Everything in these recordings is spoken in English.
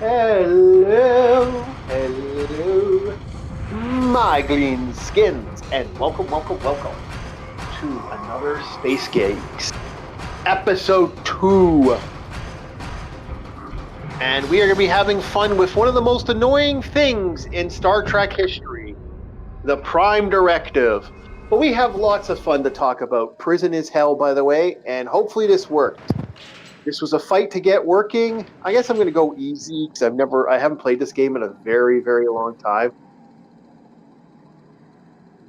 Hello, hello, my green skins, and welcome to another Space Geeks, episode 2. And we are going to be having fun with one of the most annoying things in Star Trek history, the Prime Directive. But we have lots of fun to talk about. Prison is hell, by the way, and hopefully this worked. This was a fight to get working. I guess I'm going to go easy because I haven't played this game in a very, very long time.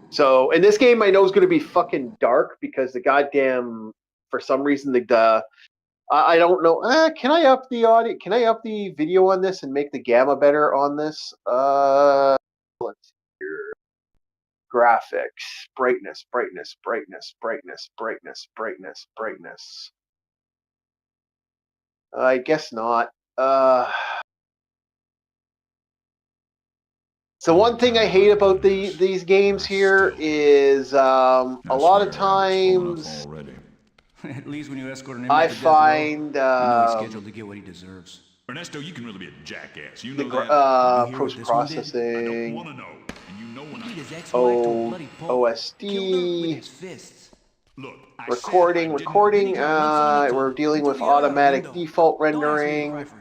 So, in this game, I know is going to be fucking dark because the goddamn, for some reason, I don't know. Can I up the audio? Can I up the video on this and make the gamma better on this? Let's see here. Graphics, brightness. I guess not. So one thing I hate about these games here is a lot of times At least when you escort an I inmate to death row, find you know he's scheduled to get what he deserves. Ernesto, you can really be a jackass. You the know that? You hear what post this one did? I don't processing, want to know. And you know when He beat I... his ex-wife to a bloody pulp. Killed her with OSD, his fists. Look, I recording. Then he got once on the We're tongue dealing and with threw the other out the automatic window. default Don't ask me to cry rendering. for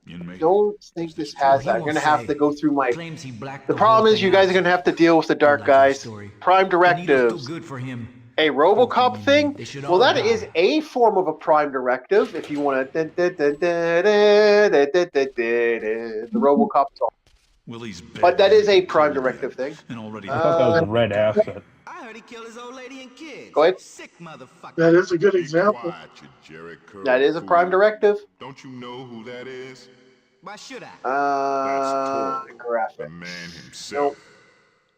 him. Inmate. Don't think this has that. I'm gonna have to go through my. Claims he blacked The the problem whole is you thing guys out. are gonna have to deal with the dark Like his guys. story. Prime Benito's directives. too good for him. A RoboCop thing? They should Well, all that die. is a form of a prime directive. If you want to, the RoboCop song. Willie's bad. But that is a Clearly prime bad. directive thing. And already... I thought that was a red asset. I heard he killed his old lady and kids. Go ahead. Sick motherfucker. That is a good Be example. quiet, you Jerry Curl That is a prime fool. directive. Don't you know who that is? Why should I? The Graphic. man himself.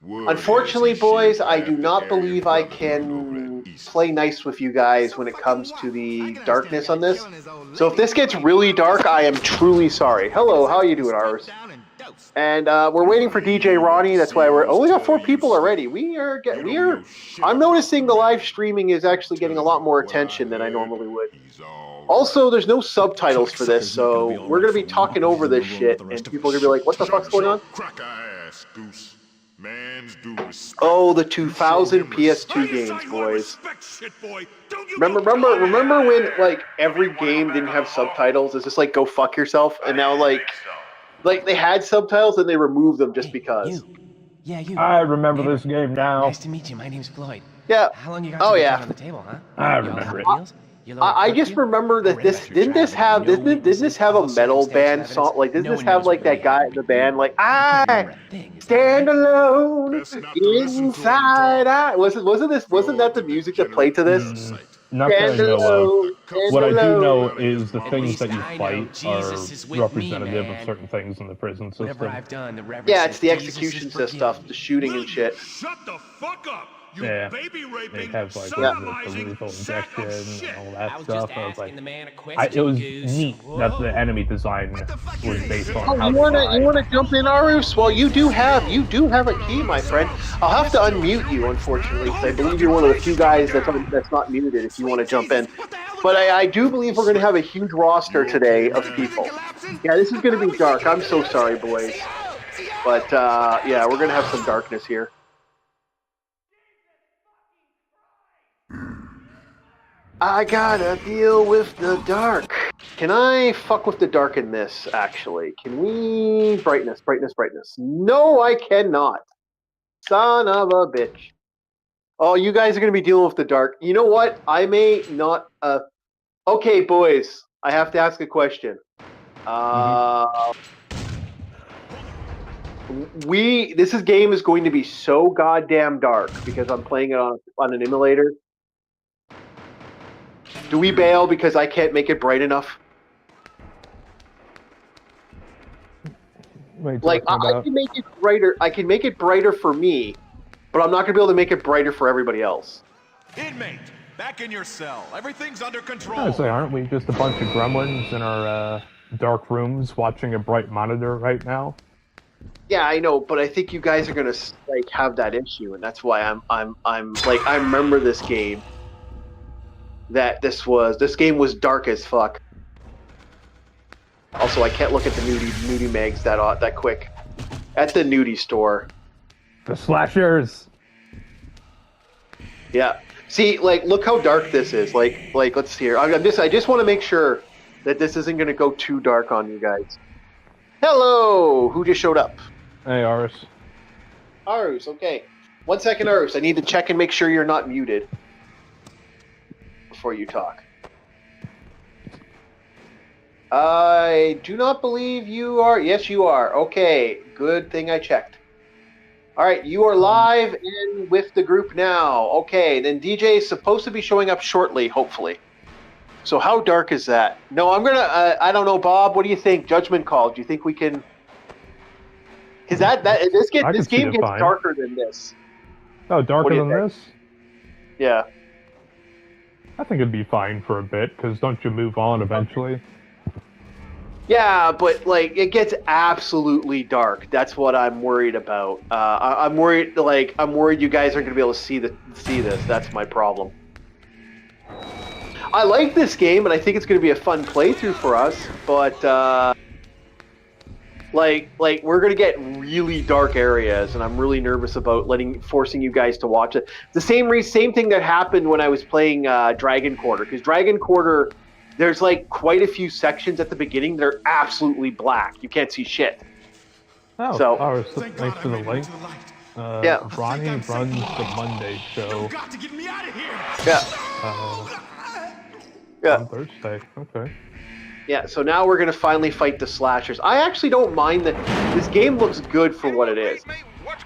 Word Unfortunately, is he boys, shaved I half do the not area believe I brotherhood over can at East. play nice with you guys when it comes to I the can understand darkness a guy on this. killing his old So if lady. this gets really dark, I am truly sorry. Hello, how you doing, Iris? Down and dose. And we're waiting for DJ Ronnie. That's why we're only got 4 people already. You don't know shit I'm about noticing the him. live streaming is actually getting a lot more What I attention than I heard, normally would. he's all Also, there's no subtitles for this, Cocksucker's not gonna be so all we're right gonna be for talking long. over this He's in the room shit, with the rest and of people are us. gonna be like, "What the Shut fuck's going on?" Crack ass, Goose. Man's due respect. Oh, the You show 2000 him PS2 respect. games, I want boys. respect, shit boy. Don't you Remember when like every game didn't have subtitles? It's just like go fuck yourself, and now like they had subtitles and they removed them just because. I remember Neighbor. this game now. Nice to meet you. My name's Floyd. Yeah. How long you got Oh, to yeah. on the table, huh? I You all remember have it. meals? Your lawyer I cooked just you? remember that Already this got your didn't this travel, have no didn't this witnesses, have a all metal substantial band evidence. song? Like, No didn't this one have knows like what really that guy in happened the between band you. like You can't I remember a thing. Is that stand right? alone Best not to listen to him inside talk. I wasn't that the music that played to this? Not that I Stand know of. alone, stand What I do know alone. is the At things least that you I know fight Jesus are is with me, representative of man. certain things in the prison system. Whatever I've done, the Reverend Yeah, it's says the Jesus execution is forgiven. stuff, the shooting and Will shit. you shut the fuck up? You Yeah. baby They raping, have like the sodomizing lethal sack of injection shit. and all I that was stuff. just I was like, asking the man a it question, was Goose. neat that the enemy design was based on Oh, how you they wanna die. jump in, Arus? Well, you do have a key, my friend. I'll have to unmute you, unfortunately, because I believe you're one of the few guys that's not muted. If you want to jump in, but I do believe we're going to have a huge roster today of people. Yeah, this is going to be dark. I'm so sorry, boys, but yeah, we're going to have some darkness here. I gotta deal with the dark. Can I fuck with the dark in this, actually? Can we... Brightness. No, I cannot. Son of a bitch. Oh, you guys are going to be dealing with the dark. You know what? I may not... Okay, boys. I have to ask a question. This game is going to be so goddamn dark because I'm playing it on an emulator. Do we bail because I can't make it bright enough? Like I can make it brighter. I can make it brighter for me, but I'm not gonna be able to make it brighter for everybody else. Inmate, back in your cell. Everything's under control. I say, aren't we just a bunch of gremlins in our dark rooms watching a bright monitor right now? Yeah, I know, but I think you guys are gonna like have that issue, and that's why I'm like I remember this game. That this game was dark as fuck. Also, I can't look at the nudie mags that quick. At the nudie store. The slashers. Yeah. See, like, look how dark this is. Like, let's see here. I just want to make sure that this isn't going to go too dark on you guys. Hello! Who just showed up? Hey, Aris. Arus, okay. 1 second, Arus. I need to check and make sure you're not muted before you talk. I do not believe you are. Yes, you are. Okay, good thing I checked. All right, you are live and with the group now. Okay, then DJ is supposed to be showing up shortly, hopefully. So how dark is that? No, I'm gonna. I don't know, Bob. What do you think? Judgment call. Do you think we can? Because this game gets fine. darker than this. Oh, What darker do you than think? this? Yeah. I think it'd be fine for a bit, because don't you move on eventually? Yeah, but like it gets absolutely dark. That's what I'm worried about. I'm worried you guys aren't going to be able to see this. That's my problem. I like this game, and I think it's going to be a fun playthrough for us. But like we're going to get really dark areas, and I'm really nervous about forcing you guys to watch it. The same thing that happened when I was playing Dragon Quarter, because Dragon Quarter. There's like quite a few sections at the beginning that are absolutely black. You can't see shit. Oh, So- Aris, Thank thanks God for I the made it link. to the light. Yeah. Ronnie I'm safe. runs the Monday show You've got to get me out of here. Yeah. Yeah. on Thursday. Okay. Yeah. So now we're gonna finally fight the slashers. I actually don't mind that this game looks good for what it is.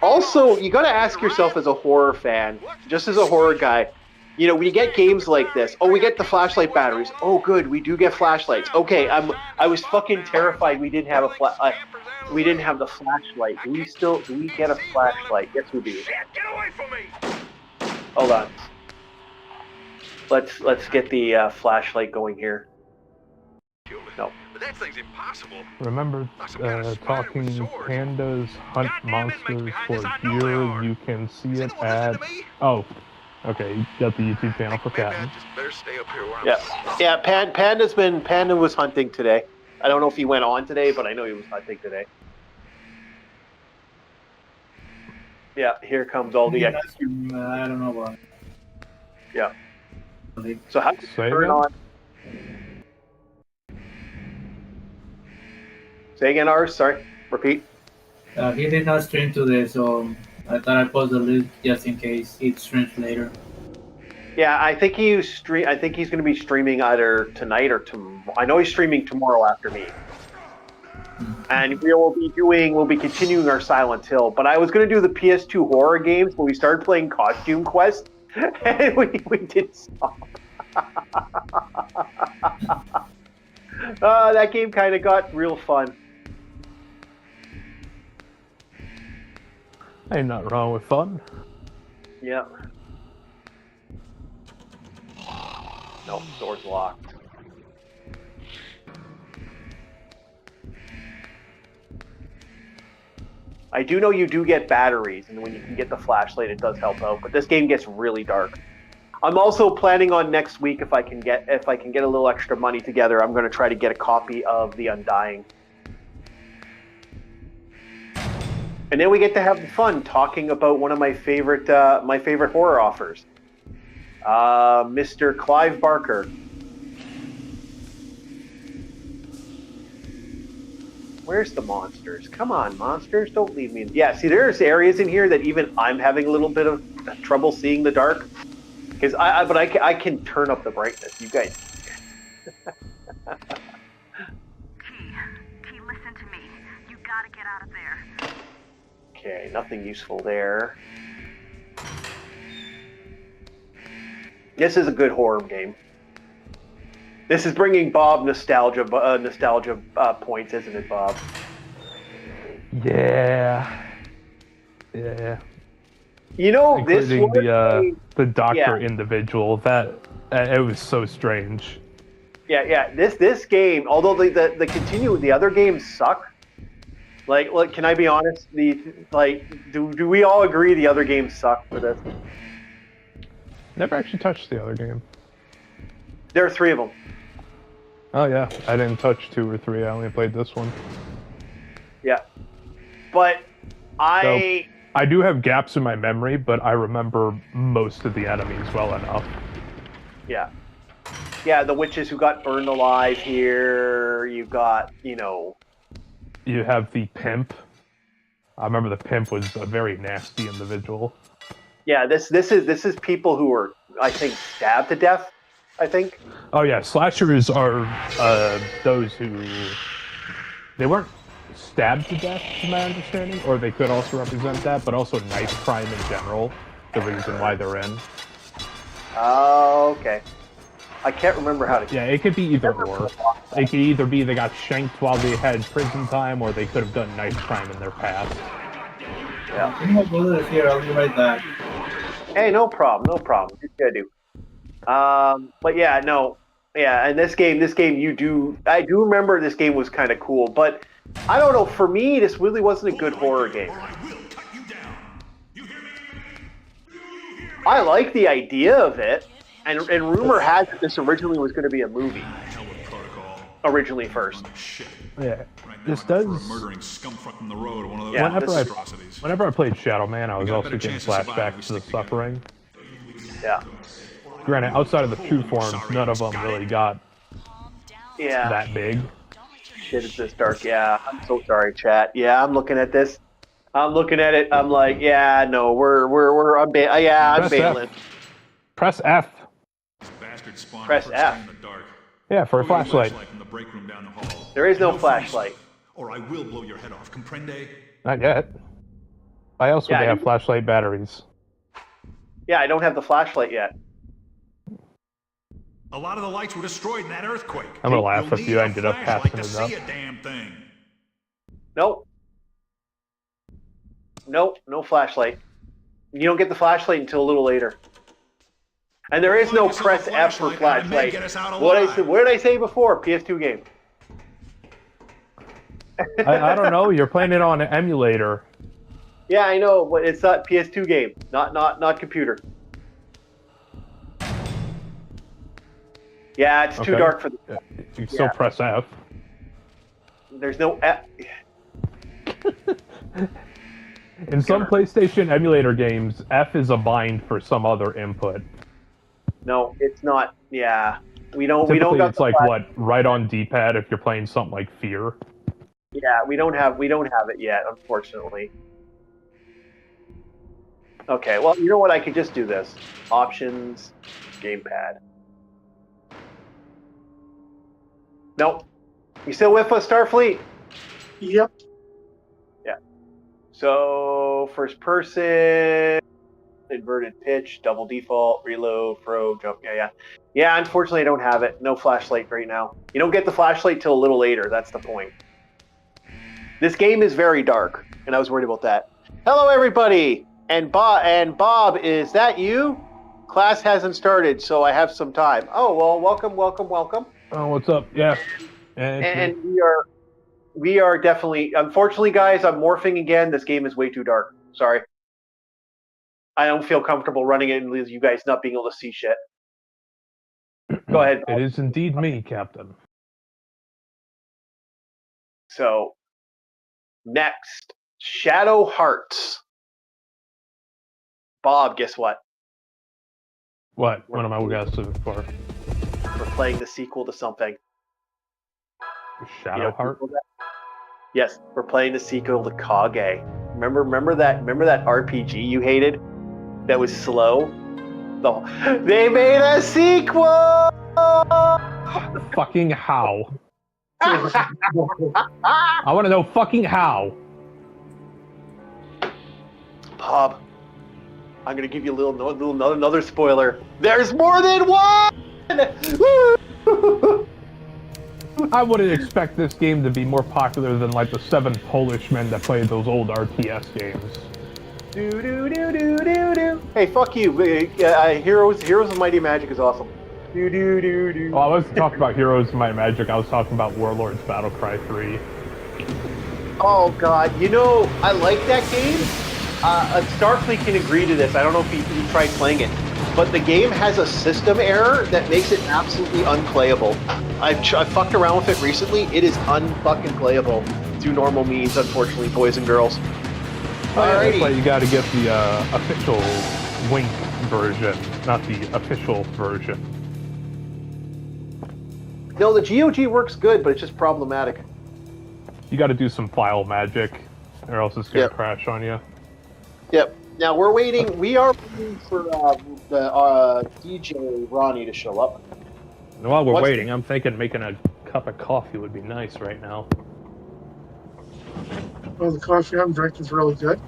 Also, you got to ask yourself as a horror fan, just as a horror guy, you know, when you get games like this, oh, we get the flashlight batteries. Oh, good, we do get flashlights. Okay, I was fucking terrified we didn't have we didn't have the flashlight. Do we get a flashlight? Yes, we do. Get away from me! Hold on. Let's get the flashlight going here. No. But that thing's impossible. Remember Some kind of spider talking with swords. pandas hunt Goddamn inmates monsters behind for us, I know they gear. are. You can see Is it anyone at. listening to me? Oh, okay. You got the YouTube channel for Maybe I Captain. just better stay up here where I'm Yeah. Panda was hunting today. I don't know if he went on today, but I know he was hunting today. Yeah, here comes all the. I don't know why. Yeah. So how do you Say turn again? on? Say again, Ars. Sorry. Repeat. He did not stream today, so I thought I'd post the link just in case it streams later. Yeah, I think he's going to be streaming either tonight or tomorrow. I know he's streaming tomorrow after me. And we'll be continuing our Silent Hill. But I was going to do the PS2 horror games, but we started playing Costume Quest, and we didn't stop. That game kind of got real fun. Ain't nothing wrong with fun. Yeah. No, door's locked. I do know you do get batteries, and when you can get the flashlight, it does help out. But this game gets really dark. I'm also planning on next week if I can get a little extra money together. I'm going to try to get a copy of The Undying. And then we get to have the fun talking about one of my favorite horror authors, Mr. Clive Barker. Where's the monsters? Come on, monsters! Don't leave me. Yeah, see, there's areas in here that even I'm having a little bit of trouble seeing the dark, because I can turn up the brightness. You guys. T, listen to me. You gotta get out of there. Okay, nothing useful there. This is a good horror game. This is bringing Bob nostalgia points, isn't it, Bob? Yeah. Yeah. You know, this Including was the doctor yeah. individual. That it was so strange. Yeah. This game, although the other games suck. Like, can I be honest? Do we all agree the other games suck for this? Never actually touched the other game. There are 3 of them. Oh yeah, I didn't touch 2 or 3. I only played this one. Yeah. But I do have gaps in my memory, but I remember most of the enemies well enough. yeah. Yeah, the witches who got burned alive here. You got, You have the pimp. I remember the pimp was a very nasty individual. Yeah, this is people who were, I think, stabbed to death. I think. Oh yeah, slashers are those who they weren't stabbed to death, to my understanding, or they could also represent that, but also knife crime in general, the reason why they're in. Oh, okay. I can't remember how to. Yeah, it could be either or. It could either be they got shanked while they had prison time, or they could have done knife crime in their past. Yeah. I think my brother is here. I'll be right back. Hey, no problem. You gotta do. But yeah, no, yeah, and this game, I do remember this game was kind of cool, but I don't know. For me, this really wasn't a good horror game. I like the idea of it, and rumor has it this originally was going to be a movie. Originally first. Yeah, this does. Murdering scumfuck from the road, one of those Yeah, Whenever I played Shadow Man, I was also getting flashbacks to the suffering. Yeah. Granted, outside of the true forms, none of them really got that big. Shit, it's this dark. Yeah, I'm so sorry, chat. Yeah, I'm looking at this. I'm looking at it. I'm like, yeah, no, I'm bailing. Press F. Press F. Yeah, for a flashlight. There is no flashlight. Or I will blow your head off. Comprende? Not yet. Why else would they have flashlight batteries? Yeah, I don't have the flashlight yet. A lot of the lights were destroyed in that earthquake. I'm gonna laugh if you ended up passing it up. See a damn thing. Nope, no flashlight. You don't get the flashlight until a little later. And there is no press F for flashlight. What did I say before? PS2 game. I don't know. You're playing it on an emulator. Yeah, I know, but it's not PS2 game, not computer. Yeah, it's too dark for the. You can still press F. There's no F. In some PlayStation emulator games, F is a bind for some other input. No, it's not. Yeah, we don't. Typically, we don't. Got it's like what, right on D-pad if you're playing something like Fear. Yeah, we don't have it yet, unfortunately. Okay, well, you know what? I could just do this. Options, gamepad. Nope. You still with us, Starfleet? Yep. Yeah. So, first person, inverted pitch, double default, reload, throw, jump. Yeah. Yeah, unfortunately, I don't have it. No flashlight right now. You don't get the flashlight till a little later. That's the point. This game is very dark, and I was worried about that. Hello, everybody! And Bob, is that you? Class hasn't started, so I have some time. Oh, well, welcome. Oh, what's up? Yeah. And we are definitely, unfortunately, guys, I'm morphing again. This game is way too dark. Sorry. I don't feel comfortable running it and you guys not being able to see shit. Go ahead. It is indeed me, Captain. So, next, Shadow Hearts. Bob, guess what? What? What am I guessing for? We're playing the sequel to something. Shadow Heart? Yes, we're playing the sequel to Kage. Remember that RPG you hated? That was slow? They made a sequel! Fucking how? I want to know fucking how. Bob, I'm gonna give you another spoiler. There's more than one! I wouldn't expect this game to be more popular than like the 7 Polish men that played those old RTS games. Hey, fuck you. Heroes of Mighty Magic is awesome. Well, I wasn't talking about Heroes of Might and Magic, I was talking about Warlords Battlecry 3. Oh god, I like that game. Starfleet can agree to this. I don't know if he tried playing it, but the game has a system error that makes it absolutely unplayable. I've fucked around with it recently. It is unfucking playable through normal means, unfortunately, boys and girls. That's why you got to get the official Wink version, not the official version. No, the GOG works good, but it's just problematic. You got to do some file magic, or else it's gonna crash on you. Yep. Now we're waiting. We are waiting for the DJ Ronnie to show up. And while we're waiting, I'm thinking making a cup of coffee would be nice right now. Well, the coffee I'm drinking is really good.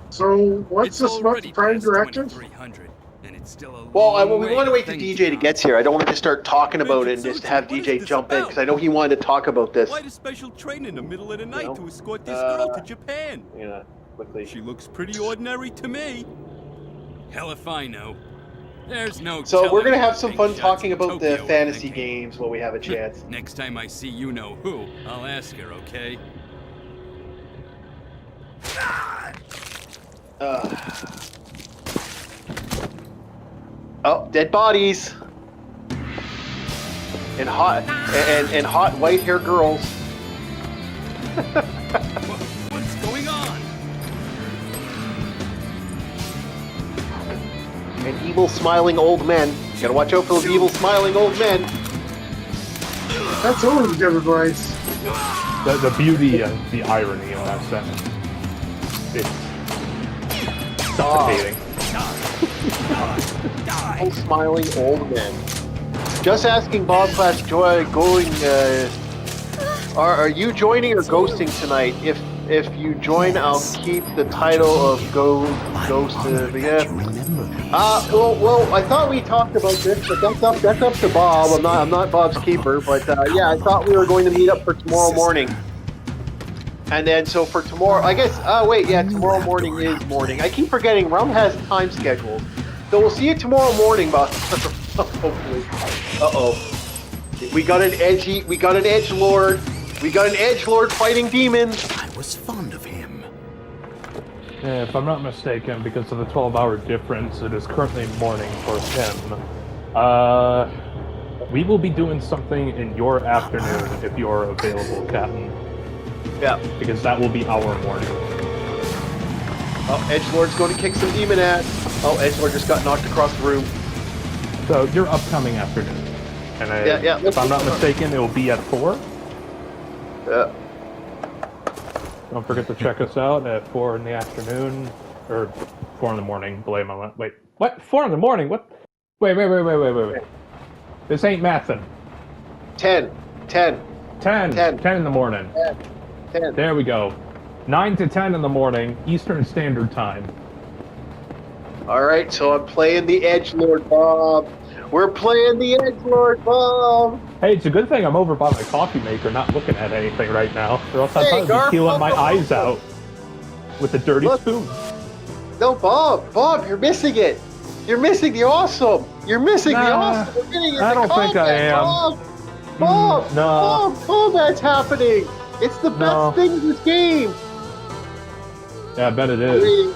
So, what's this about the Prime Directive? Well, we want to wait for DJ to get here. I don't want to just start talking about it and just have DJ jump in, because I know he wanted to talk about this. Quite a special train in the middle of the night to escort this girl to Japan. Yeah, quickly. She looks pretty ordinary to me. Hell if I know. There's no. So we're gonna have some fun talking about the fantasy games when we have a chance. Next time I see you know who, I'll ask her, okay? Oh, dead bodies and hot white-haired girls. What's going on? And evil smiling old men. You gotta watch out for those evil smiling old men. That's always good advice. The beauty and the irony in that sentence. It's suffocating. Evil smiling old men. Just asking Bob Class Joy going, are you joining or ghosting tonight? If you join, I'll keep the title of Ghost. Well, I thought we talked about this, but that's up to Bob. I'm not Bob's keeper, but yeah, I thought we were going to meet up for tomorrow morning. And then, so for tomorrow, I guess, tomorrow morning is morning. I keep forgetting, Realm has time scheduled. So we'll see you tomorrow morning, Bob. Hopefully. Uh-oh. We got an edgelord. We got an edgelord fighting demons. I was fond of him. Yeah, if I'm not mistaken, because of the 12-hour difference, it is currently morning for him. We will be doing something in your afternoon if you're available, Captain. Yeah. Because that will be our morning. Oh, edgelord's going to kick some demon ass. Oh, edgelord just got knocked across the room. So, your upcoming afternoon. And if I'm not mistaken, it will be at 4? Yeah. Don't forget to check us out at 4 in the afternoon, or 4 in the morning. Wait, what? 4 in the morning? What? Wait. This ain't mathin'. 10 in the morning. 10. There we go. 9 to 10 in the morning, Eastern Standard Time. Alright, so I'm playing the edgelord, Bob. We're playing the edgelord, Bob. Hey, it's a good thing I'm over by my coffee maker, not looking at anything right now, or else I'd probably be peeling my eyes out with a dirty spoon. No, Bob, you're missing it. You're missing the awesome. You're missing the awesome. We're getting I don't think I am. Bob, that's happening. It's the best thing in this game. Yeah, I bet it is.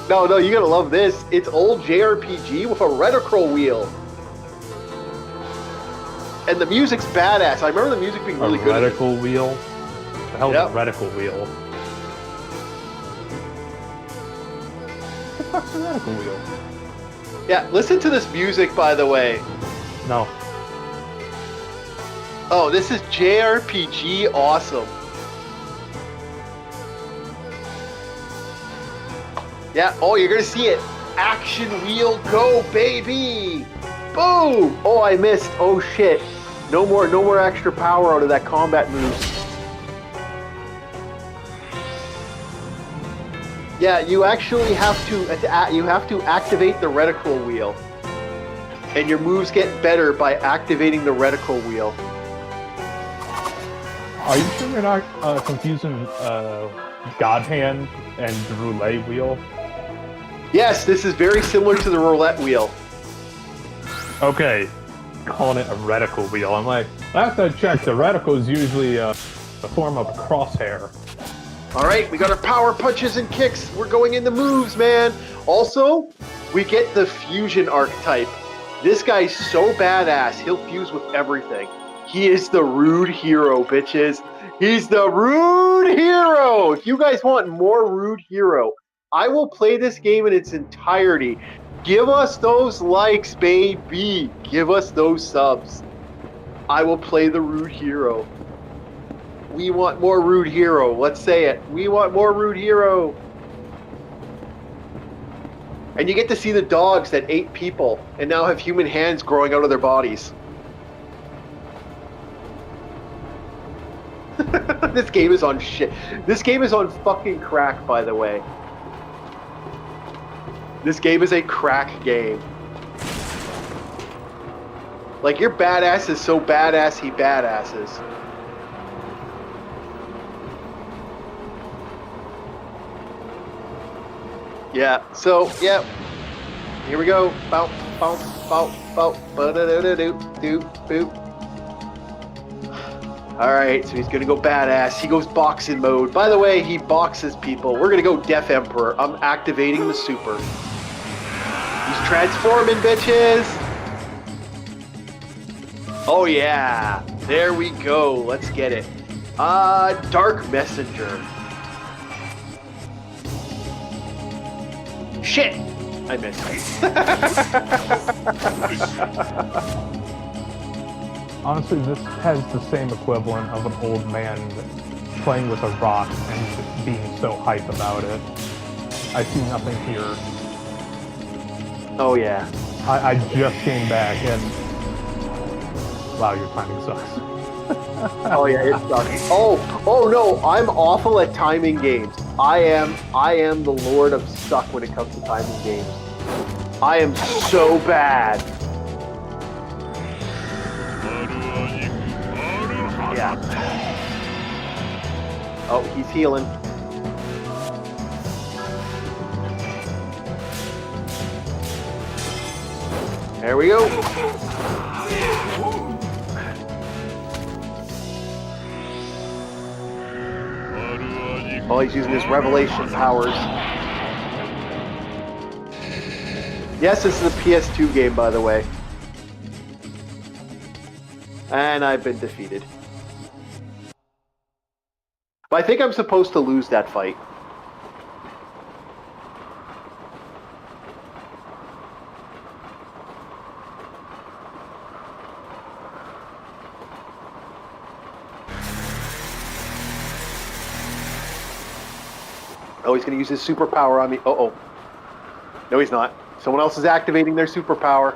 No, you gotta love this. It's old JRPG with a reticle wheel. And the music's badass. I remember the music being really good. A reticle wheel? What the hell is a reticle wheel? What the fuck's a reticle wheel? Yeah, listen to this music, by the way. No. Oh, this is JRPG awesome. Yeah, you're gonna see it. Action wheel go, baby! Boom! Oh, I missed. Oh shit. No more extra power out of that combat move. Yeah, you actually have to activate the reticle wheel. And your moves get better by activating the reticle wheel. Are you sure you're not confusing God Hand and the roulette wheel? Yes, this is very similar to the roulette wheel. Okay, calling it a reticle wheel. I'm like, last I checked, the reticle is usually a form of a crosshair. All right, we got our power punches and kicks. We're going into moves, man. Also, We get the fusion archetype. This guy's so badass, he'll fuse with everything. He is the rude hero, bitches. He's the rude hero! If you guys want more rude hero, I will play this game in its entirety. Give us those likes, baby. Give us those subs. I will play the rude hero. We want more rude hero. Let's say it. We want more rude hero. And you get to see the dogs that ate people and now have human hands growing out of their bodies. This game is on shit. This game is on fucking crack, by the way. This game is a crack game. Like, your badass is so badass, he badasses. Yeah, so, yeah. Here we go. Bow, bow, bow, bow, ba-da-da-da-do, do, boop. Alright, so he's gonna go badass. He goes boxing mode. By the way, he boxes people. We're gonna go Death Emperor. I'm activating the super. He's transforming, bitches! Oh yeah! There we go. Let's get it. Dark Messenger. Shit! I missed. Honestly, this has the same equivalent of an old man playing with a rock and being so hype about it. I see nothing here. Oh yeah. I just came back and... Wow, your timing sucks. Oh yeah, it sucks. Oh no, I'm awful at timing games. I am the lord of suck when it comes to timing games. I am so bad. Yeah. Oh, he's healing. There we go. Oh, he's using his revelation powers. Yes, this is a PS2 game, by the way. And I've been defeated. But I think I'm supposed to lose that fight. Oh, he's going to use his superpower on me. Uh-oh. No, he's not. Someone else is activating their superpower.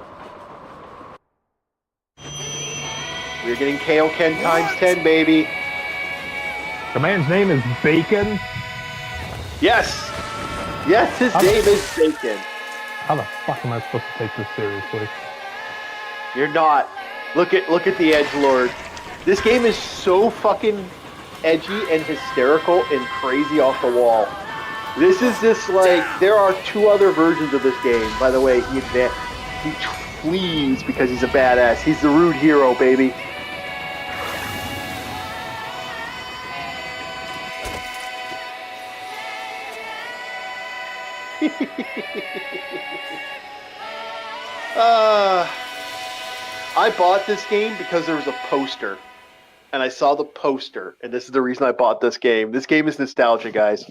We're getting Kaioken times 10, baby. The man's name is Bacon? Yes! Yes, his name is Bacon. How the fuck am I supposed to take this seriously? You're not. Look at the edgelord. This game is so fucking edgy and hysterical and crazy off the wall. This is just like, there are two other versions of this game. By the way, he flees because he's a badass. He's the rude hero, baby. I bought this game because there was a poster. And I saw the poster, and this is the reason I bought this game. This game is nostalgia, guys.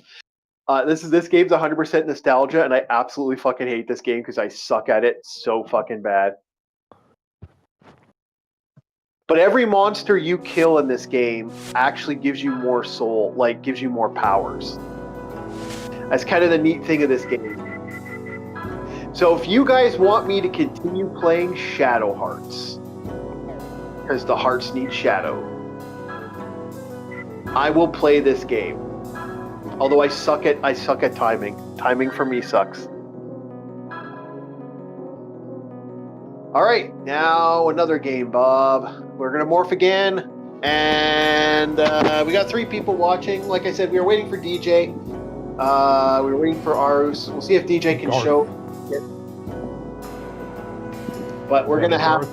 This game's 100% nostalgia, and I absolutely fucking hate this game because I suck at it so fucking bad. But every monster you kill in this game actually gives you more soul, like gives you more powers. That's kind of the neat thing of this game. So if you guys want me to continue playing Shadow Hearts, because the hearts need shadow, I will play this game. Although I suck at timing. Timing for me sucks. Alright, now another game, Bob. We're gonna morph again. And we got 3 people watching. Like I said, we were waiting for DJ. We were waiting for Arus. We'll see if DJ can show it. But we're gonna have...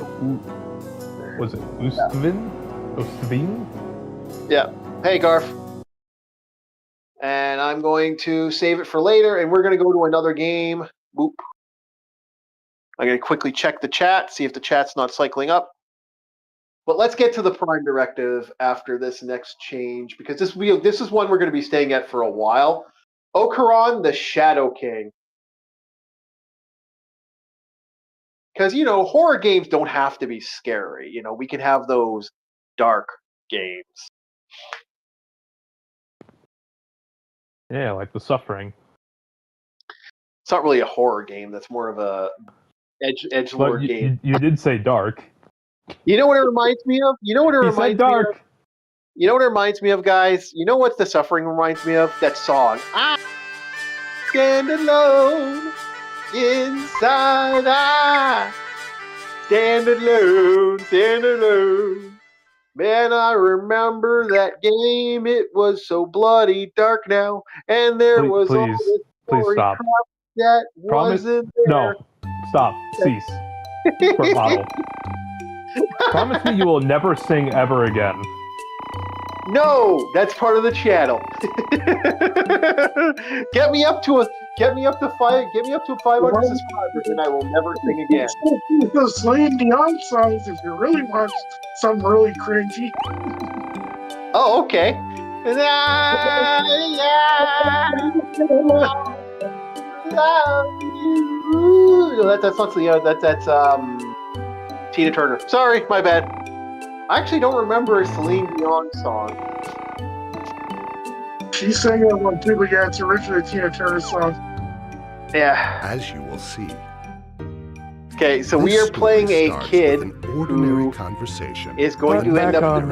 Was it Ustvin? Ustvin? Yeah. Hey, Garf. And I'm going to save it for later, and we're going to go to another game. Boop. I'm going to quickly check the chat, see if the chat's not cycling up. But let's get to the Prime Directive after this next change, because this is one we're going to be staying at for a while. Ocaron, the Shadow King. Because, horror games don't have to be scary. We can have those dark games. Yeah, like The Suffering. It's not really a horror game. That's more of a edgelord But game. you did say dark. You know what it reminds me of? You know what it He reminds said dark. me of? You know what it reminds me of, guys? You know what The Suffering reminds me of? That song. I stand alone inside. I stand alone, stand alone. Man, I remember that game. It was so bloody dark now, and there was all this Please stop. crap that Promise? wasn't there. No, stop. Cease. Squirt bottle. Promise me you will never sing ever again. No, that's part of the channel. Get me up to 500 subscribers, and I will never sing again. The Celine Dion songs, if you really want some really cringy. Oh, okay. That's not Celine. That's Tina Turner. Sorry, my bad. I actually don't remember a Celine Dion song. She sang it when people got it's originally Tina Turner song. Yeah. As you will see. Okay, so we are playing a kid who conversation is going to end up on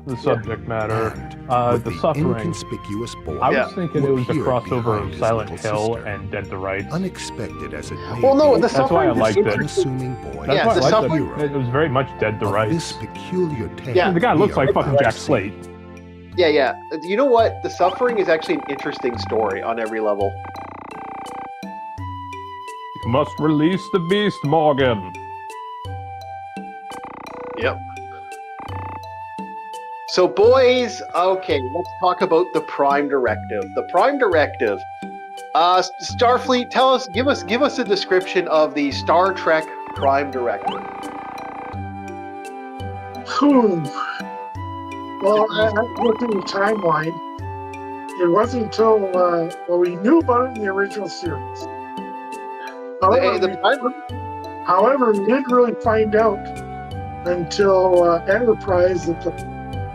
the subject matter. The Suffering. Inconspicuous boy. I was thinking it was a crossover of Silent Hill and Dead to Rights. Unexpected as it may well, no, be, the that's why I liked it. Unassuming boy. Yeah, That's the why I liked it. It was very much Dead to Rights. This peculiar tale. Yeah. The guy looks like fucking Jack Slate. Yeah. You know what? The Suffering is actually an interesting story on every level. You must release the beast, Morgan. Yep. So, boys, okay, let's talk about the Prime Directive. The Prime Directive. Starfleet, give us a description of the Star Trek Prime Directive. Well, I looked in the timeline. It wasn't until we knew about it in the original series. However, we didn't really find out until Enterprise that the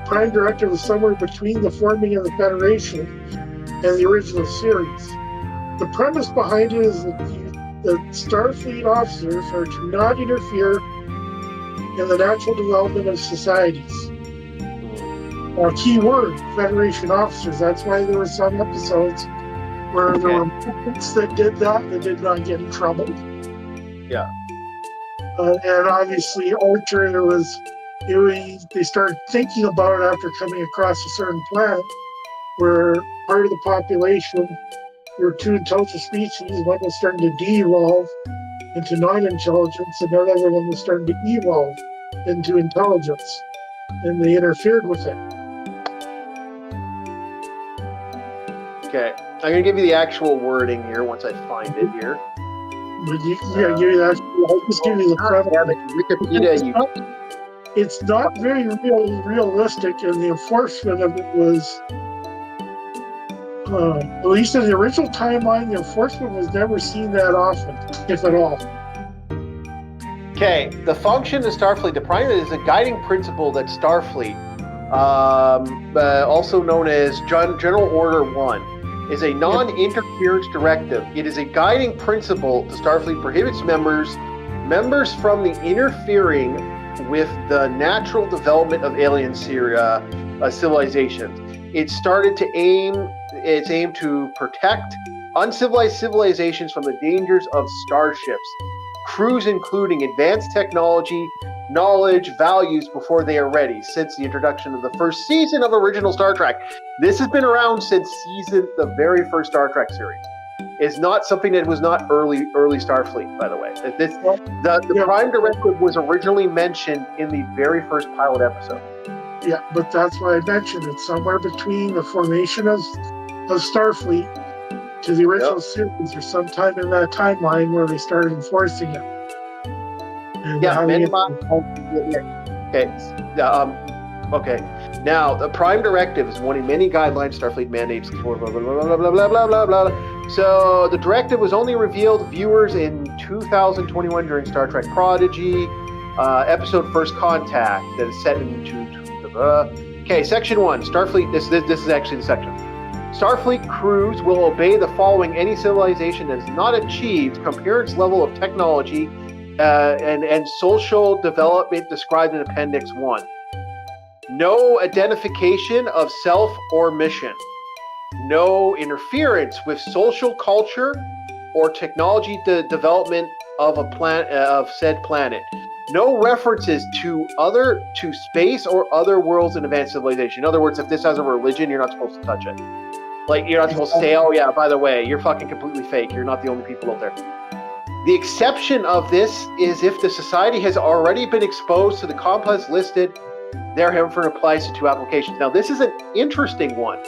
Prime Directive was somewhere between the forming of the Federation and the original series. The premise behind it is that the Starfleet officers are to not interfere in the natural development of societies. Key word, Federation officers. That's why there were some episodes where there were movements that did that did not get in trouble. Yeah. And obviously, Archer, they started thinking about it after coming across a certain planet where part of the population were two intelligent species. One was starting to de-evolve into non-intelligence, and another one was starting to evolve into intelligence. And they interfered with it. Okay, I'm going to give you the actual wording here once I find it here. But give you that. I'll just give you the premise. Wikipedia, It's not very realistic, and the enforcement of it was, at least in the original timeline, the enforcement was never seen that often, if at all. Okay, the function of Starfleet, the Prime is a guiding principle that Starfleet, also known as General Order 1, is a non-interference directive. It is a guiding principle to Starfleet prohibits members from the interfering with the natural development of alien civilizations. It's aimed to protect uncivilized civilizations from the dangers of starships. Crews including advanced technology, knowledge, values before they are ready. Since the introduction of the first season of original Star Trek, this has been around since the very first Star Trek series. It's not something that was not early Starfleet, by the way. The Prime Directive was originally mentioned in the very first pilot episode. Yeah, but that's why I mentioned it. Somewhere between the formation of Starfleet to the original series, or sometime in that timeline where they started enforcing it. And Yeah, how do you- Okay. Okay. Now, the Prime Directive is one of many guidelines Starfleet mandates. Blah, blah, blah, blah, blah, blah, blah, blah, blah. So, the directive was only revealed to viewers in 2021 during Star Trek Prodigy, episode First Contact, that is set into... Okay, Section 1. Starfleet... This is actually the section. Starfleet crews will obey the following any civilization that has not achieved comparable level of technology and social development described in Appendix 1. No identification of self or mission. No interference with social culture or technology development of of said planet. No references to space or other worlds in advanced civilization. In other words, if this has a religion, you're not supposed to touch it. Like, you're not supposed to say, oh yeah, by the way, you're fucking completely fake. You're not the only people out there. The exception of this is if the society has already been exposed to the complex listed, therefore applies to 2 applications. Now, this is an interesting one.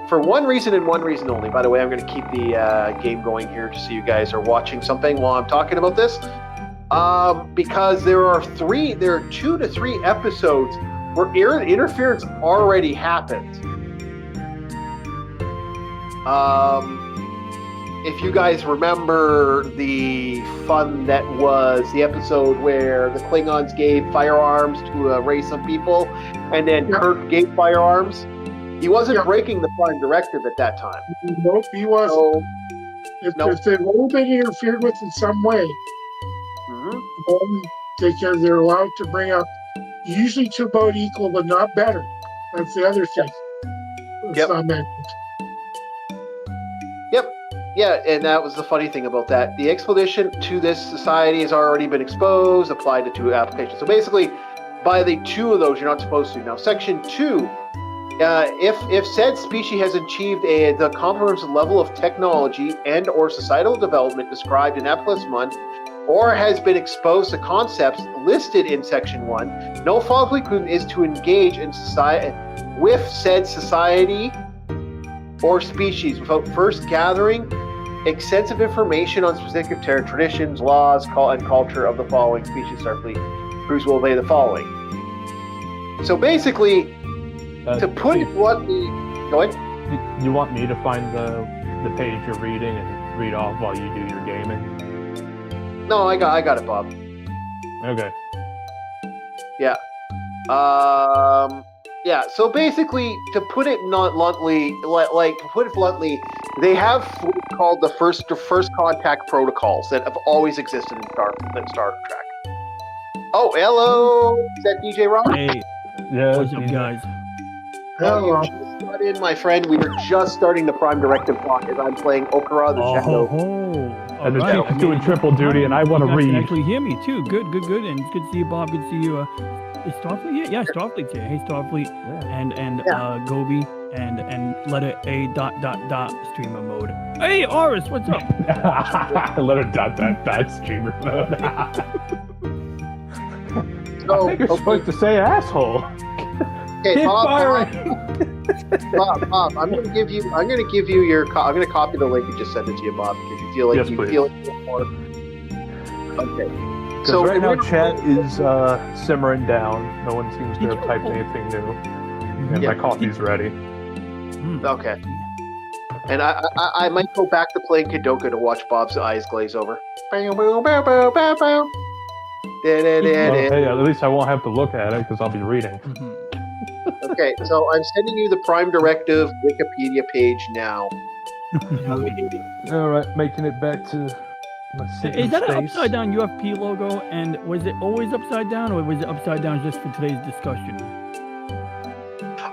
For one reason and one reason only. By the way, I'm going to keep the game going here just so you guys are watching something while I'm talking about this. Because there are 2 to 3 episodes where interference already happened. If you guys remember the fun that was the episode where the Klingons gave firearms to a race of people, and then Kirk gave firearms, he wasn't breaking the Prime Directive at that time. Nope, he wasn't. So, if they've all been interfered with in some way, because they're allowed to bring up usually to about equal, but not better. That's the other thing. Yep. Yeah, and that was the funny thing about that. The expedition to this society has already been exposed, applied to 2 applications. So basically, by the 2 of those, you're not supposed to. Now, Section 2, if said species has achieved the comprehensive level of technology and or societal development described in Appendix 1, or has been exposed to concepts listed in Section 1, no following conclusion is to engage in society with said society or species without first gathering extensive information on specific traditions, laws, and culture of the following species. Starfleet crews will obey the following. So basically, to put it bluntly, go ahead. You want me to find the page you're reading and read off while you do your gaming? No, I got it, Bob. Okay. Yeah. Yeah. So basically, to put it bluntly, they have what's called the first contact protocols that have always existed in Star Trek. Oh, hello. Is that DJ Rock? Hey. Yeah. What's up, guys? Hello. You just got in, my friend. We were just starting the Prime Directive clock as I'm playing Okra the Shadow. And the Geeks doing triple duty, and I want to read. You can actually hear me too. Good. And it's good to see you, Bob. Good to see you. Is Starfleet here? Yeah, Starfleet's here. Hey, Starfleet. And Gobi and letter A ... streamer mode. Hey, Oris, what's up? Letter ... streamer mode. I think you're supposed to say asshole. Okay, Keep Bob, I'm gonna give you your. I'm gonna copy the link and just send it to you, Bob, because you feel like feel it more. Okay. So right now, chat is simmering down. No one seems to have typed anything new, and my coffee's ready. Okay. And I might go back to playing Kidoka to watch Bob's eyes glaze over. Hey, at least I won't have to look at it because I'll be reading. Okay, so I'm sending you the Prime Directive Wikipedia page now. All right, making it back to my city. Is that an upside down UFP logo? And was it always upside down, or was it upside down just for today's discussion?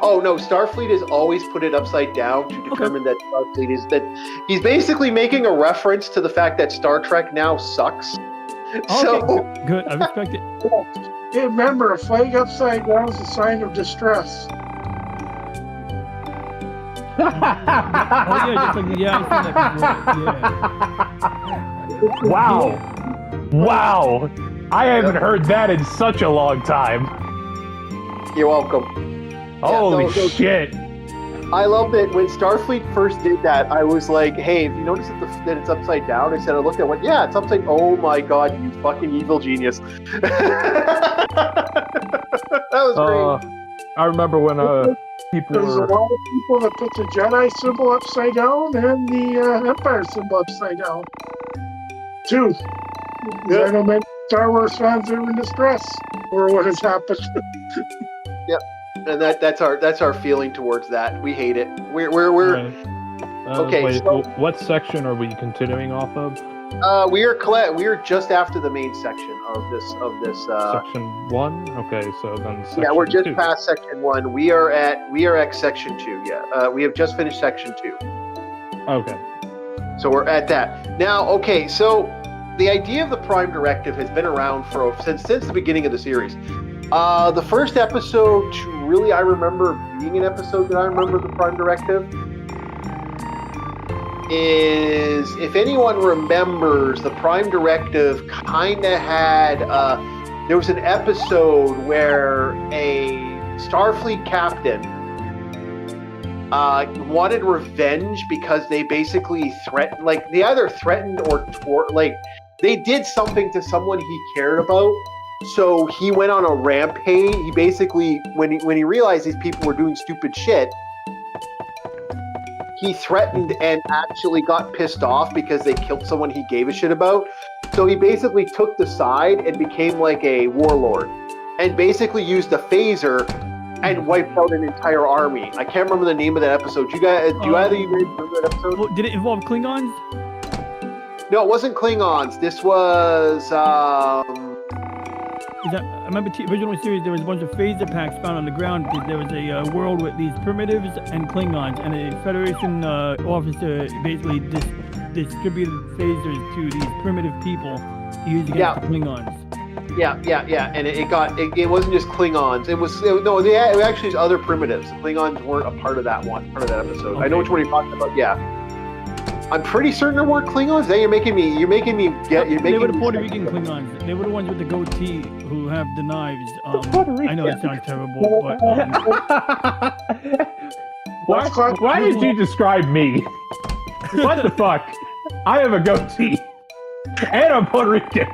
Oh no, Starfleet has always put it upside down to determine that Starfleet is that. He's basically making a reference to the fact that Star Trek now sucks. Okay, good. I respect it. Hey, remember, a flag upside down is a sign of distress. Oh yeah, just like, yeah, I see that before. Yeah. Wow! I haven't heard that in such a long time. You're welcome. Holy shit! I love that when Starfleet first did that, I was like, hey, if you notice that it's upside down, I said, I looked at it, yeah, it's upside. Oh my god, you fucking evil genius. That was great. I remember when people There's were... a lot of people that put the Jedi symbol upside down and the Empire symbol upside down. Too. I know many Star Wars fans are in distress over what has happened. Yep. And that's our feeling towards that. We hate it. We're okay. Wait, So, what section are we continuing off of? we are just after the main section of this. Section 1. Okay, so then section Yeah, we're just 2. past section 1. We are at section 2. Yeah, we have just finished section 2. Okay. So we're at that now. Okay, so the idea of the Prime Directive has been around since the beginning of the series. The first episode, really, I remember being an episode that I remember the Prime Directive. Is, if anyone remembers, the Prime Directive kind of had, there was an episode where a Starfleet captain wanted revenge because they basically threatened, like, they either threatened or they did something to someone he cared about. So he went on a rampage. He basically, when he realized these people were doing stupid shit, he threatened and actually got pissed off because they killed someone he gave a shit about. So he basically took the side and became like a warlord, and basically used a phaser and wiped out an entire army. I can't remember the name of that episode. Do either you guys remember that episode? Well, did it involve Klingons? No, it wasn't Klingons. This was. I remember the original series, there was a bunch of phaser packs found on the ground because there was a world with these primitives and Klingons, and a Federation officer basically distributed phasers to these primitive people to use against the Klingons. Yeah, and it wasn't just Klingons. It was actually was other primitives. The Klingons weren't a part of that episode. Okay. I know which one you're talking about. Yeah, I'm pretty certain there weren't Klingons. Now you're making me They were the Puerto Rican Klingons. They were the ones with the goatee who have the knives. I know it sounds terrible, but why did you describe me? What the fuck? I have a goatee, and I'm Puerto Rican.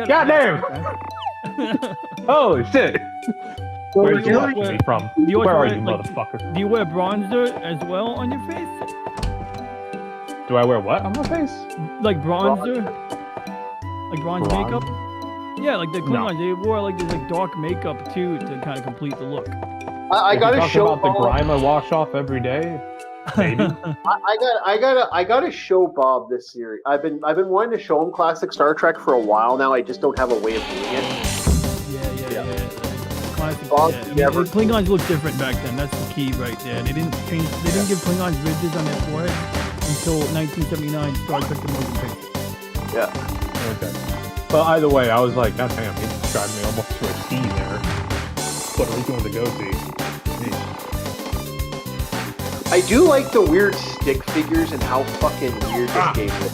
Goddamn! Holy shit! Where did you watch me from? Where are you, motherfucker? Do you wear bronzer as well on your face? Do I wear what on my face? Like bronzer? Like bronze makeup? Yeah, like the Klingons, they wore like this like dark makeup too to kind of complete the look. I gotta show about the grime I wash off every day. Maybe. I gotta show Bob this series. I've been wanting to show him classic Star Trek for a while now. I just don't have a way of doing it. Yeah. Classic. Bob, yeah. I mean, Klingons looked different back then. That's the key right there. They didn't give Klingons ridges on their forehead until 1979 Star Trek the Motion Picture. Yeah. Okay. But either way, I was like, God damn, he described me almost to a T there. Puerto Rican with a goatee. I do like the weird stick figures and how fucking weird this game is.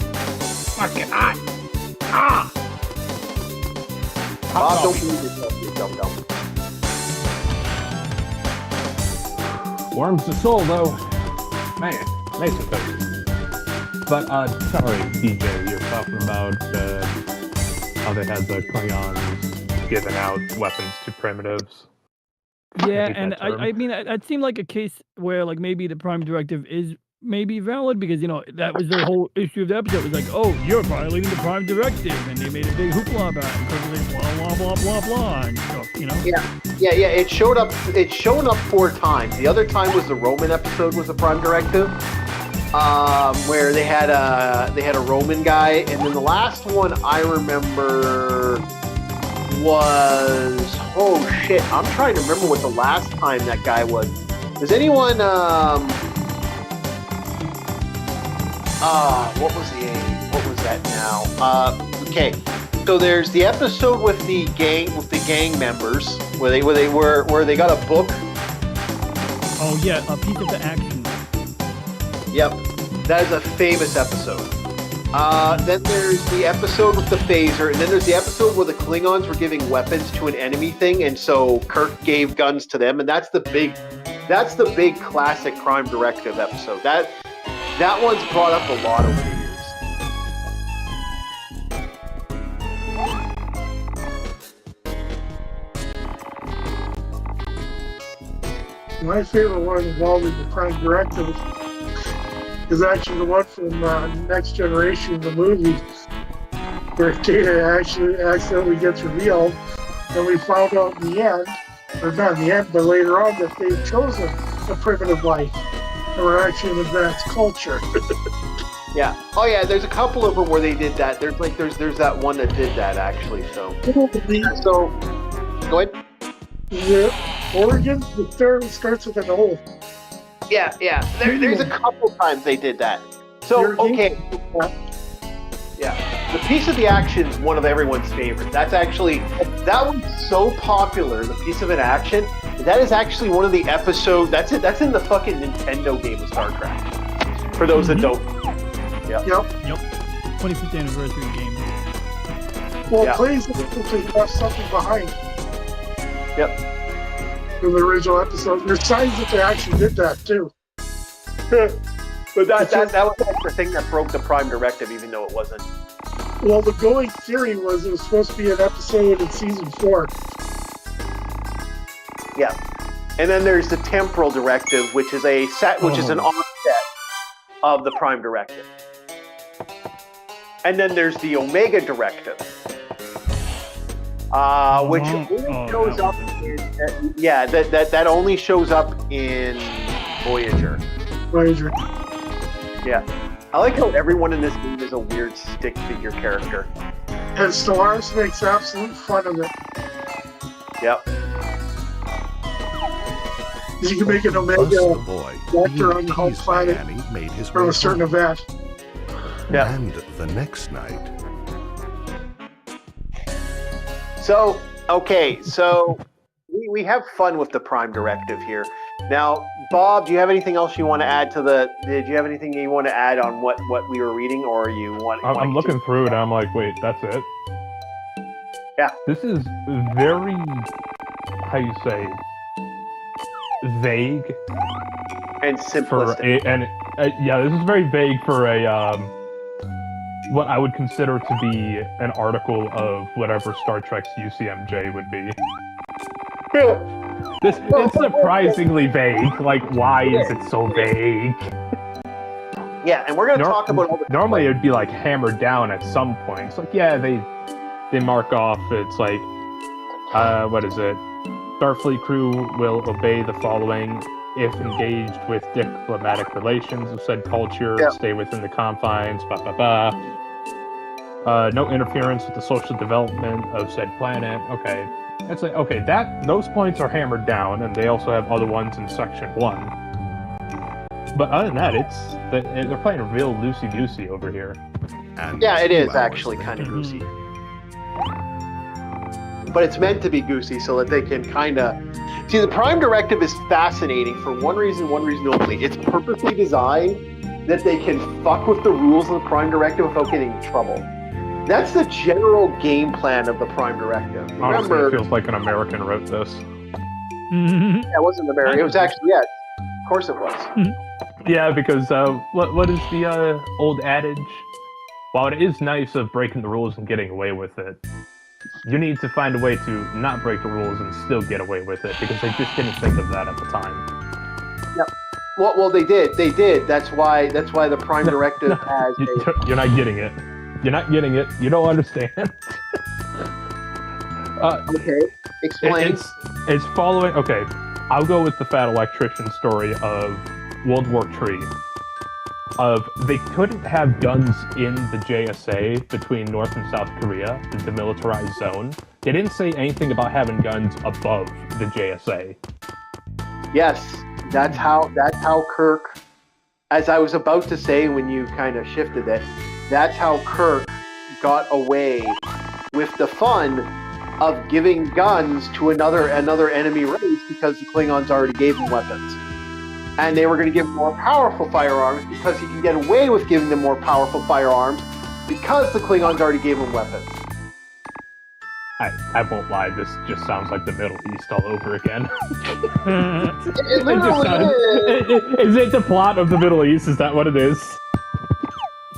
Fucking hot. Bob, don't believe yourself, you dumb. Warms the soul, though. Man, nice of them. But, sorry, DJ, you're talking about how they had the Klingons giving out weapons to primitives. Yeah, and I mean, that seemed like a case where, like, maybe the Prime Directive is maybe valid because, you know, that was the whole issue of the episode. It was like, oh, you're violating the Prime Directive, and they made a big hoopla about it because they blah, blah, blah, blah, blah, and stuff, you know? Yeah, it showed up 4 times. The other time was the Roman episode was the Prime Directive, where they had a Roman guy, and then the last one I remember was, oh shit, I'm trying to remember what the last time that guy was. Does anyone what was that now? Okay, so there's the episode with the gang members where they got a book. Oh yeah, a piece of the action. Yep, that is a famous episode. Then there's the episode with the phaser, and then there's the episode where the Klingons were giving weapons to an enemy thing, and so Kirk gave guns to them, and that's the That's the big classic Prime Directive episode. That one's brought up a lot over the years. My favorite one involving the Prime Directive is actually the one from Next Generation, the movie, where Data actually accidentally gets revealed, and we found out in the end, or not in the end, but later on, that they've chosen a primitive life, and we're actually an advanced culture. Yeah. Oh yeah. There's a couple of them where they did that. There's that one that did that actually. So go ahead. Yeah. Oregon, the third starts with an O. Yeah. There's a couple times they did that. So okay. Yeah. The Piece of the Action is one of everyone's favorites. That one's so popular. The Piece of an Action. That is actually one of the episodes. That's it. That's in the fucking Nintendo game of Star Trek. For those that don't. Yep. 25th anniversary game. Well, it plays they left something behind. Yep. From the original episode. There's signs that they actually did that too. But that was like the thing that broke the Prime Directive, even though it wasn't. Well, the going theory was it was supposed to be an episode in season 4. Yeah. And then there's the Temporal Directive, which is an offset of the Prime Directive. And then there's the Omega Directive, which only shows up in that only shows up in Voyager. Yeah, I like how everyone in this game is a weird stick figure character. And Stellaris makes absolute fun of it. Yep. You can make an Omega reactor on the whole planet from a certain event. Yeah. And the next night. So we have fun with the Prime Directive here. Now, Bob, do you have anything else you want to add did you have anything you want to add on what we were reading, or you want? I'm looking through it and I'm like, wait, that's it? Yeah. This is very, how you say, vague. And simplistic. This is very vague for a, what I would consider to be an article of whatever Star Trek's UCMJ would be. It's surprisingly vague. Like, why is it so vague? Yeah, and we're going to talk about all the... Normally, it would be, like, hammered down at some point. It's like, yeah, they mark off, it's like, what is it? Starfleet crew will obey the following if engaged with diplomatic relations of said culture, stay within the confines, no interference with the social development of said planet. Okay. It's like, okay, those points are hammered down, and they also have other ones in Section 1. But other than that, they're playing real loosey-goosey over here. Yeah, it is actually kind of goosey. But it's meant to be goosey so that they can kind of... See, the Prime Directive is fascinating for one reason only. It's purposely designed that they can fuck with the rules of the Prime Directive without getting in trouble. That's the general game plan of the Prime Directive. Honestly, it feels like an American wrote this. Yeah, it wasn't American. It was actually, of course it was. Yeah, because what is the old adage? While it is nice of breaking the rules and getting away with it, you need to find a way to not break the rules and still get away with it, because they just didn't think of that at the time. Yep. Well, they did. That's why the Prime Directive has. You're not getting it. You're not getting it. You don't understand. Okay, explain. It's following. Okay, I'll go with the fat electrician story of World War III. They couldn't have guns in the JSA between North and South Korea, the demilitarized zone. They didn't say anything about having guns above the JSA. Yes, that's how Kirk. As I was about to say when you kind of shifted it, that's how Kirk got away with the fun of giving guns to another enemy race because the Klingons already gave them weapons. And they were going to give them more powerful firearms because he can get away with giving them more powerful firearms because the Klingons already gave them weapons. I won't lie, this just sounds like the Middle East all over again. It literally Is it the plot of the Middle East? Is that what it is?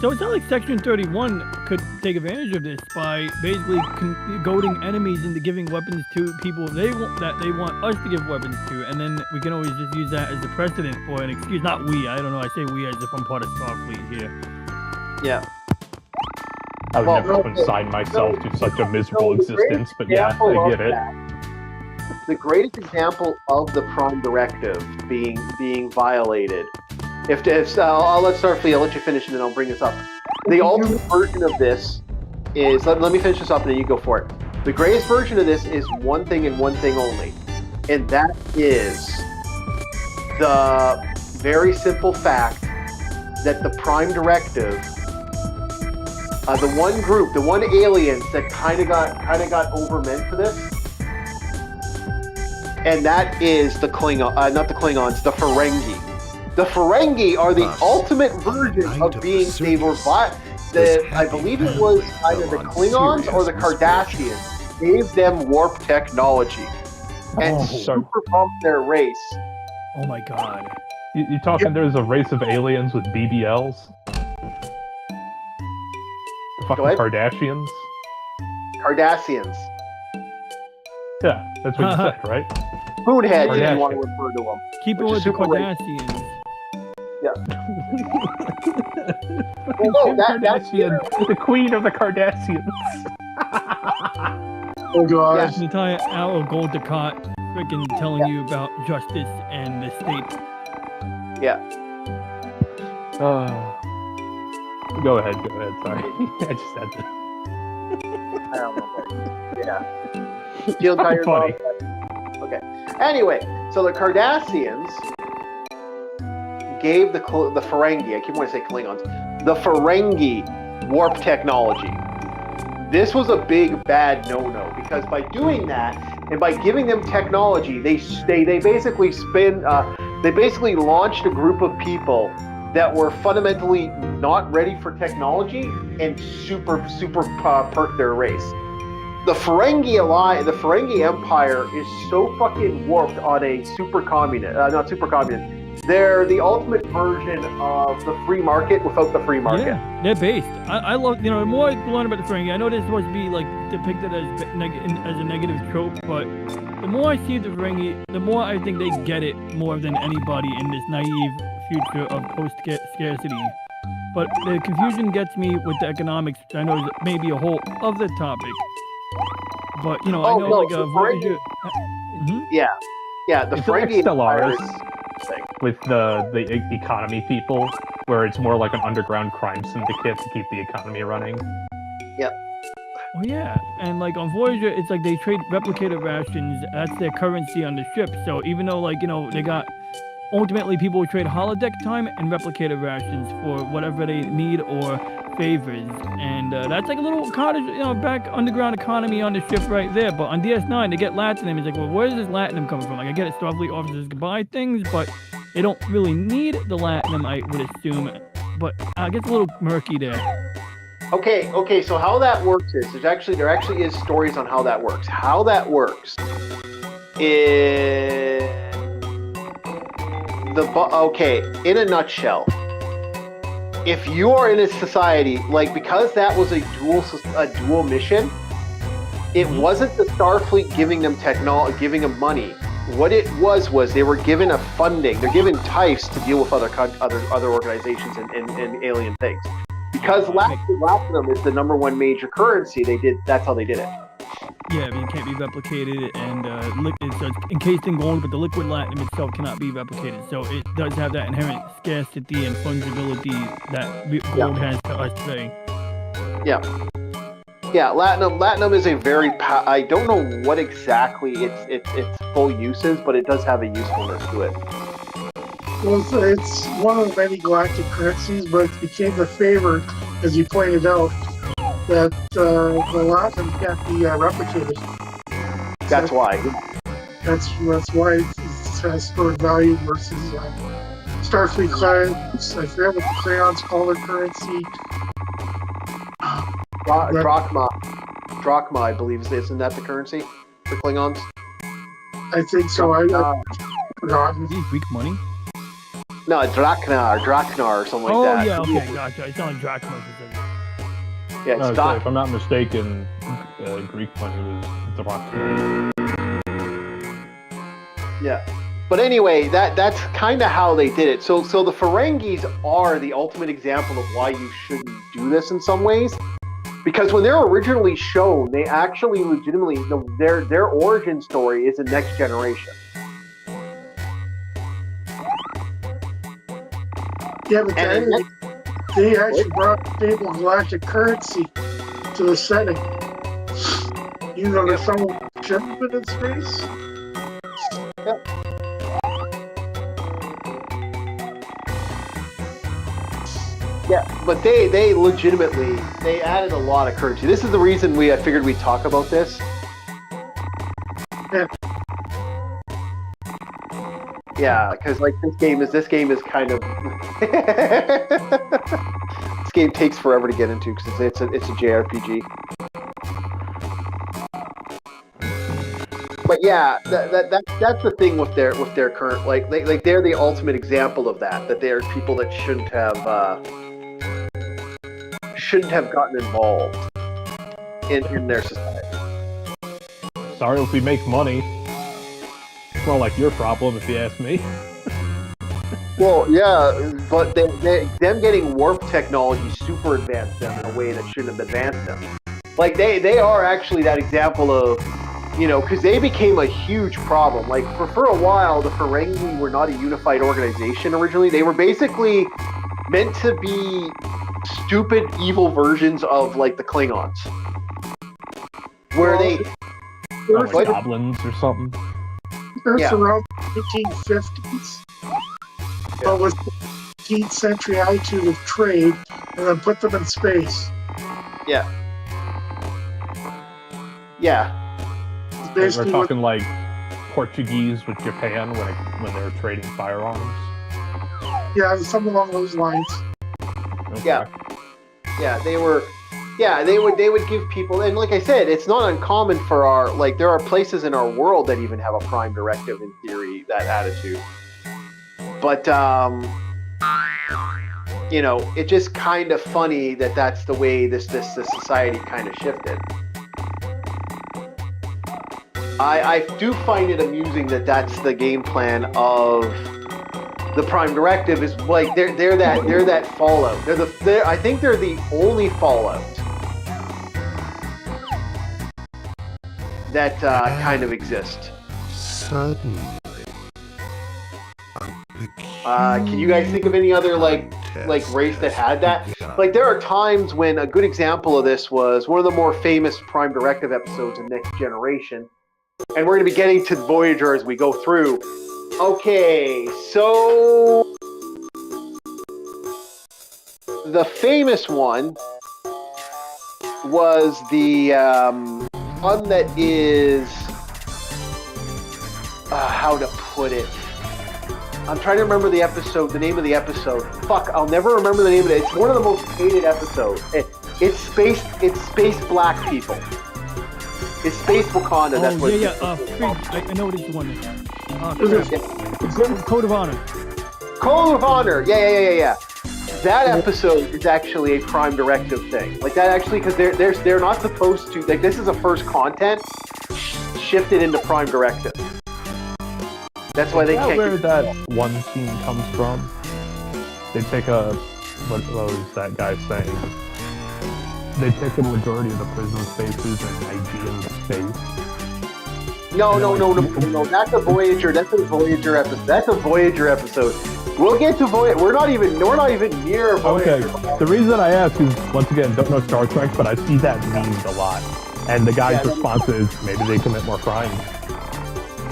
So it's not like Section 31 could take advantage of this by basically goading enemies into giving weapons to people they want us to give weapons to, and then we can always just use that as a precedent or an excuse. Not we, I don't know, I say we as if I'm part of Starfleet here. Yeah. I would never consign myself to such a miserable existence, but yeah, I get it. The greatest example of the Prime Directive being violated. If I'll let Starfleet, I'll let you finish and then I'll bring this up. The ultimate version of this is, let me finish this up and then you go for it. The greatest version of this is one thing and one thing only, and that is the very simple fact that the Prime Directive, the one group, the one aliens that kind of got overmeant for this, and that is the Klingon, not the Klingons, the Ferengi. The Ferengi are the ultimate version of being. They were I believe it was either the Klingons or the Cardassians gave them warp technology and super pumped their race. Oh my god! You talking? There's a race of aliens with BBLs. The fucking Kardashians. Cardassians. Yeah, that's what you said, right? Spoonheads, if you want to refer to them. Keep it with the Kardashians. Yeah. Kardashian, the queen of the Kardashians. Oh god. Yes. The entire hour of Gold Ducat freaking telling you about justice and the state. Yeah. Go ahead, sorry. I just had to. I don't know. Yeah. Feel tired. Funny. Okay. Anyway, so the Cardassians gave the Ferengi, I keep wanting to say Klingons, the Ferengi warp technology. This was a big bad no-no because by doing that and by giving them technology, they basically launched a group of people that were fundamentally not ready for technology and super perked their race. The Ferengi Empire is so fucking warped on a not super communist. They're the ultimate version of the free market without the free market. Yeah, they're based. I love, the more I learn about the Ferengi, I know they're supposed to be like depicted as a negative trope, but the more I see the Ferengi, the more I think they get it more than anybody in this naive future of post-scarcity. But the confusion gets me with the economics, which I know is maybe a whole other topic. But, I know Voyager... Yeah, the Ferengi Stellaris with the economy people, where it's more like an underground crime syndicate to keep the economy running. Yep. Oh yeah, and like on Voyager, it's like they trade replicator rations. That's their currency on the ship. So even though they got ultimately people will trade holodeck time and replicator rations for whatever they need or favors, and that's like a little cottage, back underground economy on the ship right there. But on DS9, they get Latinum. It's like, well, where is this Latinum coming from? Like, I get it, Starfleet officers can buy things, but they don't really need the Latinum, I would assume. But it gets a little murky there. Okay. So how that works is there actually is stories on how that works. How that works is in a nutshell. If you are in a society, because that was a dual mission, it wasn't the Starfleet giving them giving them money. What it was they were given a funding. They're given TIFEs to deal with other organizations and alien things. Because Latinum is the number one major currency, that's how they did it. Yeah, but it can't be replicated, and it's encased in gold, but the liquid Latinum itself cannot be replicated. So it does have that inherent scarcity and fungibility that gold has to us today. Yeah. Yeah, Latinum is a very... I don't know what exactly its full use is, but it does have a usefulness to it. Well, it's one of the many galactic currencies, but it became the favorite, as you pointed out, that the Latinum can't be replicated. That's why. That's why it has stored value versus Starfleet clients. I forget what the Klingons call their currency. Drachma. drachma, I believe. Isn't that the currency for Klingons? I think so. I've forgotten. Is it Greek money? No, drachna or something like that. Oh yeah, okay, gotcha. It's not like drachma. Yeah, it's So if I'm not mistaken, Greek money was drachma. Yeah. But anyway, that's kind of how they did it. So the Ferengis are the ultimate example of why you shouldn't do this in some ways. Because when they're originally shown, they actually legitimately, their origin story is in Next Generation. Yeah, but they actually brought stable galactic currency to the setting. You know, there's someone jumping in space. Yep. Yeah, but they legitimately, they added a lot of currency. This is the reason I figured we'd talk about this. Yeah. Yeah, because like this game is kind of this game takes forever to get into because it's a JRPG. But yeah, that's the thing with their current like they're the ultimate example of that they are people that shouldn't have gotten involved in their society. Sorry if we make money. It's more like your problem, if you ask me. Well, yeah, but them getting warp technology super advanced them in a way that shouldn't have advanced them. Like they are actually that example of, you know, because they became a huge problem. Like for a while, the Ferengi were not a unified organization originally. They were basically meant to be stupid, evil versions of like the Klingons, where they like goblins or something. Earth's around the 1850s, but with 18th century attitude of trade, and then put them in space. Yeah. Yeah. We're talking like Portuguese with Japan when they were trading firearms. Yeah, something along those lines. Okay. Yeah. Yeah, they were. Yeah, they would give people, and like I said, it's not uncommon for our, like, there are places in our world that even have a prime directive in theory, that attitude. But, you know, it's just kind of funny that that's the way this society kind of shifted. I do find it amusing that that's the game plan of the prime directive, is like they're that Fallout. I think they're the only Fallout that kind of exist. Suddenly, can you guys think of any other like race that had that? Like there are times when a good example of this was one of the more famous Prime Directive episodes in Next Generation, and we're going to be getting to Voyager as we go through. Okay, so the famous one was the one that is how to put it. I'm trying to remember the name of the episode. Fuck, I'll never remember the name of it. It's one of the most hated episodes. It's space black people. It's Space Wakanda. That's what. Yeah. I know what is the one. Code of Honor. Code of Honor. Yeah. That episode is actually a Prime Directive thing. Like that actually, because they're not supposed to. Like this is a first content shifted into Prime Directive. That's why they can't. Where that one scene comes from? They take what was that guy saying? They take the majority of the prison spaces and IG in space. No. That's a Voyager. That's a Voyager episode. We'll get to Voyager. We're not even near Voyager. Okay. The reason I ask is, once again, don't know Star Trek, but I see that memed a lot. And the guy's response is, maybe they commit more crimes.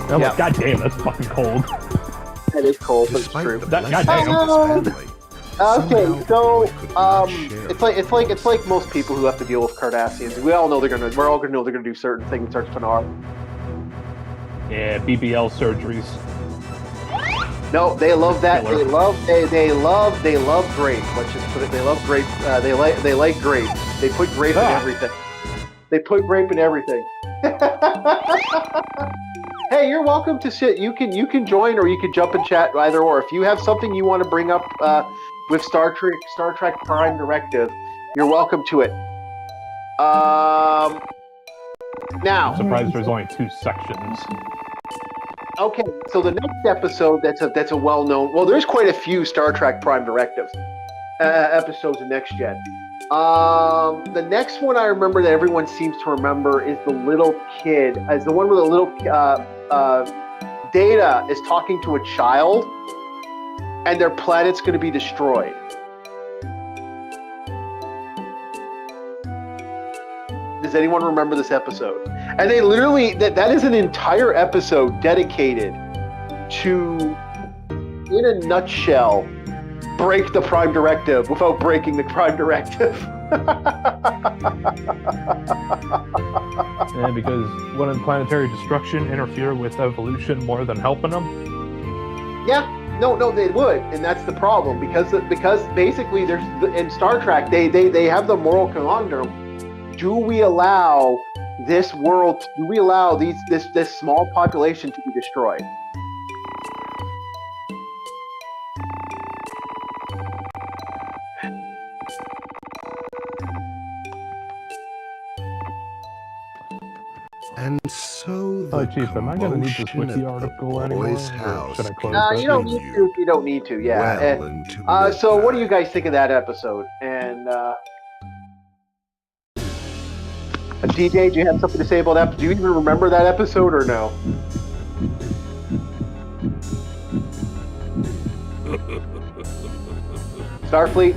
And I'm like, God damn, that's fucking cold. That is cold, but it's true. Goddamn. Okay, so it's like most people who have to deal with Cardassians. We're all gonna know they're gonna do certain things. Starts Panar. Yeah, BBL surgeries. No, they love that. They love grape. Let's just put it. They love grape. They like grape. They put grape in everything. They put rape in everything. Hey, you're welcome to sit. You can join, or you can jump and chat, either or. If you have something you want to bring up with Star Trek Prime Directive, you're welcome to it. Now, I'm surprised there's only 2 sections. Okay, so the next episode that's a well-known. Well, there's quite a few Star Trek Prime Directives episodes of Next Gen. The next one I remember that everyone seems to remember is the little kid, as the one where the little Data is talking to a child, and their planet's going to be destroyed. Does anyone remember this episode? And they literally, that is an entire episode dedicated to, in a nutshell, break the Prime Directive without breaking the Prime Directive. Yeah, because wouldn't planetary destruction interfere with evolution more than helping them? Yeah, no, they would, and that's the problem, because basically there's in Star Trek they have the moral conundrum. Do we allow this world? Do we allow this small population to be destroyed? And so the Oh, Chief, am I going to need this commotion wiki at article the anymore? boys' Or house should I close No, it? you don't need to. You don't need to. Yeah. well into So, what do midnight. you guys think of that episode? And DJ, do you have something to say about that? Do you even remember that episode or no? Starfleet.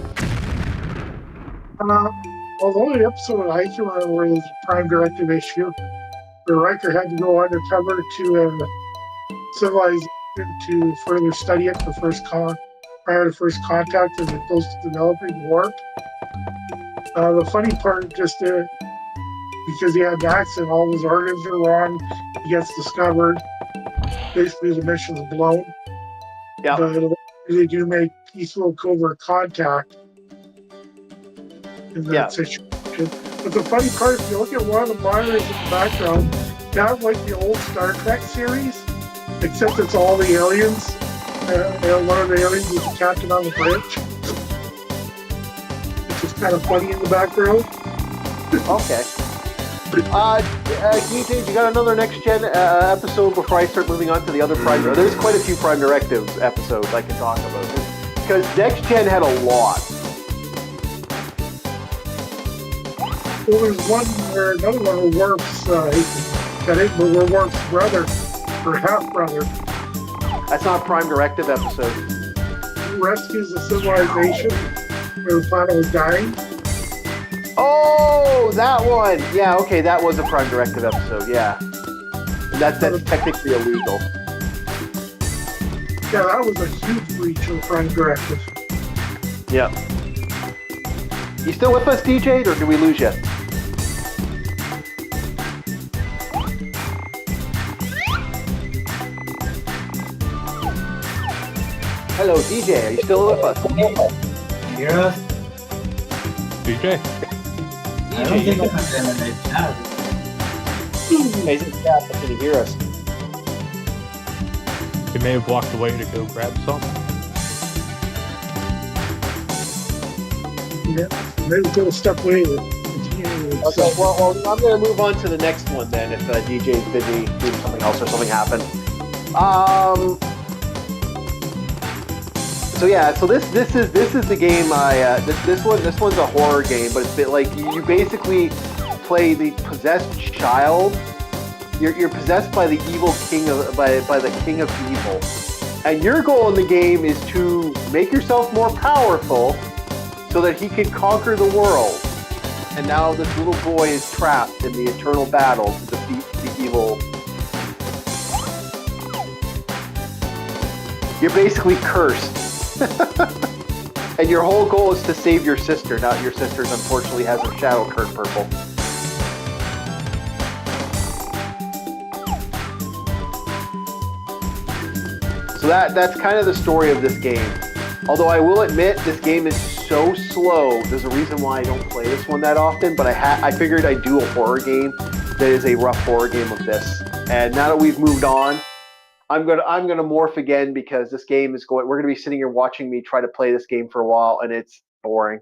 Well, the only episode I can remember was the Prime Directive issue, where Riker had to go undercover to civilization to further study it prior to first contact, as opposed to developing warp. The funny part, just because he had an accident, all his organs are wrong. He gets discovered. Basically, the mission's blown. Yeah. But they do make peaceful covert contact in that situation. But the funny part, if you look at one of the monitors in the background, they have like the old Star Trek series, except it's all the aliens. And one of the aliens is the captain on the bridge, which is kind of funny in the background. Okay. DJ, you got another Next Gen episode before I start moving on to the other Prime? There's quite a few Prime Directive episodes I can talk about, because Next Gen had a lot. Well, there's another one where Worf's, where Worf's brother, or half-brother, That's not a Prime Directive episode. rescues the civilization where the planet was dying. Oh, that one. Yeah, okay, that was a Prime Directive episode. Yeah, that's technically illegal. Yeah, that was a huge breach of the Prime Directive. Yeah. You still with us, DJ, or do we lose you? Hello, DJ. Are you still with us? Hear us? DJ? I don't think I can in the chat. He's in chat, but can you hear us? He may have walked away to go grab something. Yeah, maybe we'll step away. Okay, well, I'm going to move on to the next one then, if DJ's busy doing something else or something happened. So yeah, so this is the game this one's a horror game, but it's a bit like you basically play the possessed child. You're possessed by the evil king by the king of evil, and your goal in the game is to make yourself more powerful so that he can conquer the world. And now this little boy is trapped in the eternal battle to defeat the evil. You're basically cursed. And your whole goal is to save your sister. Now your sister unfortunately has her shadow turned purple. So that's kind of the story of this game. Although I will admit, this game is so slow. There's a reason why I don't play this one that often, but I figured I'd do a horror game that is a rough horror game of this. And now that we've moved on, I'm gonna morph again because this game is going. We're gonna be sitting here watching me try to play this game for a while, and it's boring.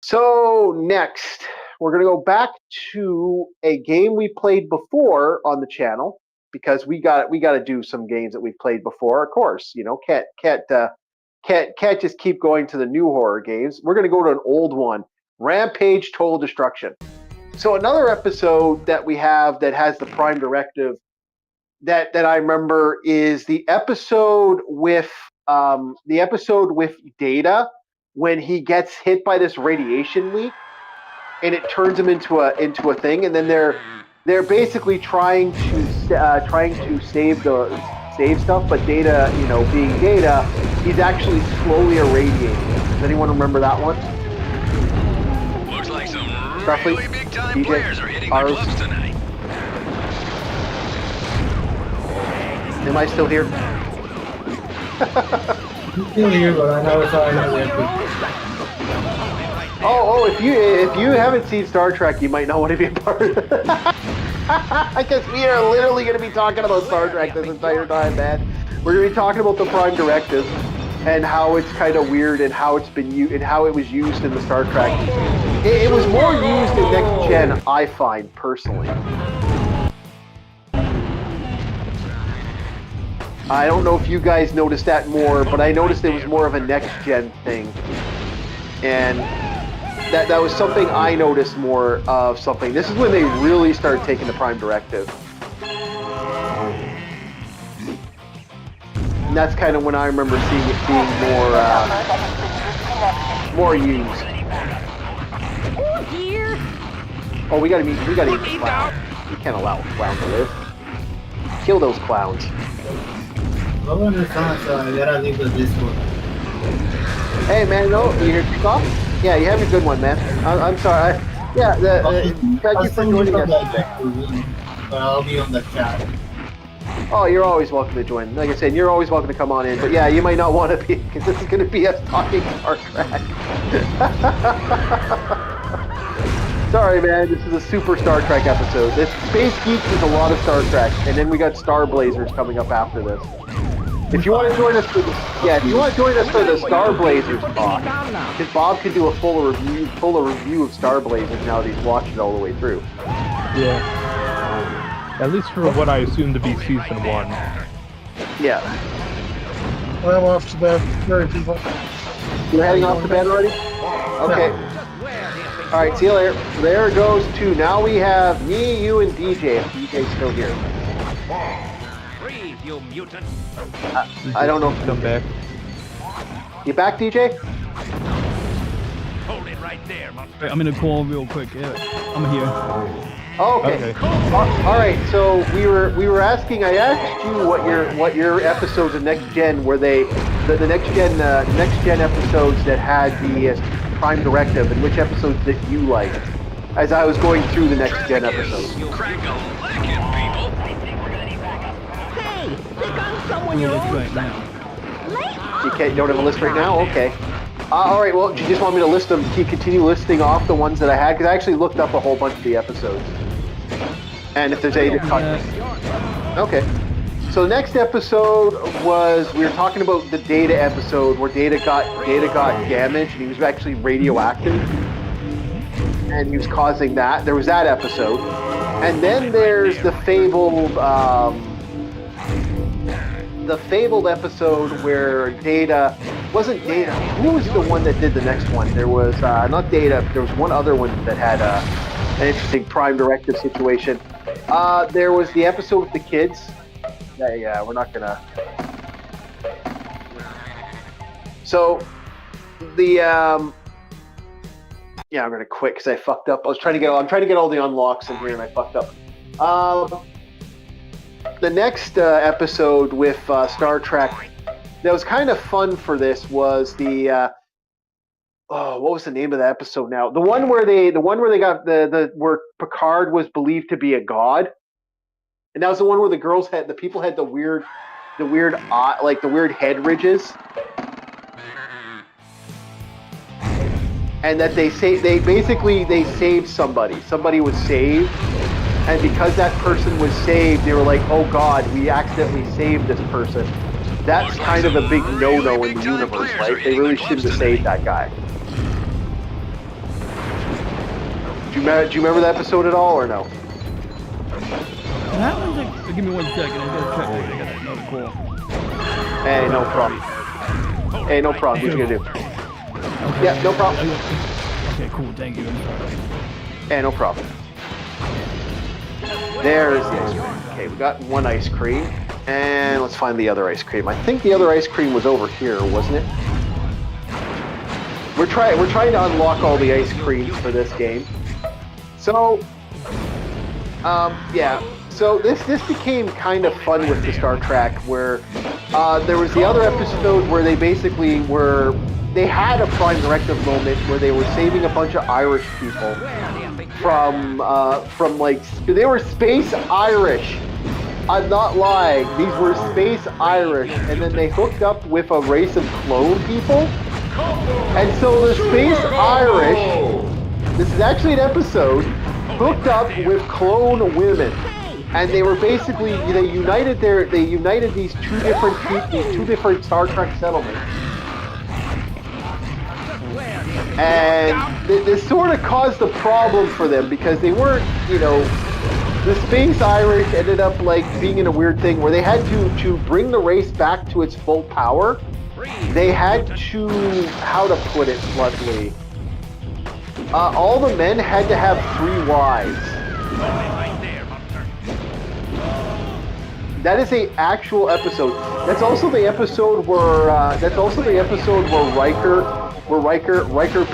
So next, we're gonna go back to a game we played before on the channel because we got to do some games that we played before. Of course, you know, can't just keep going to the new horror games. We're gonna go to an old one, Rampage Total Destruction. So another episode that we have that has the Prime Directive that I remember is the episode with Data when he gets hit by this radiation leak and it turns him into a thing, and then they're basically trying to save stuff, but Data, you know, being Data, he's actually slowly irradiating. Does anyone remember that one? Looks like some Roughly, really big time DJ, players are hitting the ours. clubs tonight. Am I still here? I'm still here, but I never saw any of the episodes. Oh, if you haven't seen Star Trek, you might not want to be a part of it. Because we are literally going to be talking about Star Trek this entire time, man. We're going to be talking about the Prime Directive and how it's kind of weird and how it's been used and how it was used in the Star Trek. It was more used in Next Gen, I find personally. I don't know if you guys noticed that more, but I noticed it was more of a next-gen thing. And that was something I noticed more of something. This is when they really started taking the Prime Directive. And that's kind of when I remember seeing it being more used. Oh, we gotta eat clowns. We can't allow clowns to live. Kill those clowns. I don't understand, so I gotta leave the Discord. Hey man, no, you here to kick off? Yeah, you have a good one, man. I'm sorry. Thank you for joining us today. But I'll be on the chat. Oh, you're always welcome to join. Like I said, you're always welcome to come on in. But yeah, you might not want to be because this is going to be us talking Star Trek. Sorry, man. This is a super Star Trek episode. This Space Geeks is a lot of Star Trek, and then we got Star Blazers coming up after this. If you want to join us for the Star Blazers talk, because Bob can do a full review of Star Blazers now that he's watched it all the way through. Yeah. At least for what I assume to be season 1. Yeah. I'm off to bed. Sorry, people. You're heading off to bed already? Okay. All right, see you later. There goes 2. Now we have me, you, and DJ. If DJ's still here. Breathe, you mutant. I don't know if Come back. You back, DJ? Hold it right there, Wait, I'm gonna call real quick. Yeah, I'm here. Oh, okay. All right. So we were asking. I asked you what your episodes of Next Gen were they the next gen episodes that had the Prime Directive, and which episodes that you liked? As I was going through the Next Gen episodes. You crack a lacking, people. Hey, pick on someone I'm your gonna own look right now. You don't have a list right now? Okay. All right. Well, do you just want me to list them? Continue listing off the ones that I had because I actually looked up a whole bunch of the episodes. And if there's any okay. So the next episode was we were talking about the Data episode where Data got damaged and he was actually radioactive and he was causing that. There was that episode, and then there's the fabled episode where Data wasn't Data. Who was the one that did the next one? There was not Data. There was one other one that had an interesting Prime Directive situation. There was the episode with the kids. Yeah, we're not gonna. So the I'm gonna quit because I fucked up. I'm trying to get all the unlocks in here and I fucked up. The next episode with Star Trek that was kind of fun for this was the what was the name of the episode now? The one where they got where Picard was believed to be a god, and that was the one where the people had the weird head ridges. and that they saved somebody. Somebody was saved, and because that person was saved, they were like, "Oh God, we accidentally saved this person." That's kind of a big no-no in the universe, right? They really shouldn't have saved that guy. Do you remember that episode at all, or no? That one's like, give me 1 second. I gotta check. I got another call. Hey, no problem. Hey, no problem. What you gonna do? Okay. Yeah, no problem. Okay, cool. Thank you. Hey, no problem. There's the ice cream. Okay, we got one ice cream. And let's find the other ice cream. I think the other ice cream was over here, wasn't it? We're trying to unlock all the ice creams for this game. So, yeah. So this became kind of fun with the Star Trek, where there was the other episode where they basically they had a Prime Directive moment where they were saving a bunch of Irish people from like, they were space Irish. I'm not lying. These were space Irish, and then they hooked up with a race of clone people. And so the space Irish, this is actually an episode, hooked up with clone women, and they were basically they united these two different Star Trek settlements. And this sort of caused a problem for them because they weren't, the space Irish ended up like being in a weird thing where they had to bring the race back to its full power. They had to, how to put it bluntly, all the men had to have 3 wives. That is a actual episode. That's also the episode where Riker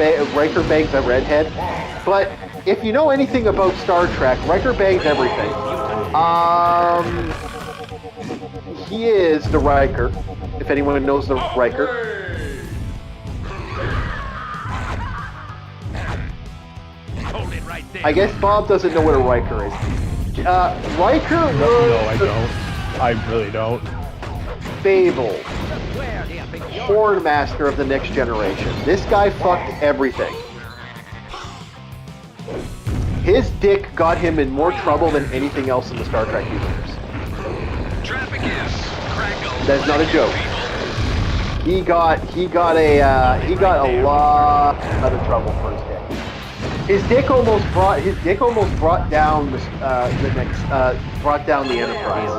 bangs a redhead. But if you know anything about Star Trek, Riker bangs everything. He is the Riker, if anyone knows the Riker. I guess Bob doesn't know what a Riker is. Riker was... No, I don't. I really don't. Fable. Horn Master of the Next Generation. This guy fucked everything. His dick got him in more trouble than anything else in the Star Trek universe. That's not a joke. He got a lot of trouble for his dick. His dick almost brought down the Enterprise.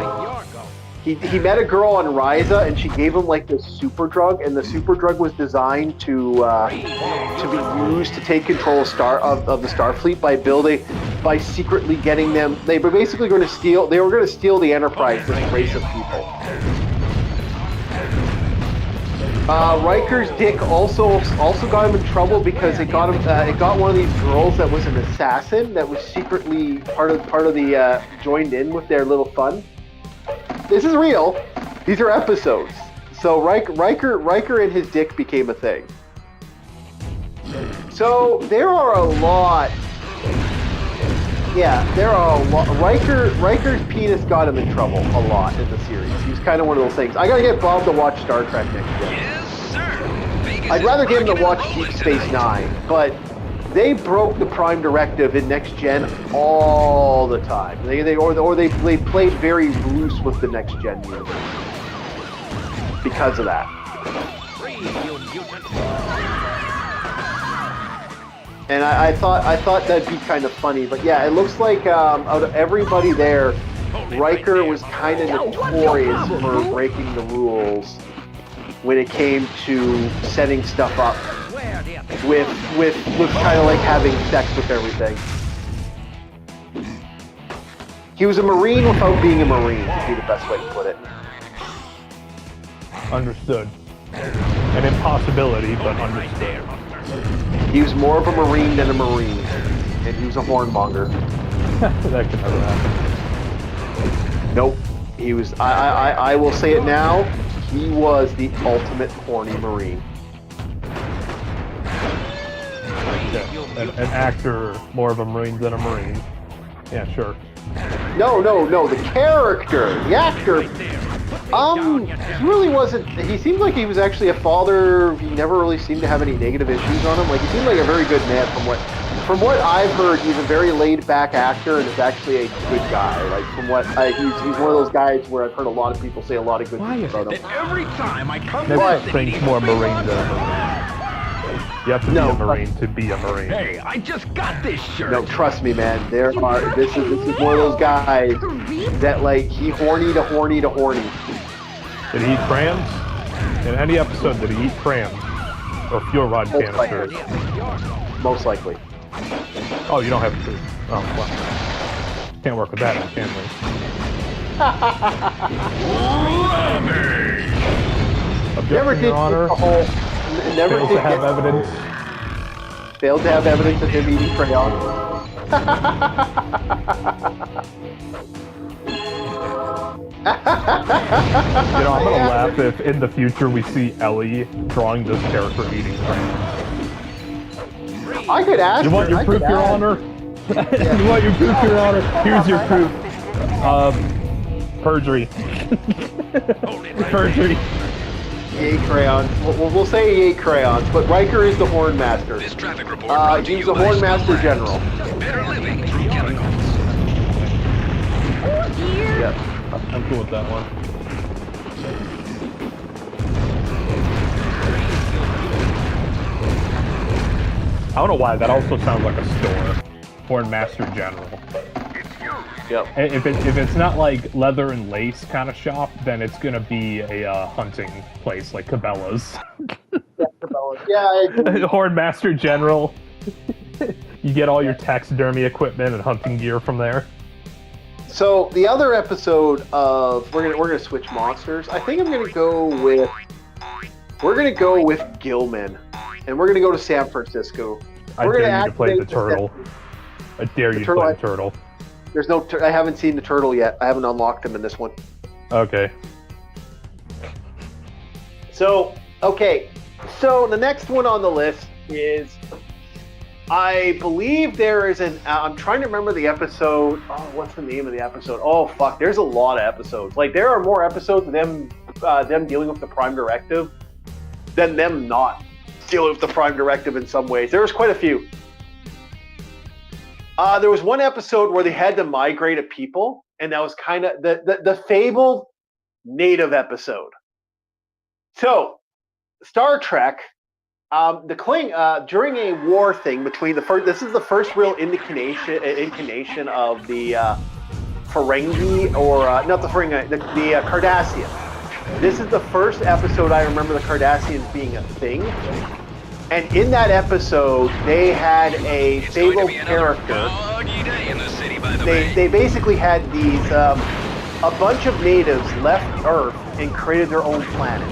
He met a girl on Ryza, and she gave him like this super drug, and the super drug was designed to be used to take control of the Starfleet by secretly getting them. They were basically going to steal. They were going to steal the Enterprise, this race of people. Riker's dick also got him in trouble because it got one of these girls that was an assassin that was secretly part of the joined in with their little fun. This is real. These are episodes. So Riker and his dick became a thing. So there are a lot. Yeah, there are a lot. Riker's penis got him in trouble a lot in the series. He was kind of one of those things. I gotta get Bob to watch Star Trek next year. Yes, sir. I'd rather get him to watch Deep Space Nine, but they broke the Prime Directive in Next Gen all the time. They played very loose with the Next Gen universe because of that. And I thought that'd be kind of funny, but yeah, it looks like out of everybody there, Riker was kind of notorious for breaking the rules when it came to setting stuff up with kind of like having sex with everything. He was a Marine without being a Marine, would be the best way to put it. Understood. An impossibility, but understood. He was more of a Marine than a Marine, and he was a hornmonger. That could never happen. Nope. He was. I will say it now. He was the ultimate horny Marine. Yeah, an actor, more of a Marine than a Marine. Yeah, sure. No. The character, the actor. He really wasn't. He seemed like he was actually a father. He never really seemed to have any negative issues on him. Like he seemed like a very good man from what I've heard. He's a very laid back actor and is actually a good guy. Like from what he's one of those guys where I've heard a lot of people say a lot of good things about him. Every time I come Maybe brings more Marines than a Marine. You have to be a Marine to be a Marine. Hey, I just got this shirt. No, trust me, man. This is one of those guys that like he horny to horny to horny. Did he eat crayons? In any episode, did he eat crayons? Or fuel rod canisters? Most likely. Oh, you don't have to. Oh, well. Can't work with that, can we? Objection, Your Honor. Never failed to have evidence. Failed to have evidence of him eating crayons. You know, I'm gonna laugh if in the future we see Ellie drawing this character eating crayons. I could ask. You want your proof, Your Honor? You want your proof, Your Honor? Here's your proof. Perjury. Perjury. He ate crayons. We'll say he ate crayons, but Riker is the Horn Master. This traffic report he's the Horn Master General. Better living through chemicals. Yeah, I'm cool with that one. I don't know why, that also sounds like a store. Horn Master General. Yep. If it's not like leather and lace kind of shop, then it's gonna be a hunting place like Cabela's. Yeah, I agree. Horn Master General. You get all your taxidermy equipment and hunting gear from there. So the other episode of we're gonna switch monsters. I think we're gonna go with Gilman, and we're gonna go to San Francisco. I dare you to play the turtle. I dare you to play the turtle. There's no. I haven't seen the turtle yet. I haven't unlocked him in this one. Okay. So the next one on the list is, I believe there is an. I'm trying to remember the episode. Oh, what's the name of the episode? Oh fuck, there's a lot of episodes. Like there are more episodes of them dealing with the Prime Directive than them not dealing with the Prime Directive in some ways. There was quite a few. There was one episode where they had to migrate a people, and that was kind of the fabled native episode. So, Star Trek, during a war thing between the first. This is the first real incarnation of the Ferengi, or not the Ferengi, the Cardassian. This is the first episode I remember the Cardassians being a thing. And in that episode, they had a fabled character. They basically had these, a bunch of natives left Earth and created their own planet.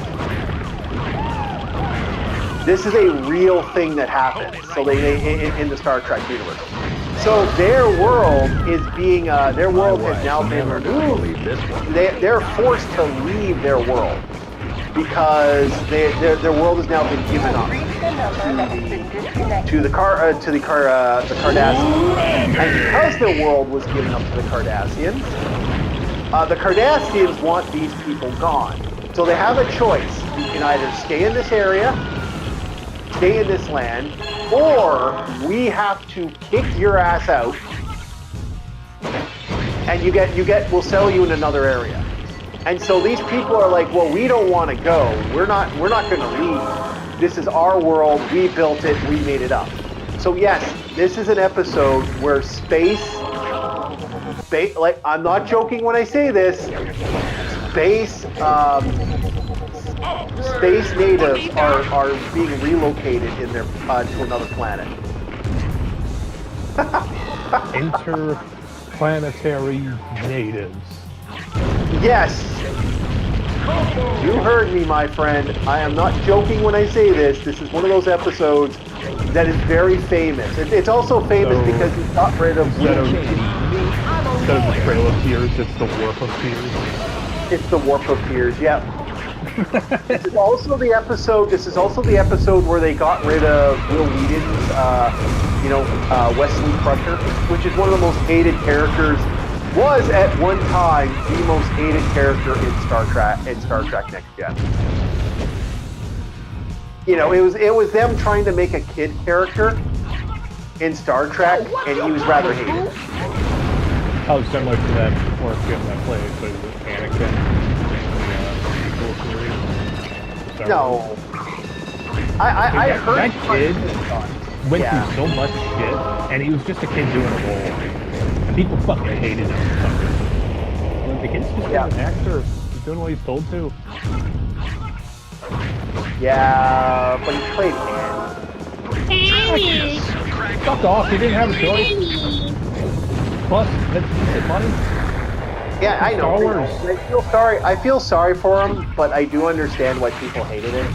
This is a real thing that happened. So they in the Star Trek universe. So their world is being, their world has now been removed. They're forced to leave their world because their world has now been given up to the Cardassians. And because their world was given up to the Cardassians want these people gone. So they have a choice. You can either stay in this area, stay in this land, or we have to kick your ass out, and we'll settle you in another area. And so these people are like, well, we don't want to go. We're not going to leave. This is our world. We built it. We made it up. So yes, this is an episode where space, like I'm not joking when I say this, space natives are being relocated in their to another planet. Interplanetary natives. Yes. You heard me, my friend. I am not joking when I say this. This is one of those episodes that is very famous. It's also famous because he got rid of Instead of the Trail of Tears, it's the Warp of Tears. It's the Warp of Tears, yeah. This is also the episode where they got rid of Will Wheaton's, Wesley Crusher, which is one of the most hated characters was at one time the most hated character in Star Trek Next Gen. You know, it was them trying to make a kid character in Star Trek, and he was rather hated. Oh, similar to that orc game I played, but it was Anakin. No. I heard that kid went through so much shit, and he was just a kid doing a role. And people fucking hated him for some reason. When the kid's just an actor, he's doing what he's told to. Yeah, but he played Annie. Fuck off, he didn't have a choice. Plus, that's decent money. Yeah, I know. Star Wars. I feel sorry for him, but I do understand why people hated it.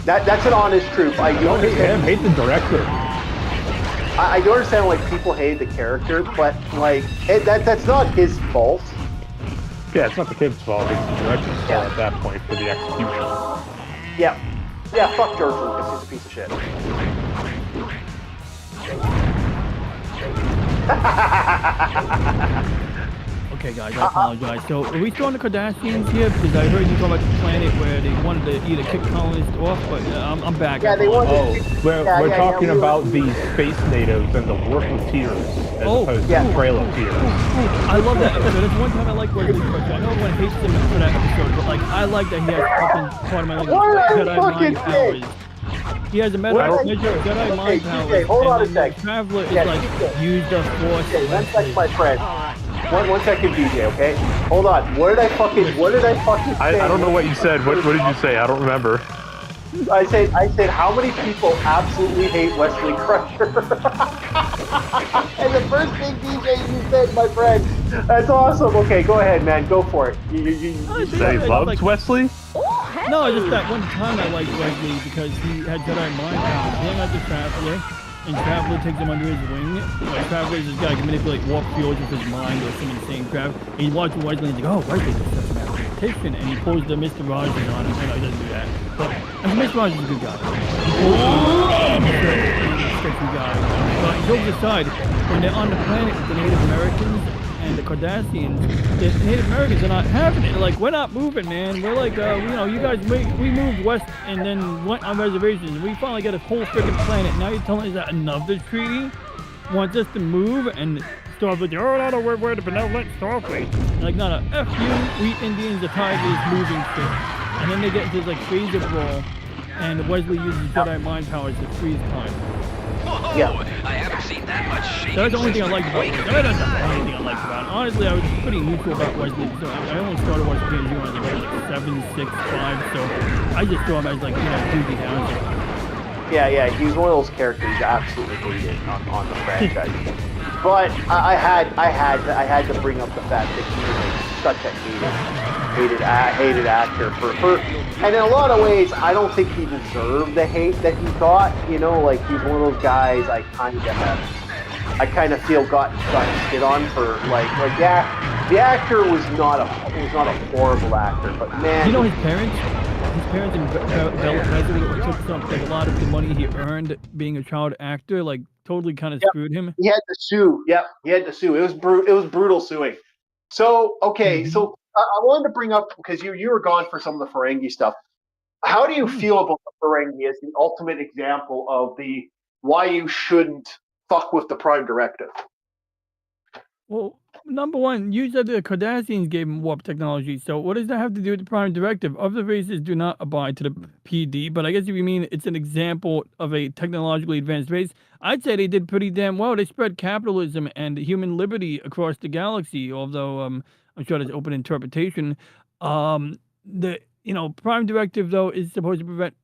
That's an honest truth. I do understand. Hate the director. I do understand like people hate the character, but like that's not his fault. Yeah, it's not the kid's fault. It's the director's fault at that point for the execution. Yeah, yeah. Fuck George Lucas. He's a piece of shit. Okay, guys, I apologize. So, are we still on the Cardassians here? Because I heard you talk about the planet where they wanted to either kick colonists off, but I'm back. Yeah, they wanted. We're talking about the space natives and the work-with-tears as opposed to trail-of-tears. I love that episode. That's one time I like Wesley Crusher. I know everyone hates him for that episode, but like I like that he has fucking part of my like Jedi mind powers. He has a measure of Jedi mind powers. Hold on a sec. Traveler is like use the Force. One sec, my friend. One second, DJ. Okay, hold on. What did I fucking say? I don't know what you said. What did you say? I don't remember. I said how many people absolutely hate Wesley Crusher? And the first thing DJ you said, my friend, that's awesome. Okay, go ahead, man. Go for it. You say loves Wesley? No, just that one time I liked Wesley because he had Jedi mind powers. He hung out the Traveler, and Traveler takes him under his wing. Like, Traveler is this guy who can manipulate warp fields with his mind or some insane crap. And he's watching Wesley and he's like, oh, Wesley is such a mathematician. And he pulls the Mr. Rogers on him. No, he doesn't do that. But Mr. Rogers is a good guy. Sketchy guy. But jokes aside, when they're on the planet with the Native Americans and the Cardassians, the Native Americans are not having it. They're like, we're not moving, man. We're like, you guys, we moved west and then went on reservations. We finally got a whole freaking planet. Now you're telling us that another treaty wants us to move and Starfleet, no, we're the benevolent Starfleet. Like, no, F you, we Indians, the Tigers, moving shit. And then they get into this, like, phaser brawl, and Wesley uses Jedi mind powers to freeze time. Yeah. I haven't seen that much shit. That's the only thing I liked about Wesley. That's the only thing I liked about it. Honestly, I was pretty neutral about Wesley. So I only started watching PNG when I was like 7, 6, 5. So I just saw him as like, Doogie Howser. Yeah, he's one of those characters you absolutely hated on the franchise. But I had to bring up the fact that he was like such a hated actor for and in a lot of ways I don't think he deserved the hate that he got. Like he's one of those guys I kind of feel got shit on for like yeah, the actor was not a horrible actor, but man, his parents and Bella Presley took something, a lot of the money he earned being a child actor, like totally kind of screwed him. He had to sue. Yep, he had to sue. It was brutal suing. So okay, so I wanted to bring up because you were gone for some of the Ferengi stuff. How do you feel about the Ferengi as the ultimate example of the why you shouldn't fuck with the Prime Directive? Well, number one, you said the Cardassians gave him warp technology, so what does that have to do with the Prime Directive? Other races do not abide to the PD, but I guess if you mean it's an example of a technologically advanced race, I'd say they did pretty damn well. They spread capitalism and human liberty across the galaxy, although I'm sure there's open interpretation. The Prime Directive, though, is supposed to prevent,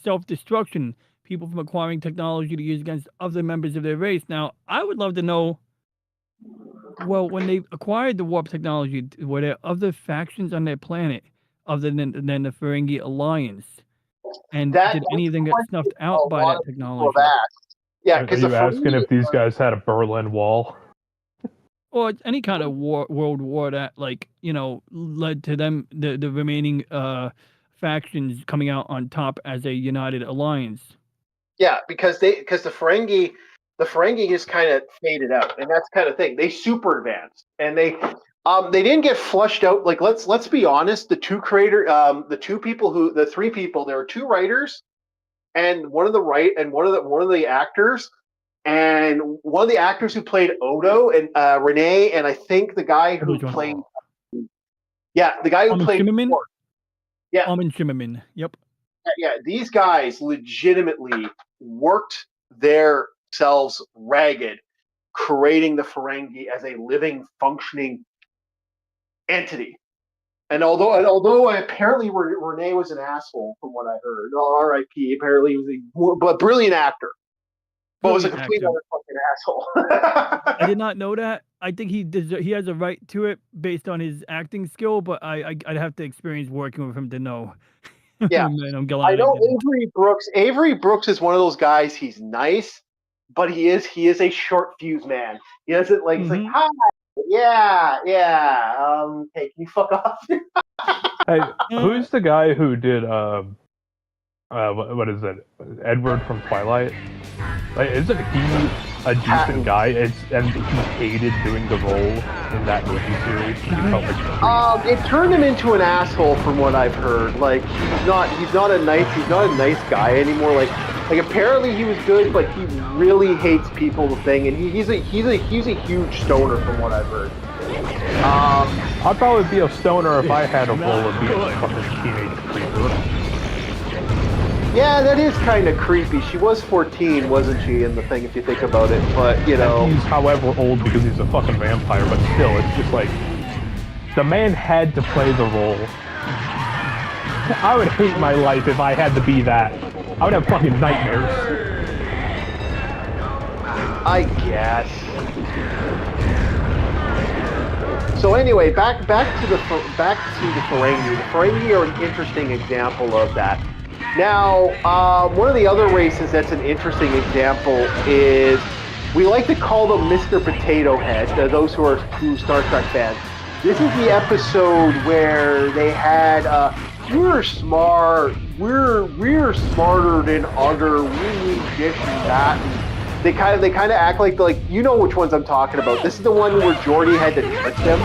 self-destruction, people from acquiring technology to use against other members of their race. Now, I would love to know, well, when they acquired the warp technology, were there other factions on their planet other than the Ferengi Alliance? And did any of them get snuffed out by that technology? Yeah, because you're asking if these guys had a Berlin Wall, or any kind of world war that, led to them the remaining factions coming out on top as a united alliance. Yeah, because the Ferengi the Ferengi just kind of faded out, and that's kind of thing. They super advanced, and they didn't get flushed out. Like let's be honest, the three people, there were two writers, and one of the actors, and one of the actors who played Odo and Renee, and I think the guy who played, the guy who played, Armin Shimmerman. Yep. Yeah, these guys legitimately worked themselves ragged, creating the Ferengi as a living, functioning entity. And although apparently Renee was an asshole from what I heard, R.I.P. Apparently he was a brilliant actor, but was a complete other fucking asshole. I did not know that. I think he has a right to it based on his acting skill, but I'd have to experience working with him to know. Yeah, Man, I'm glad I know Avery Brooks. Avery Brooks is one of those guys. He's nice, but he is a short fuse man. He doesn't like. He's like, hi, yeah. Hey, can you fuck off? Hey, who's the guy who did what is it? Edward from Twilight? Like, isn't he a decent guy? And he hated doing the role in that movie series. He felt like it turned him into an asshole, from what I've heard. Like he's not a nice guy anymore. Like apparently he was good, but he really hates people. The thing, and he's a huge stoner, from what I've heard. I'd probably be a stoner if I had a role of being a fucking teenage creeper. Yeah, that is kind of creepy. She was 14, wasn't she, in the thing, if you think about it? But, you know... And he's, however, old because he's a fucking vampire, but still, it's just like... The man had to play the role. I would hate my life if I had to be that. I would have fucking nightmares. I guess. So anyway, back to the Ferengi. The Ferengi are an interesting example of that. Now, one of the other races that's an interesting example is, we like to call them Mr. Potato Head, those who are Star Trek fans. This is the episode where they had, we're smart, we're smarter than other, we need this and that. And they kind of act like, you know which ones I'm talking about. This is the one where Geordi had to trick them.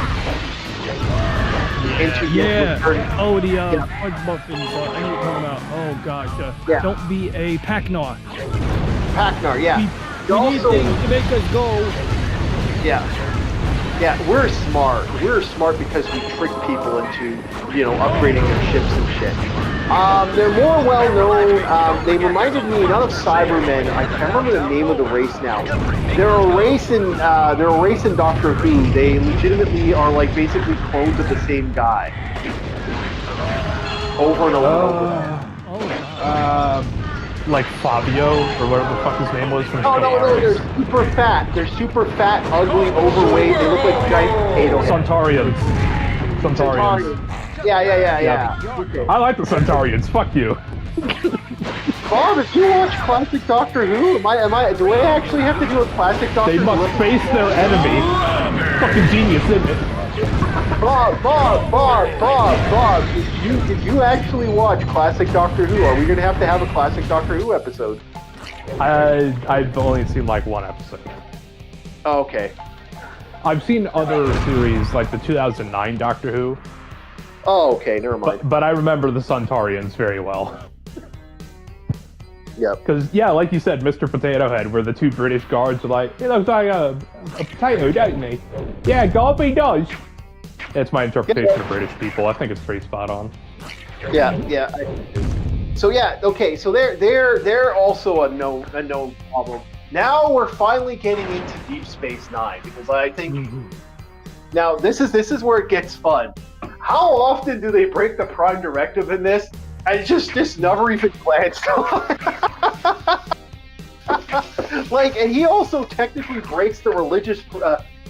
The fudge muffins. I know what you're talking about. Oh gosh. Don't be a Packnar. Packnar, yeah. We need things to make us go. Yeah. Yeah, we're smart. We're smart because we trick people into, upgrading their ships and shit. They're more well known. They reminded me not of Cybermen. I can't remember the name of the race now. They're a race in Doctor Who. They legitimately are like basically clones of the same guy. Over and over and over. Like Fabio, or whatever the fuck his name was from No, they're super fat. They're super fat, ugly, overweight. They look like giant potato heads. Centaurians. Yeah. Okay. I like the Centaurians. Fuck you. Bob, did you watch classic Doctor Who? Do I actually have to do a classic Doctor Who? They must face their enemy. Fucking genius, isn't it? Bob, did you actually watch classic Doctor Who? Are we going to have a classic Doctor Who episode? I've only seen like one episode. Oh, okay. I've seen other series like the 2009 Doctor Who. Oh, okay, never mind. But I remember the Centaurians very well. Yep. Because, like you said, Mr. Potato Head, where the two British guards are like, he looks like a potato, doesn't he? Yeah, God, he does. That's my interpretation of British people. I think it's pretty spot on. Yeah. So they're also a known problem. Now we're finally getting into Deep Space Nine, because I think now this is where it gets fun. How often do they break the Prime Directive in this? And just never even glanced. And he also technically breaks the religious.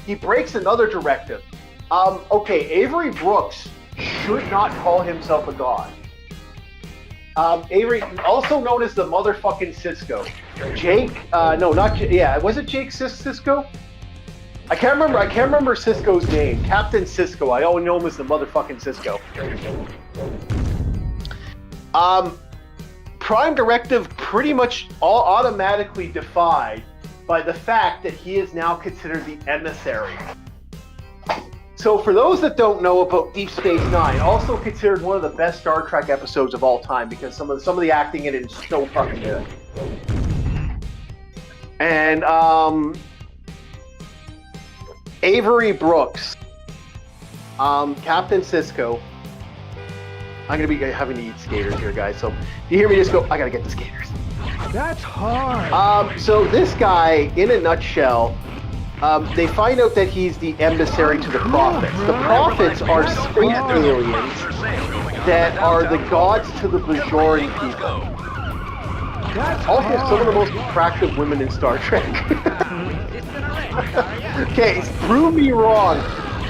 He breaks another directive. Avery Brooks should not call himself a god. Avery, also known as the motherfucking Cisco. Jake, was it Jake Cisco? I can't remember Cisco's name. Captain Cisco. I only know him as the motherfucking Cisco. Prime Directive pretty much all automatically defied by the fact that he is now considered the emissary. So for those that don't know about Deep Space Nine, also considered one of the best Star Trek episodes of all time because some of the acting in it is so fucking good. And Avery Brooks, Captain Sisko. I'm gonna be having to eat skaters here, guys. So you hear me just go, I gotta get the skaters. That's hard. So this guy, in a nutshell, they find out that he's the emissary to the Prophets. The Prophets are space aliens that are the gods to the Bajoran people. Also, some of the most attractive women in Star Trek. Okay, prove me wrong.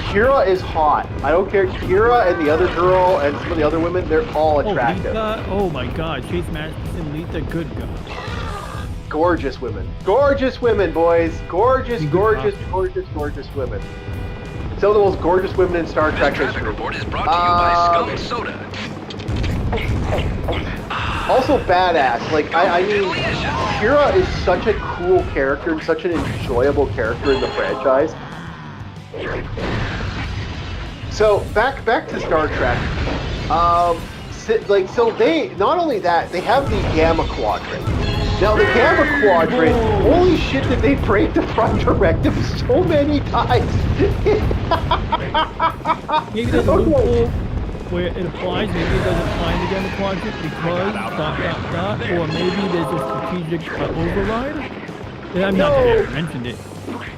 Kira is hot. I don't care. Kira and the other girl and some of the other women, they're all attractive. Oh my god, Chase Masterson, Lita, good God. Gorgeous women. Gorgeous women, boys. Gorgeous, gorgeous, gorgeous, gorgeous women. Some of the most gorgeous women in Star Trek history. This traffic report is brought to you by Scum Soda. Also badass. Like, I mean, Kira is such a cool character and such an enjoyable character in the franchise. So back to Star Trek. So they not only that, they have the Gamma Quadrant. Now the Gamma Quadrant, holy shit, did they break the front directive so many times? Maybe there's a loophole where it applies, maybe it doesn't apply in the Gamma Quadrant because ... or maybe there's a strategic override. And I'm not sure I mentioned it.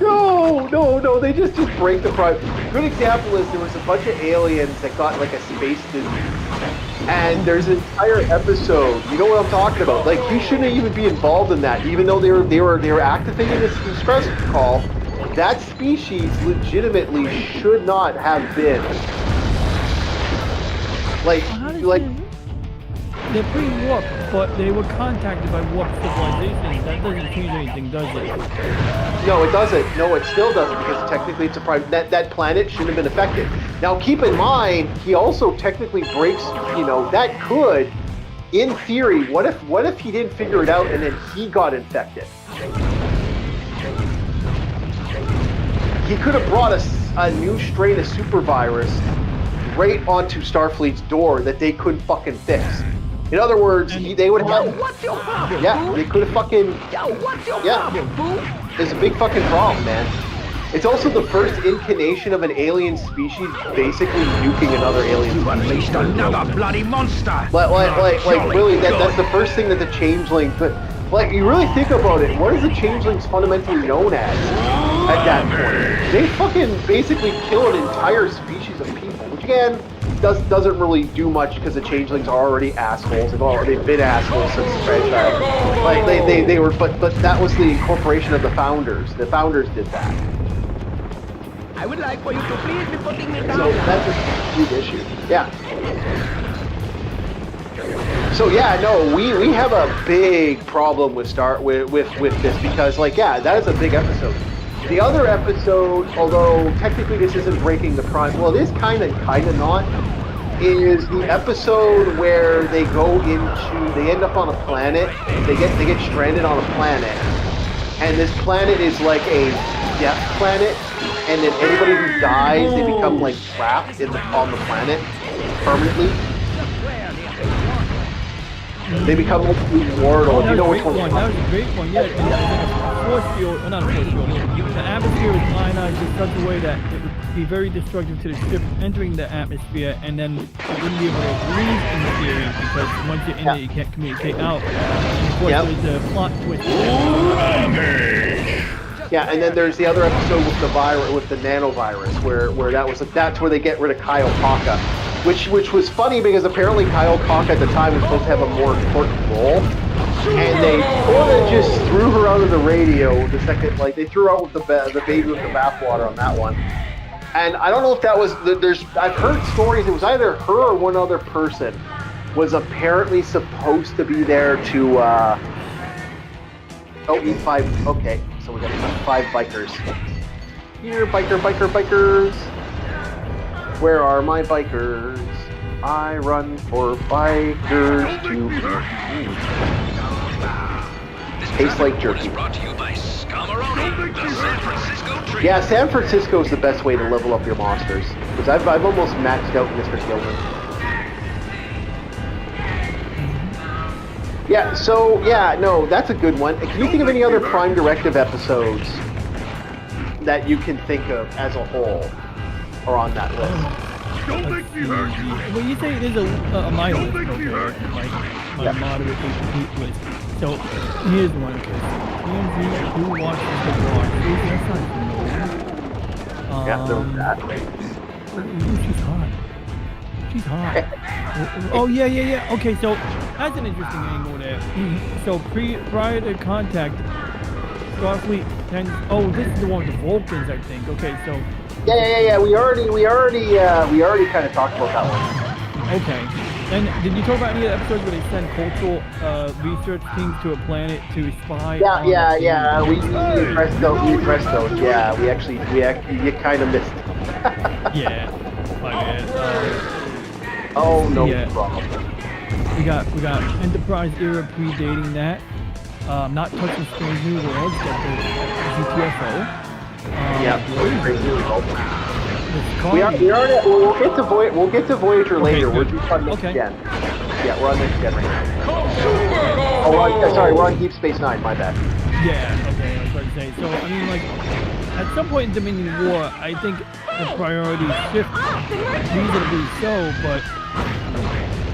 No, they just break the front. Good example is there was a bunch of aliens that got like a space disease. And there's an entire episode, you know what I'm talking about. Like, you shouldn't even be involved in that, even though they were activating this distress call. That species legitimately should not have been. They're pretty warped, but they were contacted by warped civilizations. That doesn't change anything, does it? No, it doesn't. No, it still doesn't, because technically it's a that planet shouldn't have been affected. Now, keep in mind, he also technically breaks. That could, in theory, what if he didn't figure it out and then he got infected? He could have brought a new strain of super virus right onto Starfleet's door that they couldn't fucking fix. In other words, they would have. What's your problem? Yeah, they could have fucking. Yo, what's your problem, boo? There's a big fucking problem, man. It's also the first incarnation of an alien species basically nuking another alien species. Unleashed another bloody monster. Like really, that's the first thing that the changeling. But like, you really think about it, what is the changelings fundamentally known as at that point? They fucking basically kill an entire species of people, which again doesn't really do much because the changelings are already assholes. They've been assholes since the franchise. Like they were, but that was the incorporation of the founders. The founders did that. I would like for you to please be putting me down. So that's a huge issue. Yeah. So yeah, no, we have a big problem with this because that is a big episode. The other episode, although technically this isn't breaking the prime, well, it is kind of not, is the episode where they end up on a planet. They get stranded on a planet, and this planet is like a death planet, and then anybody who dies, they become like trapped on the planet permanently. They become immortal. You know which one? That was a great one. Yeah, and force field, not a force field. The atmosphere is ionized in such a way that it would be very destructive to the ship entering the atmosphere, and then it wouldn't be able to breathe in theory because once you're in there, you can't communicate out. And of course, there's a plot twist. Yeah, and then there's the other episode with the nanovirus, where that's where they get rid of Kyle Paka, which was funny because apparently Kyle Paka at the time was supposed to have a more important role, and they sort of just threw her out of the radio the second, they threw her out with the baby with the bathwater on that one. And I don't know if that was I've heard stories it was either her or one other person was apparently supposed to be there to E5. Okay, so we got 5 bikers. Here, bikers. Where are my bikers? I run for bikers to... Tastes like jerky. Brought to you by Scamaroni, the San Francisco treat. Yeah, San Francisco is the best way to level up your monsters. Because I've almost maxed out Mr. Gilman. Yeah, so, yeah, no, that's a good one. Can you think of any other Prime Directive episodes that you can think of as a whole are on that list? Well, you say it is a my list, okay, my moderate complete list. So, here's one, okay. TMZ, who watches the watch? That's not Yeah, there was that. She's hot. She's hot. Oh, yeah. Okay, so that's an interesting angle there. So prior to contact, Starfleet tends. Oh, this is the one with the Vulcans, I think. Okay, so. Yeah. We already kind of talked about that one. Okay. And did you talk about any of the episodes where they send cultural research teams to a planet to spy? Yeah. We addressed those. Yeah, we actually you kind of missed. Yeah. My bad. Oh no problem. We got Enterprise era predating that. Not touching Strange New Worlds, got the GTFO. We'll get to Voyager later. Good. We're just on next gen. Yeah, we're on next gen right now. Sorry, we're on Deep Space Nine. My bad. Yeah. Okay. I was about to say. So I mean, like, at some point in Dominion War, I think the priorities shift reasonably so, but.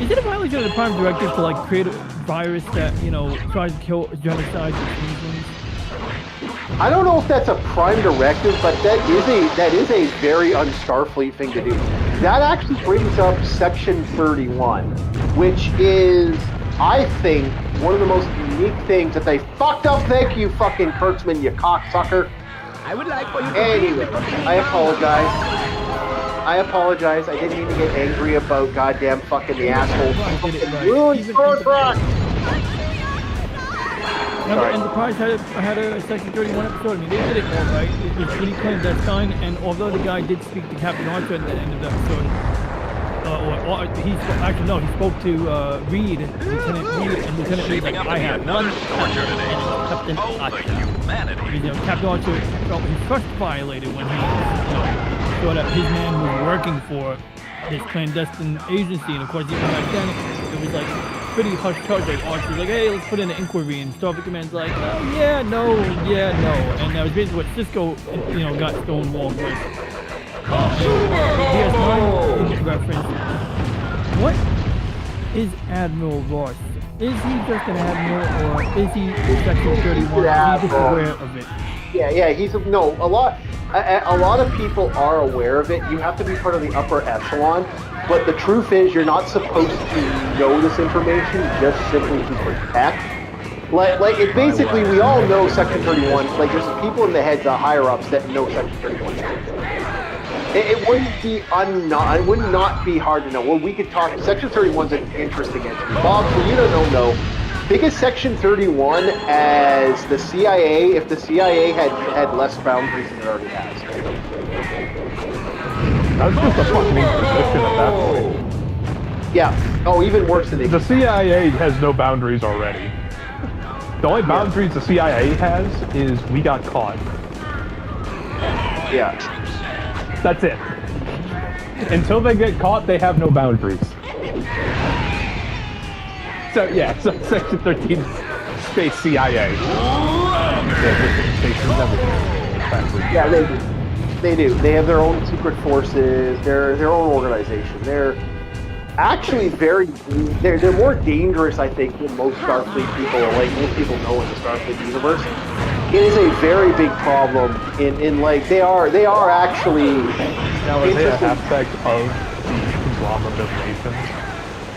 Is it a violation of the Prime Directive to like create a virus that tries to kill genocide the changelings? I don't know if that's a Prime Directive, but that is a very un-Starfleet thing to do. That actually brings up Section 31, which is, I think, one of the most unique things that they fucked up. Thank you, fucking Kurtzman, you cocksucker. I would like for you to Anyway, I apologize. I didn't mean to get angry about goddamn fucking the asshole. Ruined Rock. Remember, Enterprise had a Section 31 episode. I mean, they did it all right. It was pretty clandestine, and although the guy did speak to Captain Archer at the end of the episode, he spoke to Reed, Lieutenant Reed, and Lieutenant Reed's like, I have none. Captain Archer. Captain Archer felt his trust violated when he saw that his man was working for this clandestine agency, and of course, even back then, it was like pretty hush-hush. Like Archer's like, hey, let's put in an inquiry, and Starfleet Command's like, yeah, no, and that was basically what Cisco, got stonewalled with. DS9 reference. What is Admiral Ross? Is he just an admiral, or is he Section 31? Is he just aware of it? Yeah, a lot of people are aware of it. You have to be part of the upper echelon, but the truth is you're not supposed to know this information just simply to protect. Like it basically, we all know Section 31, like there's people in the heads of higher ups that know Section 31. It would not be hard to know. Well, we could talk, Section 31's an interesting entity. Bob, for you to know, think of Section 31 as the CIA if the CIA had less boundaries than it already has. That's just a fucking position at that point. Yeah. Oh, even worse than the CIA has no boundaries already. The only boundaries the CIA has is we got caught. Yeah. That's it. Until they get caught, they have no boundaries. So Section 13, Space CIA. Yeah, they do. They have their own secret forces. Their own organization. They're actually they're more dangerous, I think, than most Starfleet people, like most people know in the Starfleet universe. It is a very big problem in like they are actually. Now, are they an aspect of the conglomerate of nations?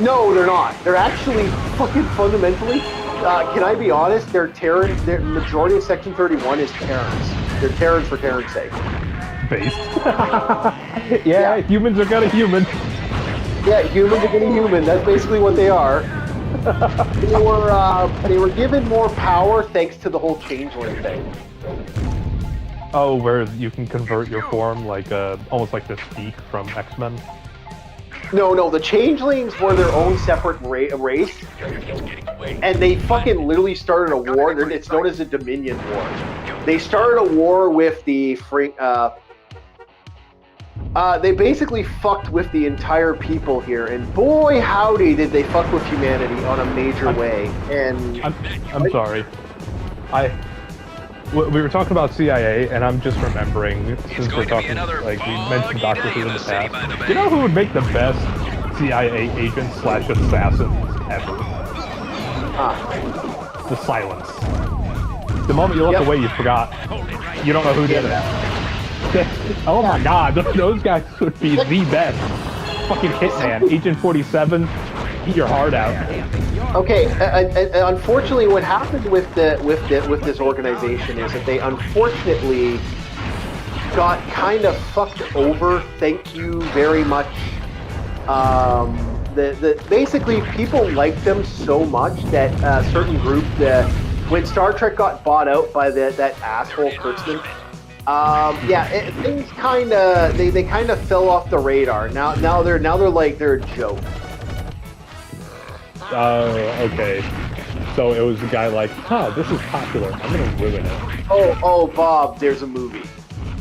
No, they're not. They're actually fucking fundamentally. Can I be honest? They're Terran. The majority of Section 31 is Terrans. They're Terrans for Terran's sake. Based. yeah, humans are gonna human. Yeah, humans are getting human. That's basically what they are. They were given more power thanks to the whole changeling thing. Oh, where you can convert your form like almost like the Speak from X-Men. No, the changelings were their own separate race. and they fucking literally started a war. It's known as the Dominion War. They started a war with the they basically fucked with the entire people here, and boy howdy did they fuck with humanity on a major way. And I'm sorry. We were talking about CIA, and I'm just remembering, since we're talking, like, we mentioned Doctor Who in the past. You know who would make the best CIA agent / assassins ever? The Silence. The moment you look away, you forgot. You don't know who did it. Oh my god, those guys would be the best. Fucking hitman, Agent 47, eat your heart out. Okay, unfortunately, what happened with this organization is that they unfortunately got kind of fucked over. Thank you very much. Basically, people liked them so much that a certain group, when Star Trek got bought out by that asshole Kurtzman, things kind of they kind of fell off the radar. Now they're a joke. Okay. So it was a guy like, this is popular. I'm gonna ruin it. Oh, Bob, there's a movie.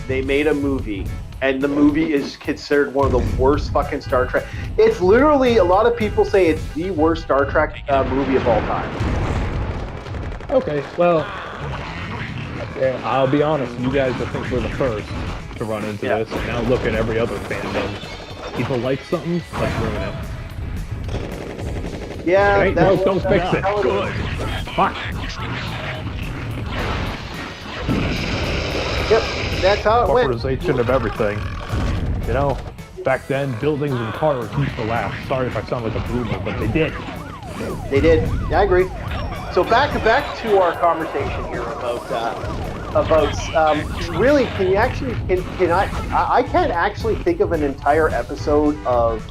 They made a movie, and the movie is considered one of the worst fucking Star Trek. It's literally, a lot of people say it's the worst Star Trek movie of all time. Okay, well, I'll be honest. You guys, I think, were the first to run into this, and now look at every other fandom. People like something, let's ruin it. Yeah, don't fix it. Good. Fuck. Yep, that's how it went. Corporatization of everything. You know, back then, buildings and cars used to last. Sorry if I sound like a boomer, but they did. They did. Yeah, I agree. So back to our conversation here about really, can you actually can I can't actually think of an entire episode of.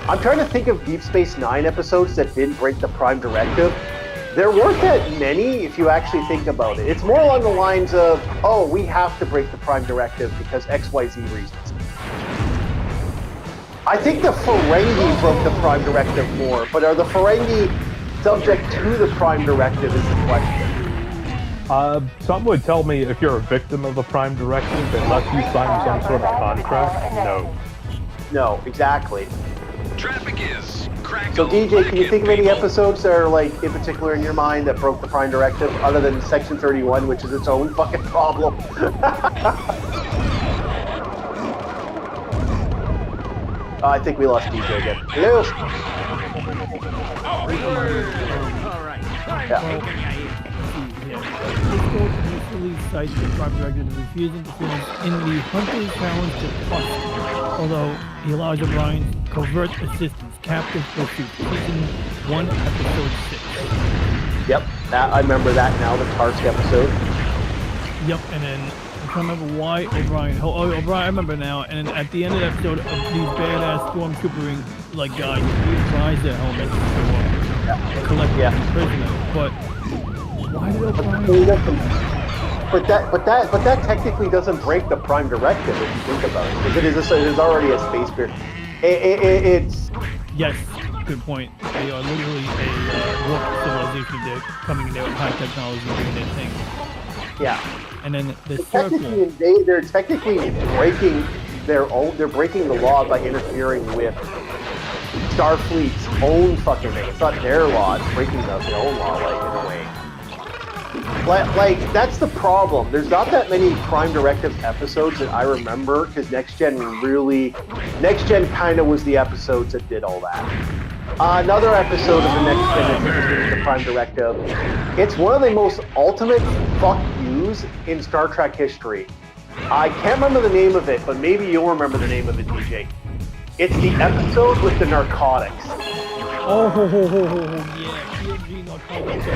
I'm trying to think of Deep Space Nine episodes that didn't break the Prime Directive. There weren't that many, if you actually think about it. It's more along the lines of, oh, we have to break the Prime Directive because XYZ reasons. I think the Ferengi broke the Prime Directive more, but are the Ferengi subject to the Prime Directive is the question. Some would tell me if you're a victim of the Prime Directive, unless you sign some sort of contract, no. No, exactly. Traffic is cracked. So DJ, can you think of any episodes that are like in particular in your mind that broke the Prime Directive, other than Section 31, which is its own fucking problem? I think we lost DJ again. Hello. This cites the Prime Directive as refusing interference in the Hunter's Challenge to Plus, although he allows O'Brien's covert assistance, Captive Pursuit, Season 1, Episode 6. Yep, I remember that now, the Tarsk episode. Yep, and then I'm trying to remember why O'Brien. O'Brien, I remember now. And then at the end of the episode of these badass stormtroopering guys, he tries their helmets to collect the prisoner. But why did O'Brien? But that technically doesn't break the Prime Directive if you think about it, because it is already a space bear. It's yes, good point. They are literally a warped civilization. They're coming in there with high technology and doing their thing. Yeah. And then the circle. They're technically breaking their own. They're breaking the law by interfering with Starfleet's own fucking thing. It's not their law. It's breaking their own law, in a way. Like that's the problem. There's not that many Prime Directive episodes that I remember, because Next Gen kind of was the episodes that did all that. Another episode of the Next Gen is the Prime Directive. It's one of the most ultimate fuck yous in Star Trek history. I can't remember the name of it, but maybe you'll remember the name of it, DJ. It's the episode with the narcotics. Oh, yeah, TNG narcotics.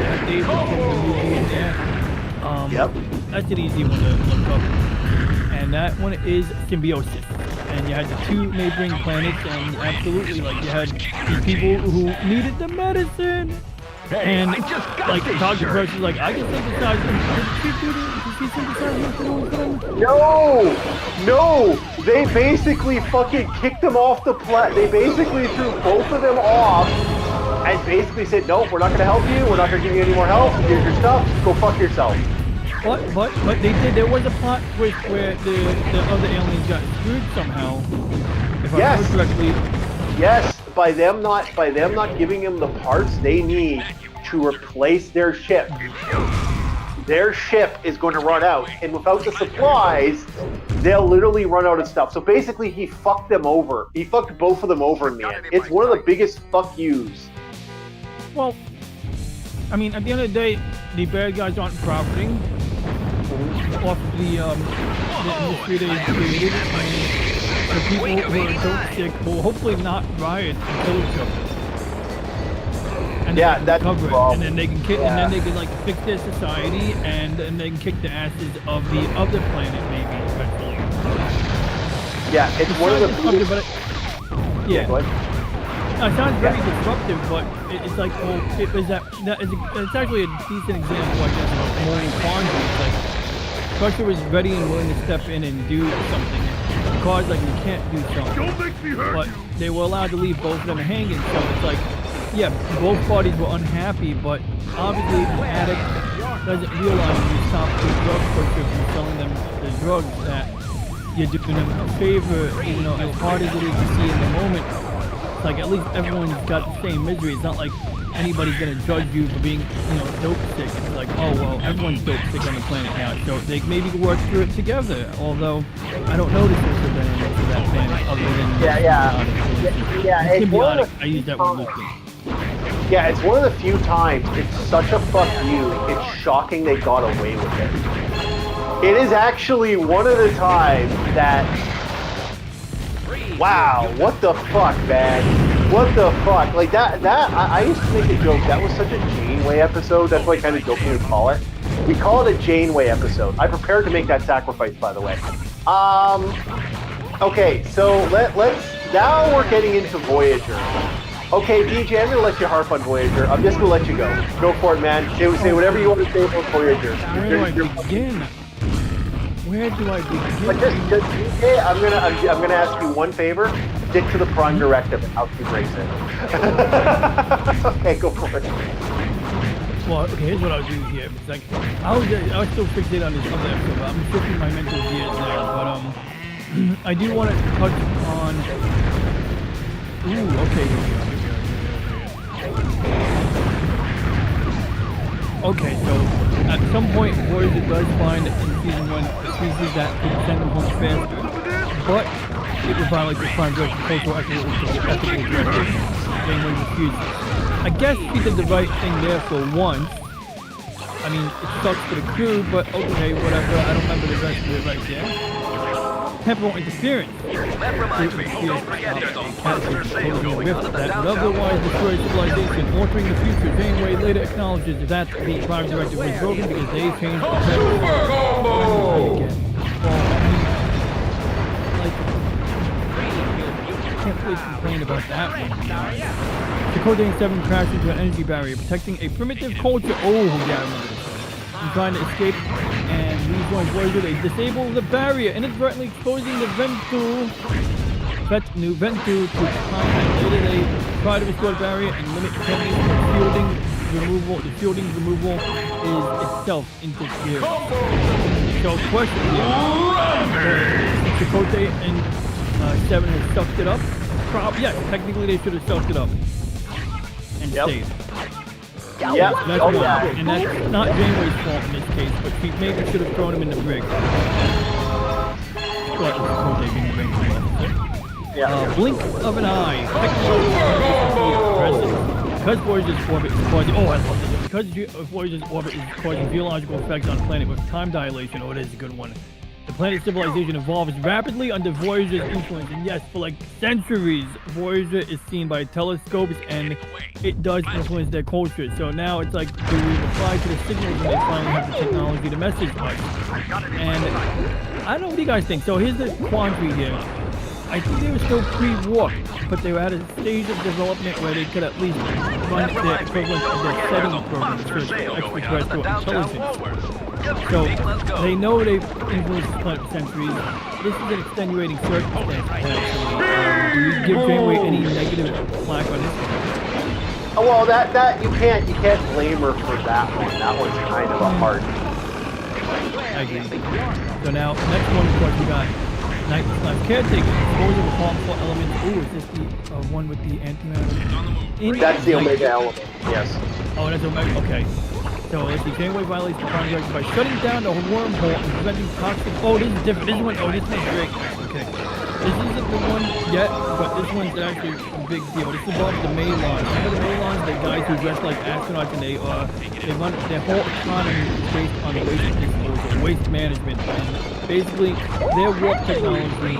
Yep. That's an easy one to look up. And that one is Symbiosis. And you had the two neighboring planets, and absolutely, you had these people who needed the medicine. Hey, and I just got this Dr. shirt. Crush is like, I can synthesize them. No! They basically fucking kicked them off the planet. They basically threw both of them off and basically said, nope, we're not going to help you. We're not going to give you any more help. Here's your stuff. Go fuck yourself. But they did. There was a plot twist where the other aliens got screwed somehow. If I remember correctly. Yes, by them not giving them the parts they need to replace their ship. Their ship is going to run out, and without the supplies, they'll literally run out of stuff. So basically, he fucked them over. He fucked both of them over in the end. It's one of the biggest fuck yous. Well, I mean, at the end of the day, the bad guys aren't profiting off the industry they created, and the people who are so sick will hopefully not riot and kill each other. And that's cover it, and then they can and then they can like fix their society, and they can kick the asses of the other planet maybe eventually. Yeah, it's one of the It sounds very disruptive, but it's like, well, it's actually a decent example, I guess, of moral quandary. It's like, Crusher was ready and willing to step in and do something. Cars like, you can't do something. Don't make me hurt but they were allowed to leave both of them hanging, so it's like, yeah, both parties were unhappy, but obviously the addict doesn't realize when you stop the drug pusher from selling them the drugs that you're doing them a favor, even though as hard as it is to see in the moment. Like, at least everyone's got the same misery. It's not like anybody's gonna judge you for being, dope sick. It's like, oh well, everyone's dope sick on the planet now, so they maybe work through it together. Although I don't know the social dynamics of that planet other than symbiotic. I use that word loosely. Yeah, it's one of the few times. It's such a fuck you. It's shocking they got away with it. It is actually one of the times that. Wow, what the fuck, man? What the fuck? Like that I used to make a joke. That was such a Janeway episode. That's why I kind of jokingly call it. We call it a Janeway episode. I prepared to make that sacrifice, by the way. Okay, so let's now we're getting into Voyager. Okay, DJ, I'm gonna let you harp on Voyager. I'm just gonna let you go. Go for it, man. Say whatever you want to say about Voyager. Where do I begin? Where do I begin? But just DJ, I'm gonna ask you one favor. Stick to the Prime Directive and how to embrace it. Okay, go for it. Well, okay, here's what I'll do here. It's like I was still fixated on this other episode, but I'm shifting my mental gears now. But I do want to touch on. Ooh, okay, here we go. Okay, so at some point, Voyager does find in season 1 a species that could send them home faster, but it would violate the Prime Directive cultural ethical directive. Janeway refused. I guess he did the right thing there for once. I mean, it sucks for the crew, but okay, whatever. I don't remember the rest of it right there. Temporal interference. That reminds me, don't forget there's a monster sail going on in the that would downtown otherwise destroy civilization, altering the future. Janeway later acknowledges that the Prime Directive was broken because they changed the can't really complain about that one. Dakota 7 crashed into an energy barrier, protecting a primitive culture. Oh, yeah, I remember this. And trying to escape and rejoin Voyager, they disable the barrier, inadvertently exposing the Ventu to contact. Later, they try to restore the barrier and limit contamination. The shielding removal is itself interfered. So, question Dakota and 7 has sucked it up. Yes, technically they should have sucked it up and stayed. Yeah, that's one. And that's not Janeway's fault in this case, but she maybe should have thrown him in the brig. Blink of an eye. Because Voyager's orbit is causing. Oh, I love this. Because Voyager's orbit is causing geological effects on the planet with time dilation. Oh, it is a good one. The planet's civilization evolves rapidly under Voyager's influence, and yes, for like centuries, Voyager is seen by telescopes, and it does influence their culture. So now it's like, do we reply to the signals when they finally have the technology to message us? And I don't know, what do you guys think? So here's the quandary here. I think they were still pre-warp, but they were at a stage of development where they could at least run their equivalent of their setting program for extraterrestrial intelligence. So they know they've influenced the planet for centuries. This is an extenuating circumstance, potentially. Do you give Janeway any negative flack on this one? Well, that you can't blame her for that one. That one's kind of a hard. I agree. So now, next one, of course, we got Night Caretaker. Dispose of harmful elements. Ooh, is this the one with the antimatter? That's the Omega element. Yes. Oh, that's Omega. Okay. So let's see. Janeway violates the Prime Directive by shutting down the wormhole and preventing toxic. Oh, this is different. This one. Oh, this one's great. Okay. This isn't the one yet, but this one's actually a big deal. This involves the Maylons. Remember the Maylons? The guys who dress like astronauts and they run their whole economy is based on waste disposal, waste management, and basically their warp technology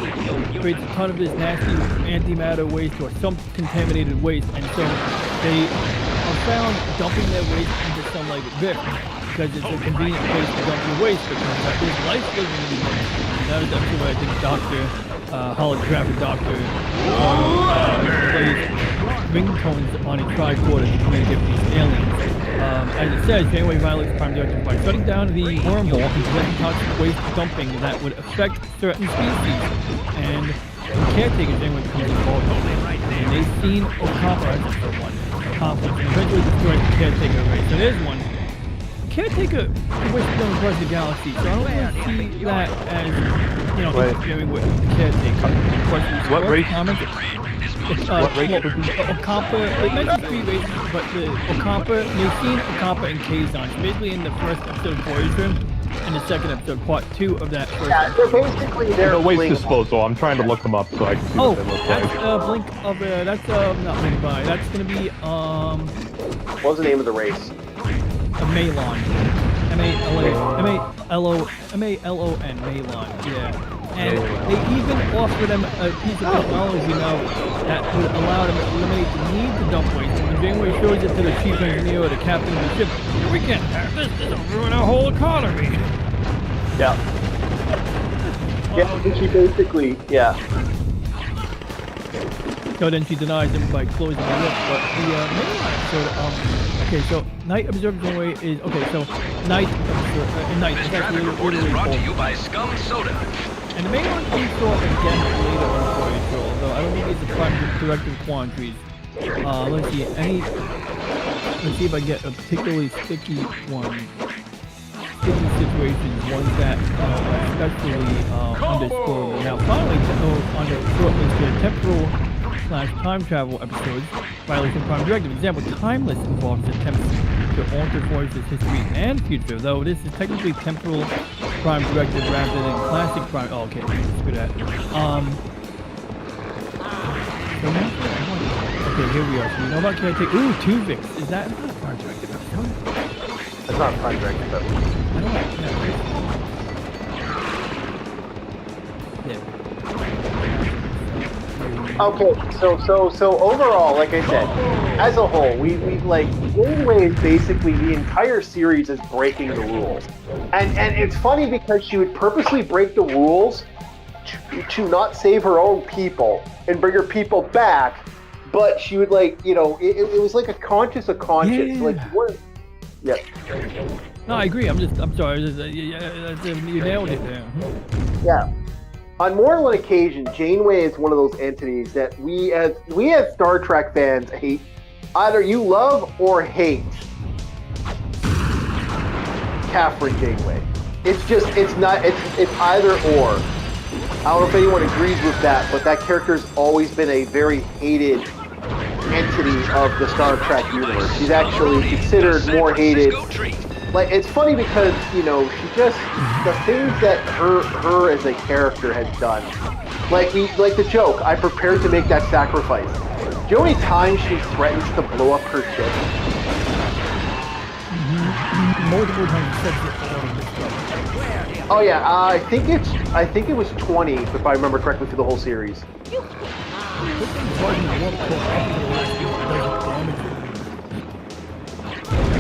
creates a ton of this nasty antimatter waste or some contaminated waste, and so they are found dumping their waste into some like rift because it's a convenient place to dump your waste because there's life living in the waste. And that is actually what I think holographic doctor plays ringtones on a tricorder to communicate with these aliens. As it says, Janeway violates Prime Directive by shutting down the wormhole and preventing toxic waste dumping that would affect certain species. And the Caretaker Janeway becomes involved and they've seen Ocampa as the one conflict and eventually destroys the Caretaker race. So there's one. Caretaker wishes to go across the galaxy, so I don't really see that as, interfering with the Caretaker. What race? What race? Ocampa, it mentions 3 races, but the Ocampa, they've seen Ocampa and Kazon. So basically in the first episode of Voyager, and the second episode, part 2 of that first episode. So basically they're waste disposal. I'm trying to look them up so I can see what they look like. That's not Blink by. That's gonna be What was the name of the race? A Malon. M-A-L-O-N, Malon, yeah. And they even offer them a piece of technology now that would allow them to eliminate the need to dump waste. When Janeway shows it to the chief engineer or the captain of the ship, we can't have this, will ruin our whole economy. Yeah. She basically, So then she denies them by closing the lip. But the Malon episode, okay, so Night Observer Janeway is so Night is actually literally brought to you by Scum Soda. And the Malon we saw again later on Voyager, although I don't think it's a Prime Directive quandaries. Let's see if I get a particularly sticky one. Sticky situations, ones that especially underscore. Now finally, on the short list of temporal/time travel episodes, violation of Prime Directive. Example, Timeless involves attempts to alter Voyager's history and future, though this is technically temporal Prime Directive rather than classic Prime. Oh, okay, screw that. Okay, here we are. So we know about Caretaker. Ooh, Tuvix. Is that not a Prime Directive episode? That's not a Prime Directive episode. I don't know. Okay, so overall, like I said, as a whole, we like Janeway is basically the entire series is breaking the rules, and it's funny because she would purposely break the rules to not save her own people and bring her people back, but she would it was like a conscience. Yeah. No, I agree. I'm sorry. You nailed it there. Yeah. On more than one occasion, Janeway is one of those entities that we as Star Trek fans hate. Either you love or hate Catherine Janeway. It's either or. I don't know if anyone agrees with that, but that character's always been a very hated entity of the Star Trek universe. She's actually considered more hated. Like, it's funny because, she just, the things that her as a character has done. Like the joke, I prepared to make that sacrifice. Do you know how many times she threatens to blow up her ship? Multiple times. Oh yeah, I think it was 20, if I remember correctly, through the whole series.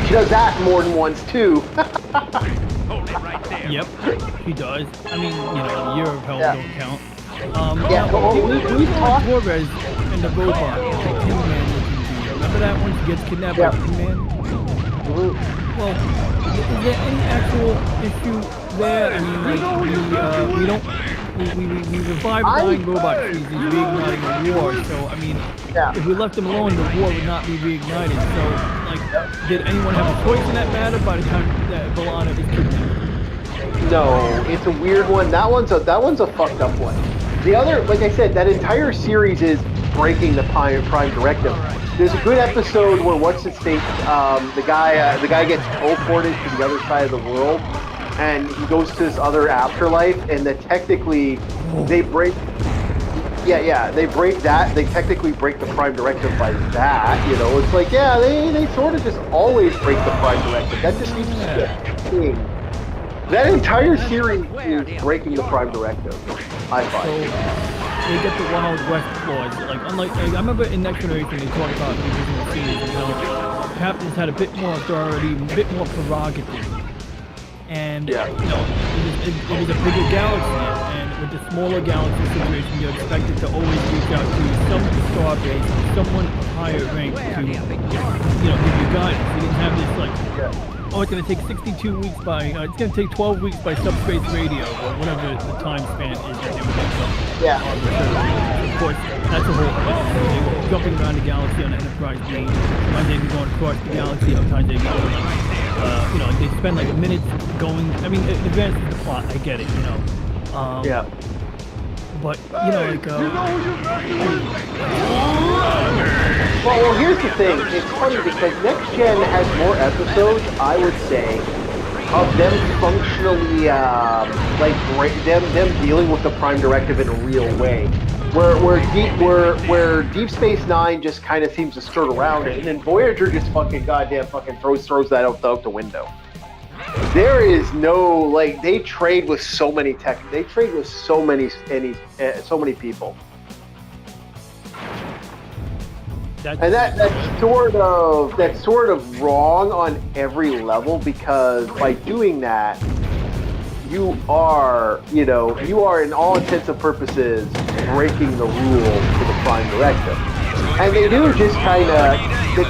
She does that more than once too. Yep, she does. I mean, Year of Hell don't count. We talked Torres and the robot, the Tin Man looking dude. Remember that one? She gets kidnapped by Tin Man? Well, is there any actual issue there. I mean, like, we don't. We revived dying robots. He's reigniting a war. So, I mean, if we left him alone, the war would not be reignited. So, like, did anyone have a choice in that matter by the time that Valana is kidnapped? No, it's a weird one. That one's a fucked up one. The other, like I said, that entire series is breaking the Prime Directive. There's a good episode where what's its face, the guy gets teleported to the other side of the world, and he goes to this other afterlife, and that technically they break. They break that. They technically break the Prime Directive by that. You know, it's like they sort of just always break the Prime Directive. That just keeps shifting. That entire series is breaking the Prime Directive. I find. So they get the Wild West clause. Like, unlike, I remember in Next Generation they talk about the original series and how captains had a bit more authority, a bit more prerogative. And, you know, it was a bigger galaxy, and with the smaller galaxy situation, you're expected to always reach out to some star base, someone of higher rank to, you know, give you guidance. You didn't have this, like, oh, it's going to take 62 weeks by, it's going to take 12 weeks by subspace radio, or whatever the time span is that they would make up. Of course, that's a whole thing. They were jumping around the galaxy on an Enterprise beam. Sometimes they'd be going across the galaxy, sometimes they'd be going, like, you know, they spend like minutes going. I mean, it advances the plot. I get it, you know. But you know, like. Well, here's the thing. It's funny because Next Gen has more episodes, I would say, of them functionally, like them dealing with the Prime Directive in a real way. Where Deep Space Nine just kind of seems to skirt around it, and then Voyager just fucking throws that out the window. There is no, like, they trade with so many so many people. And that's sort of wrong on every level, because by doing that, you are in all intents and purposes breaking the rules for the Prime Directive. And they do just kind of,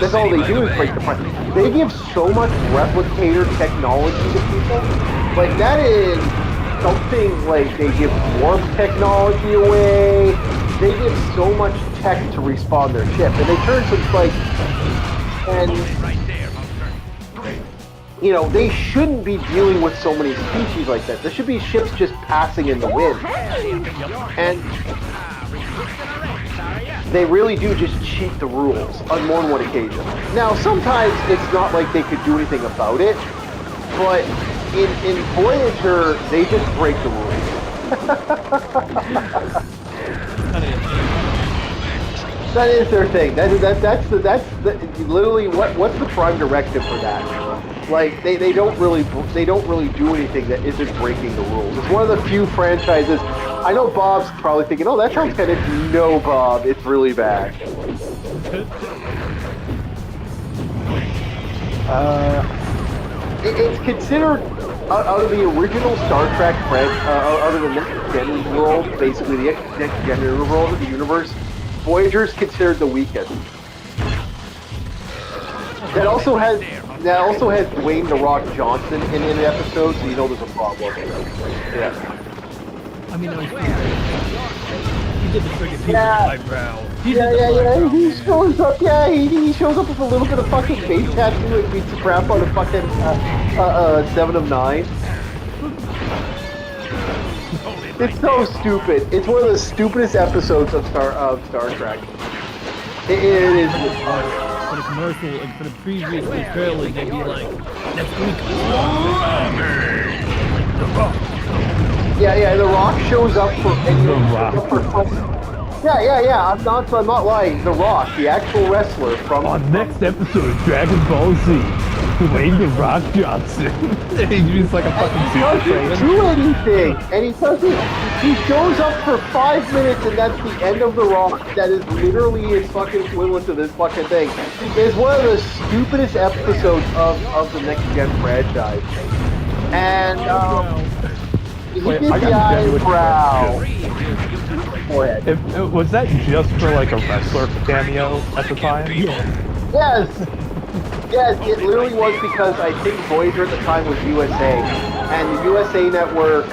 that's all they do is break the Prime. They give so much replicator technology to people. Like, that is something, like, they give warp technology away. They give so much tech to respawn their ship. And they turn some, like, and you know, they shouldn't be dealing with so many species like that. There should be ships just passing in the wind. And they really do just cheat the rules on more than one occasion. Now, sometimes it's not like they could do anything about it, but in Voyager, they just break the rules. That is their thing. That's literally what's the Prime Directive for that? Like, they don't really do anything that isn't breaking the rules. It's one of the few franchises. I know Bob's probably thinking, oh, that sounds kind of... No, Bob, it's really bad. It's considered, out of the original Star Trek out of the Next Gen world, basically the Next Gen world of the universe, Voyager's considered the weakest. That also has Dwayne "The Rock" Johnson in the episode, so you know there's a problem. Yeah. I mean, he did the friggin' eyebrow. He shows up. Yeah, he shows up with a little bit of fucking face tattoo and beats the crap out of fucking 7 of 9. It's so stupid. It's one of the stupidest episodes of Star Trek. It is. For the commercial, like for the previews, the trailer, they'd be like, next week. The Rock. Yeah, The Rock shows up for. Yeah. I'm not lying. The Rock, the actual wrestler from. On next episode of Dragon Ball Z, Dwayne "The Rock" Johnson. He's just like a fucking super He doesn't do anything, and he doesn't. He shows up for 5 minutes, and that's the end of The Rock. That is literally his fucking equivalent to this fucking thing. It's one of the stupidest episodes of the Next Gen franchise. And he did the eyebrow. Go ahead. Was that just for like a wrestler cameo at the time? Yes. Yes, it literally was because I think Voyager at the time was USA, and the USA Network.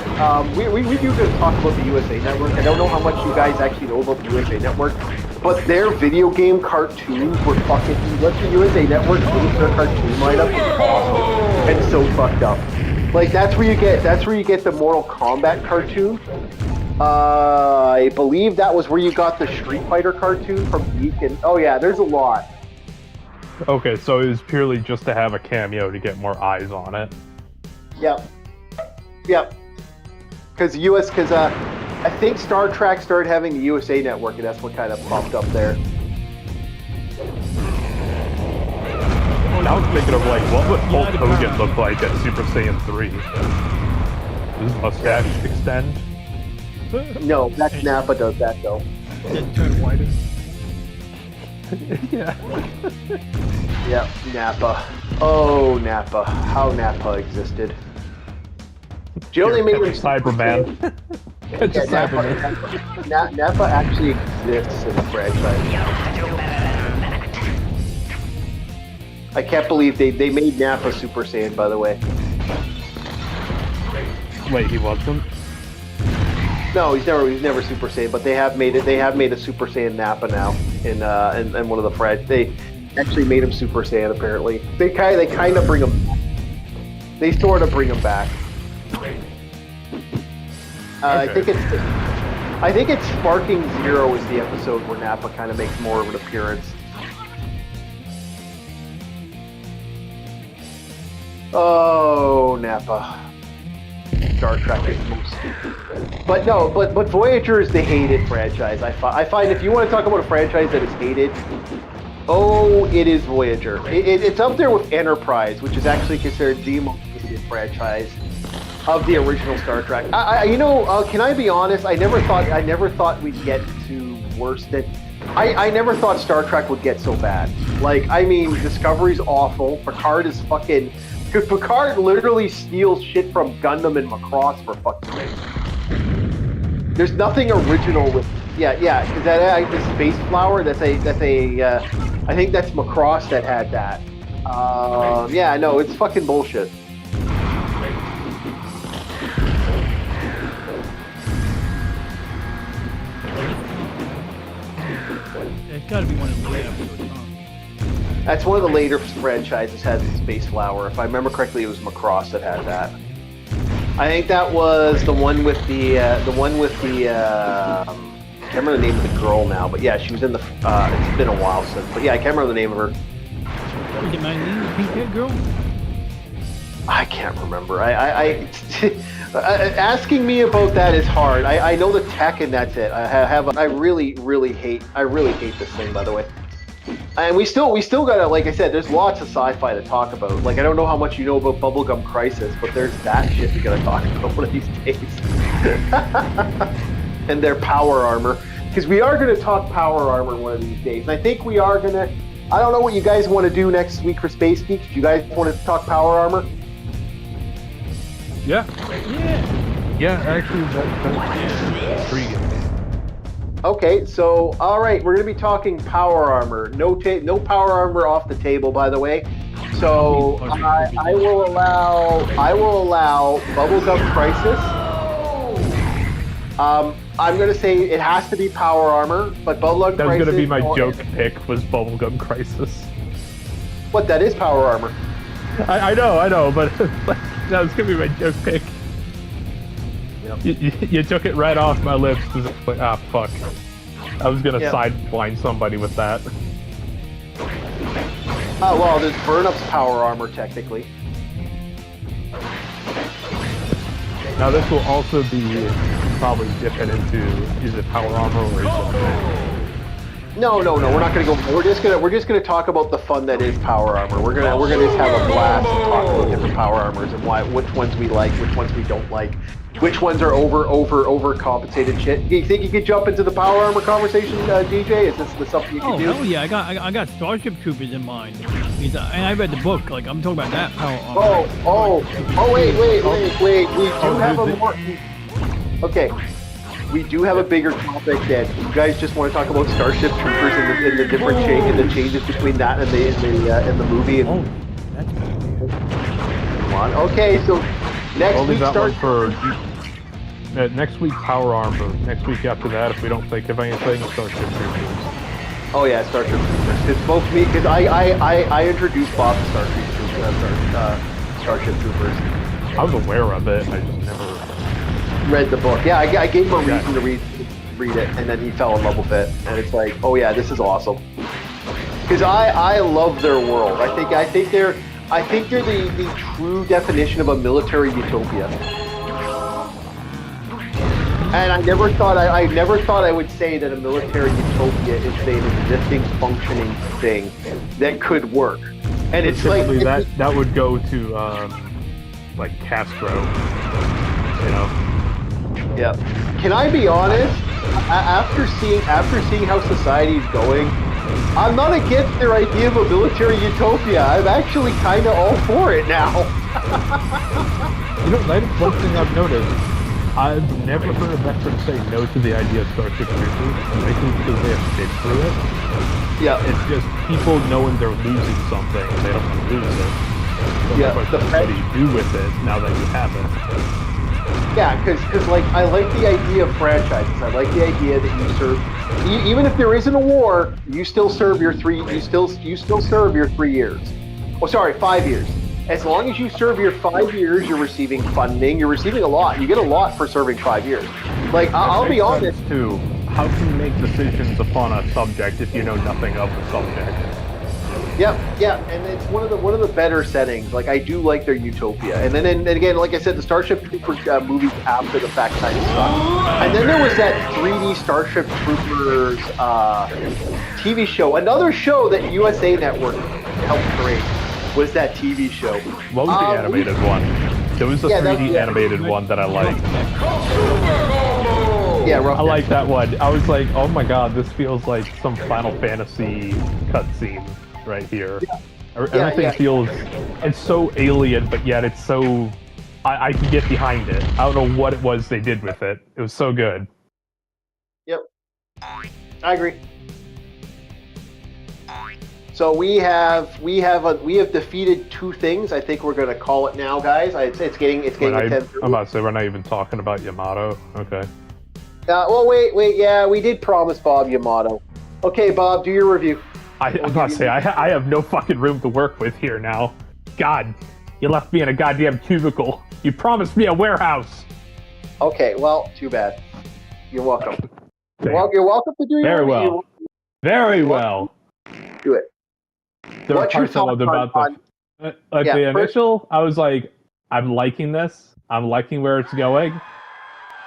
We do going to talk about the USA Network. I don't know how much you guys actually know about the USA Network, but their video game cartoons were fucking. What the USA Network released their cartoon lineup was awesome and so fucked up. Like that's where you get the Mortal Kombat cartoon. I believe that was where you got the Street Fighter cartoon from Geek, and oh yeah, there's a lot. Okay, so it was purely just to have a cameo to get more eyes on it. Yep. Because I think Star Trek started having the USA Network, and that's what kind of popped up there. I was thinking of like, what would Hulk Hogan look like at Super Saiyan 3? Does his mustache extend? No, that's Nappa does that though. Then turn whiter. Yeah. Yep, Nappa. Oh, Nappa. How Nappa existed. Do you know they made him Cyberman? Nappa actually exists in the franchise. I can't believe they made Nappa Super Saiyan, by the way. Wait, he wasn't? No, he's never Super Saiyan, but they have made a Super Saiyan Nappa now in one of the franchises. They actually made him Super Saiyan apparently. They kind of bring him back. They sort of bring him back. I think it's Sparking Zero is the episode where Nappa kind of makes more of an appearance. Oh, Nappa. Star Trek is most. But Voyager is the hated franchise. I find if you want to talk about a franchise that is hated, it is Voyager. It's up there with Enterprise, which is actually considered the most hated franchise of the original Star Trek. Can I be honest? I never thought we'd get to worse than. I never thought Star Trek would get so bad. Like, I mean, Discovery's awful. Picard is fucking. Because Picard literally steals shit from Gundam and Macross for fuck's sake. There's nothing original with. Yeah. Is that the space flower? I think that's Macross that had that. Yeah, no, it's fucking bullshit. It's gotta be one of the later episodes, huh? That's one of the later franchises has the space flower. If I remember correctly, it was Macross that had that. I think that was the one with the I can't remember the name of the girl now, but yeah, she was in the. It's been a while since, but yeah, I can't remember the name of her. Is it Mylene, the pink-haired girl? I can't remember. Asking me about that is hard. I know the tech and that's it. I really hate this thing, by the way. And we still gotta, like I said, there's lots of sci-fi to talk about. Like, I don't know how much you know about Bubblegum Crisis, but there's that shit we gotta talk about one of these days. And their power armor. Because we are gonna talk power armor one of these days. And I think we are gonna, I don't know what you guys want to do next week for Space Geeks. Do you guys want to talk power armor? Yeah, actually, that's intriguing. Okay, so all right, we're gonna be talking power armor. No power armor off the table, by the way. So I will allow Bubblegum Crisis. I'm gonna say it has to be power armor, but Bubblegum Crisis. That was gonna be my joke pick. Was Bubblegum Crisis? What? That is power armor. I know, but that was gonna be my joke pick. You took it right off my lips. Like, fuck. I was gonna sideline somebody with that. Oh, well, there's Burn-Up's power armor, technically. Now, this will also be probably dipping into, is it power armor or is it... No, we're not gonna go. We're just gonna talk about the fun that is power armor. We're gonna just have a blast and talk about different power armors and which ones we like, which ones we don't like, which ones are overcompensated shit. Do you think you could jump into the power armor conversation, DJ? Is this something you can do? Oh hell yeah! I got Starship Troopers in mind. And I read the book. Like, I'm talking about that power armor. Wait. We do have a more. Okay. we do have a bigger topic that you guys just want to talk about Starship Troopers and the different and the changes between that and the movie. And, Oh, that's good. come on. Okay, so next I'll leave week that one starts. for next week. Power Armor. Next week after that, if we don't think of anything, Starship Troopers. Oh yeah, Starship Troopers. Because both me, because I introduced Bob to Starship Troopers. I was aware of it. I just never read the book. Yeah, I gave him a reason to read it, and then he fell in love with it. And it's like, oh yeah, this is awesome. Because I love their world. I think they're the true definition of a military utopia. And I never thought I would say that a military utopia is an existing functioning thing that could work. And it's like that would go to like Castro, you know. Yeah. Can I be honest? After seeing how society's going, I'm not against their idea of a military utopia. I'm actually kind of all for it now. You know, that's one thing I've noticed. I've never heard a veteran say no to the idea of Starship Troopers. I think because they have been through it. Yeah. It's just people knowing they're losing something and they don't want to lose it. So yeah. What do you do with it now that you have it? Yeah, because like I like the idea of franchises. I like the idea that you serve, even if there isn't a war, you still serve your 3 years. Oh, sorry, 5 years. As long as you serve your 5 years, you're receiving funding. You're receiving a lot. You get a lot for serving 5 years. Like I'll be honest too. How can you make decisions upon a subject if you know nothing of the subject? Yeah, and it's one of the better settings. Like I do like their utopia, and then again, like I said, the Starship Troopers movies after the fact kind of sucked. And then there was that 3D Starship Troopers TV show, another show that USA Network helped create was that TV show. What was the animated one? There was a 3D animated one that I liked. Yeah, I like that one. I was like, oh my god, this feels like some Final Fantasy cutscene right here. Everything feels, it's so alien, but yet it's so, I can get behind it. I don't know what it was they did with it. It was so good. Yep, I agree. So we have defeated 2 things. I think we're gonna call it now, guys. It's getting intense. I'm about to say we're not even talking about Yamato. Okay. Well, wait. Yeah, we did promise Bob Yamato. Okay, Bob, do your review. I'm about to say I have no fucking room to work with here now. God, you left me in a goddamn cubicle. You promised me a warehouse. Okay, well, too bad. You're welcome. You're welcome to do your review. Well. Very well. Do it. There were parts I loved about the initial. I was like, I'm liking this. I'm liking where it's going. A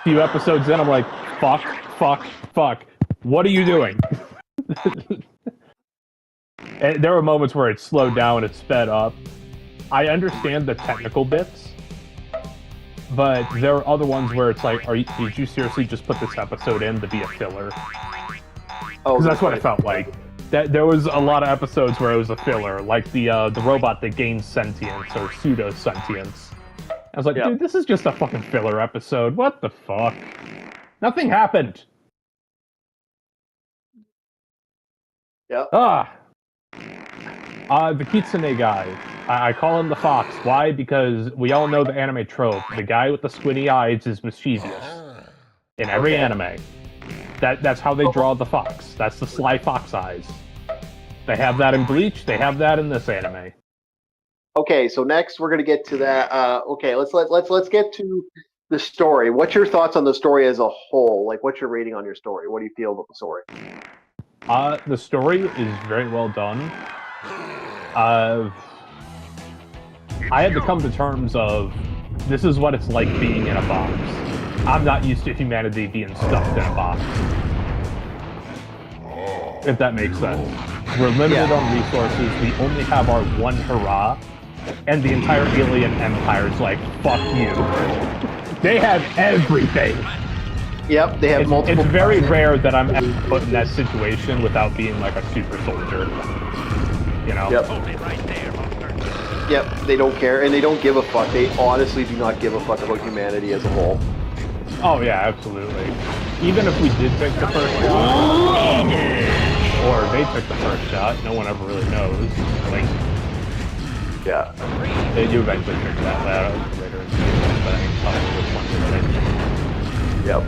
few episodes in, I'm like, fuck. What are you doing? And there were moments where it slowed down, it sped up. I understand the technical bits, but there are other ones where it's like, did you seriously just put this episode in to be a filler? Because that's what it felt like. That there was a lot of episodes where it was a filler, like the robot that gains sentience or pseudo sentience. I was like, dude, this is just a fucking filler episode. What the fuck? Nothing happened. Yep. The Kitsune guy. I call him the fox. Why? Because we all know the anime trope. The guy with the squinty eyes is mischievous. In every anime. That's how they draw the fox. That's the sly fox eyes. They have that in Bleach. They have that in this anime. Okay, so next we're gonna get to that. Let's get to the story. What's your thoughts on the story as a whole? Like, what's your rating on your story? What do you feel about the story? The story is very well done. I had to come to terms of this is what it's like being in a box. I'm not used to humanity being stuffed in a box. If that makes sense. We're limited on resources. We only have our one hurrah. And the entire alien empire is like, fuck you. They have everything. Yep, they have multiple. It's very rare that I'm ever put in that situation without being like a super soldier. You know? Yep. Yep, they don't care, and they don't give a fuck. They honestly do not give a fuck about humanity as a whole. Oh yeah, absolutely. Even if we did take the first shot, or they took the first shot, no one ever really knows. Like, yeah, you eventually figure that out later in the game, but I think probably which one to take. Yep.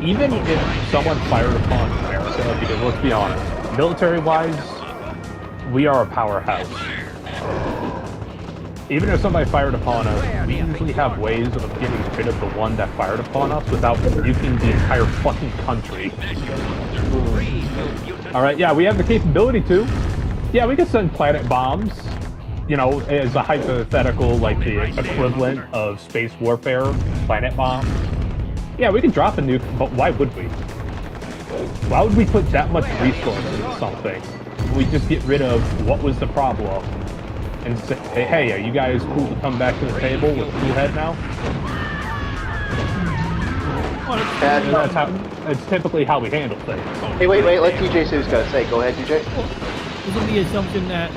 Even if someone fired upon America, because let's be honest, military-wise, we are a powerhouse. Even if somebody fired upon us, we usually have ways of getting rid of the one that fired upon us without nuking the entire fucking country. Alright, yeah, we have the capability to. Yeah, we can send planet bombs, you know, as a hypothetical, like the equivalent of space warfare, planet bombs. Yeah, we can drop a nuke, but why would we? Why would we put that much resources into something? We just get rid of what was the problem and say, hey, are you guys cool to come back to the table with a cool head now? And that's typically how we handle things. Hey, wait, let DJ say what he's got to say. Go ahead, DJ. Isn't the assumption that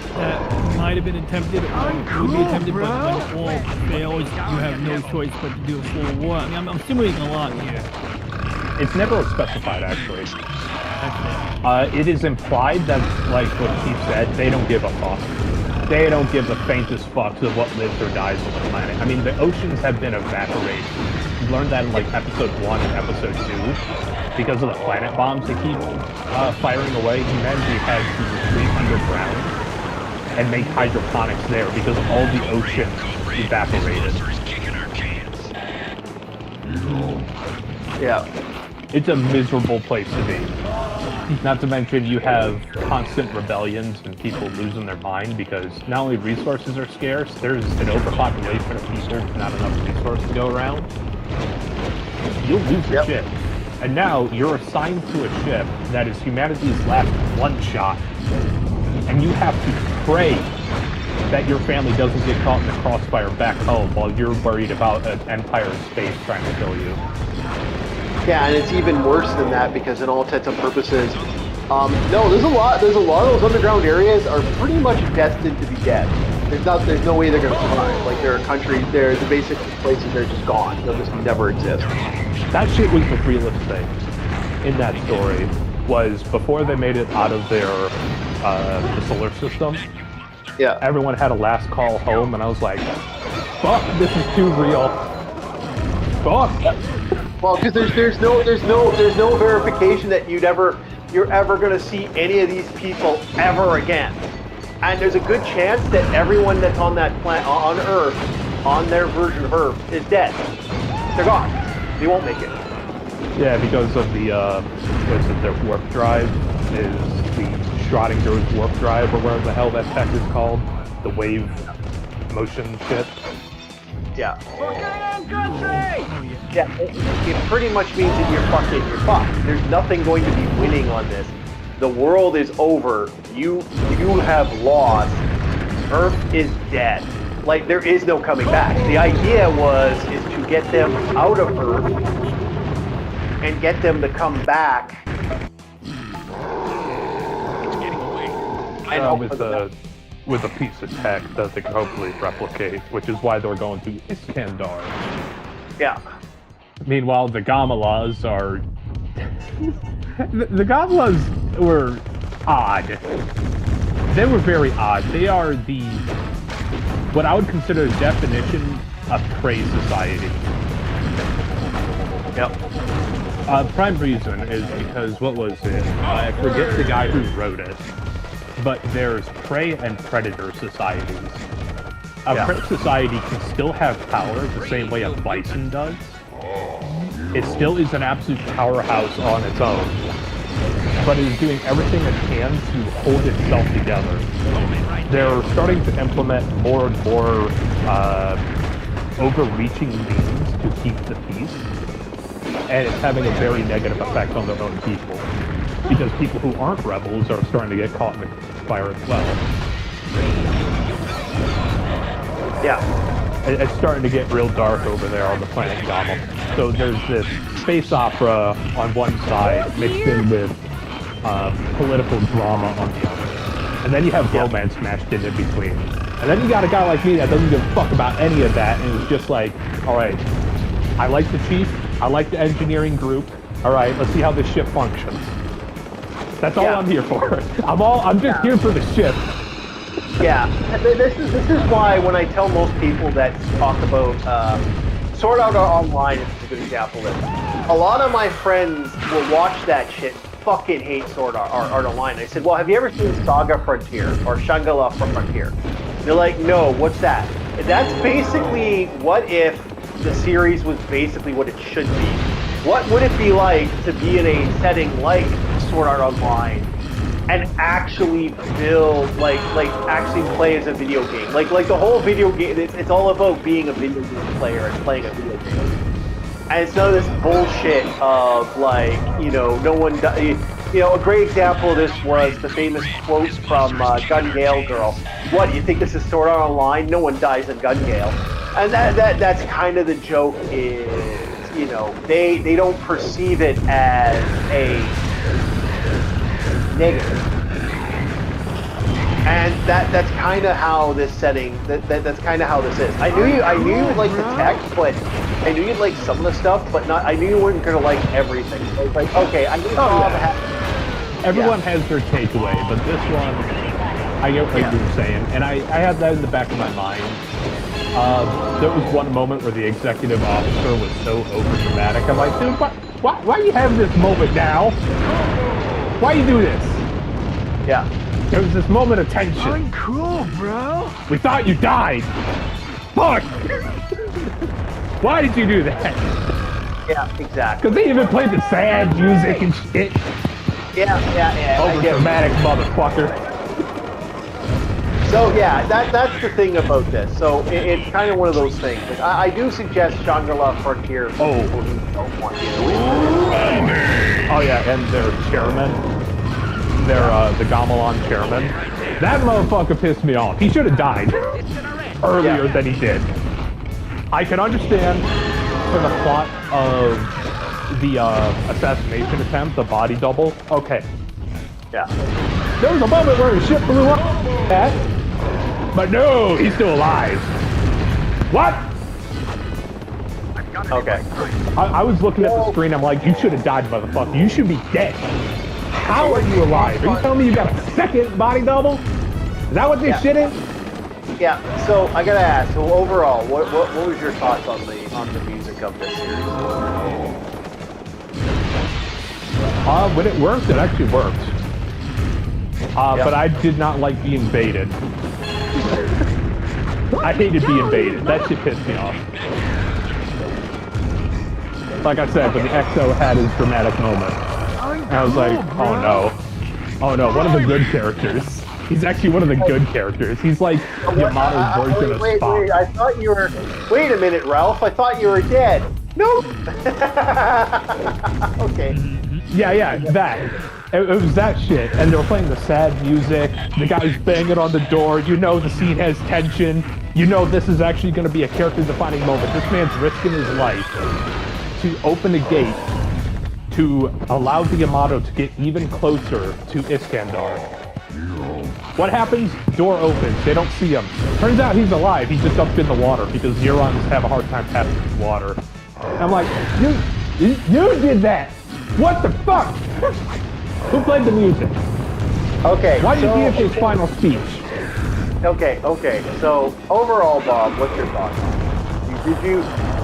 might have been attempted or would be attempted, but when all fails, you have no choice but to do a full war? I mean, I'm simulating a lot here. It's never specified, actually. It is implied that, like what Keith said, they don't give a fuck. They don't give the faintest fucks of what lives or dies on the planet. I mean, the oceans have been evaporated. We learned that in, like, episode 1 and episode 2. Because of the planet bombs they keep firing away, humanity had to retreat underground and make hydroponics there because all the ocean evaporated. Yeah. It's a miserable place to be. Not to mention you have constant rebellions and people losing their mind because not only resources are scarce, there's an overpopulation of people, not enough resources to go around. You'll lose your ship. And now you're assigned to a ship that is humanity's last one shot. And you have to pray that your family doesn't get caught in the crossfire back home while you're worried about an empire in space trying to kill you. Yeah, and it's even worse than that because in all intents and purposes, no, there's a lot of those underground areas are pretty much destined to be dead. There's no way they're going to survive. Like, there are countries, the basic places, they're just gone. They'll just never exist. That shit was the realest thing in that story, was before they made it out of their, the solar system, yeah, everyone had a last call home, and I was like, fuck, this is too real. Fuck. Well, because there's no verification that you're ever going to see any of these people ever again. And there's a good chance that everyone that's on that planet, on Earth, on their version of Earth, is dead. They're gone. They won't make it. Yeah, because of the, their warp drive is the Schrodinger's warp drive, or whatever the hell that tech is called. The wave motion shit. Yeah. Yeah, it pretty much means that you're fucked. There's nothing going to be winning on this. The world is over. You have lost. Earth is dead. Like, there is no coming back. The idea is to get them out of Earth and get them to come back. With a piece of tech that they can hopefully replicate, which is why they're going to Iskandar. Yeah. Meanwhile, the Gamalas are... the Gamalas were odd. They were very odd. They are what I would consider the definition of prey society. Yep. Prime reason is because, what was it? I forget the guy who wrote it. But there's prey and predator societies. Prey society can still have power the same way a bison does. It still is an absolute powerhouse on its own, but it is doing everything it can to hold itself together. They're starting to implement more and more overreaching means to keep the peace, and it's having a very negative effect on their own people. Because people who aren't rebels are starting to get caught in the fire as well. Yeah. It's starting to get real dark over there on the planet Gama. So there's this space opera on one side mixed in with political drama on the other. And then you have romance mashed in between. And then you got a guy like me that doesn't give a fuck about any of that and is just like, alright, I like the chief, I like the engineering group. All right, let's see how this ship functions. That's all I'm here for. I'm just here for the ship. Yeah, this is why when I tell most people that talk about Sword Art Online is a good example of this. A lot of my friends will watch that shit, fucking hate Sword Art Online. I said, well, have you ever seen Saga Frontier or Shangri-La Frontier? They're like, no, what's that? That's basically what if the series was basically what it should be. What would it be like to be in a setting like Sword Art Online and actually build, actually play as a video game? Like the whole video game, it's all about being a video game player and playing a video game. And it's none of this bullshit of no one, a great example of this was the famous quote from Gun Gale Girl. What, do you think this is Sword Art Online? No one dies in Gun Gale. And that's kind of the joke is, they don't perceive it as a negative. And that's kind of how this setting, that's kind of how this is. I knew you would like the tech, but I knew you'd like some of the stuff, but not. I knew you weren't going to like everything. So it's like, okay, I knew everyone has their takeaway, but this one, I get what you were saying, and I had that in the back of my mind. There was one moment where the executive officer was so overdramatic. I'm like, dude, why you have this moment now? Why you do this? Yeah. There was this moment of tension. Uncool, bro. We thought you died. Fuck. Why did you do that? Yeah, exactly. Because they even played the sad music and shit. Yeah. Overdramatic motherfucker. So yeah, that's the thing about this. So it's kind of one of those things. Like, I do suggest Shangri-La Frontier. Oh yeah, and their chairman, the Gamelan chairman. That motherfucker pissed me off. He should have died earlier than he did. I can understand for the plot of the assassination attempt, the body double. Okay. Yeah. There was a moment where his ship blew up. But no, he's still alive. What? Okay. I was looking at the screen, I'm like, you should have died, motherfucker. You should be dead. How are you alive? Are you telling me you got a second body double? Is that what this shit is? Yeah, so I gotta ask, so overall, what was your thoughts on the music of this series? When it worked, it actually worked. But I did not like being baited. I hated being baited. That shit pissed me off. Like I said, when the EXO had his dramatic moment, I was like, oh no, one of the good characters. He's actually one of the good characters. He's like Yamato's version of Spock. Wait, I thought you were... Wait a minute, Ralph. I thought you were dead. Nope. Okay. Yeah, that. It was that shit. And they were playing the sad music. The guy's banging on the door. You know the scene has tension. You know this is actually going to be a character-defining moment. This man's risking his life to open a gate to allow the Yamato to get even closer to Iskandar. What happens? Door opens. They don't see him. Turns out he's alive. He just jumped in the water because Zerons have a hard time passing through water. And I'm like, you did that. What the fuck? Who played the music? Okay. Why did he give his final speech? Okay. So overall, Bob, what's your thoughts?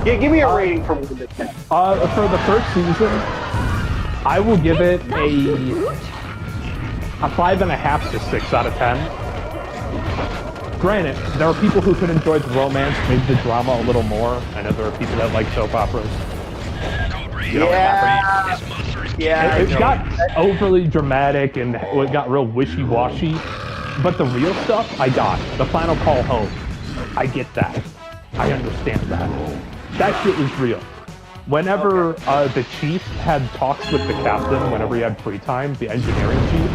Give me a rating from 1 to 10. For the first season, I will give it a 5.5 to 6 out of 10. Granted, there are people who could enjoy the romance, maybe the drama a little more. I know there are people that like soap operas. It got overly dramatic and it got real wishy-washy. But the real stuff, I got. The final call home. I get that. I understand that. That shit was real. Whenever the chief had talks with the captain, whenever he had free time, the engineering chief,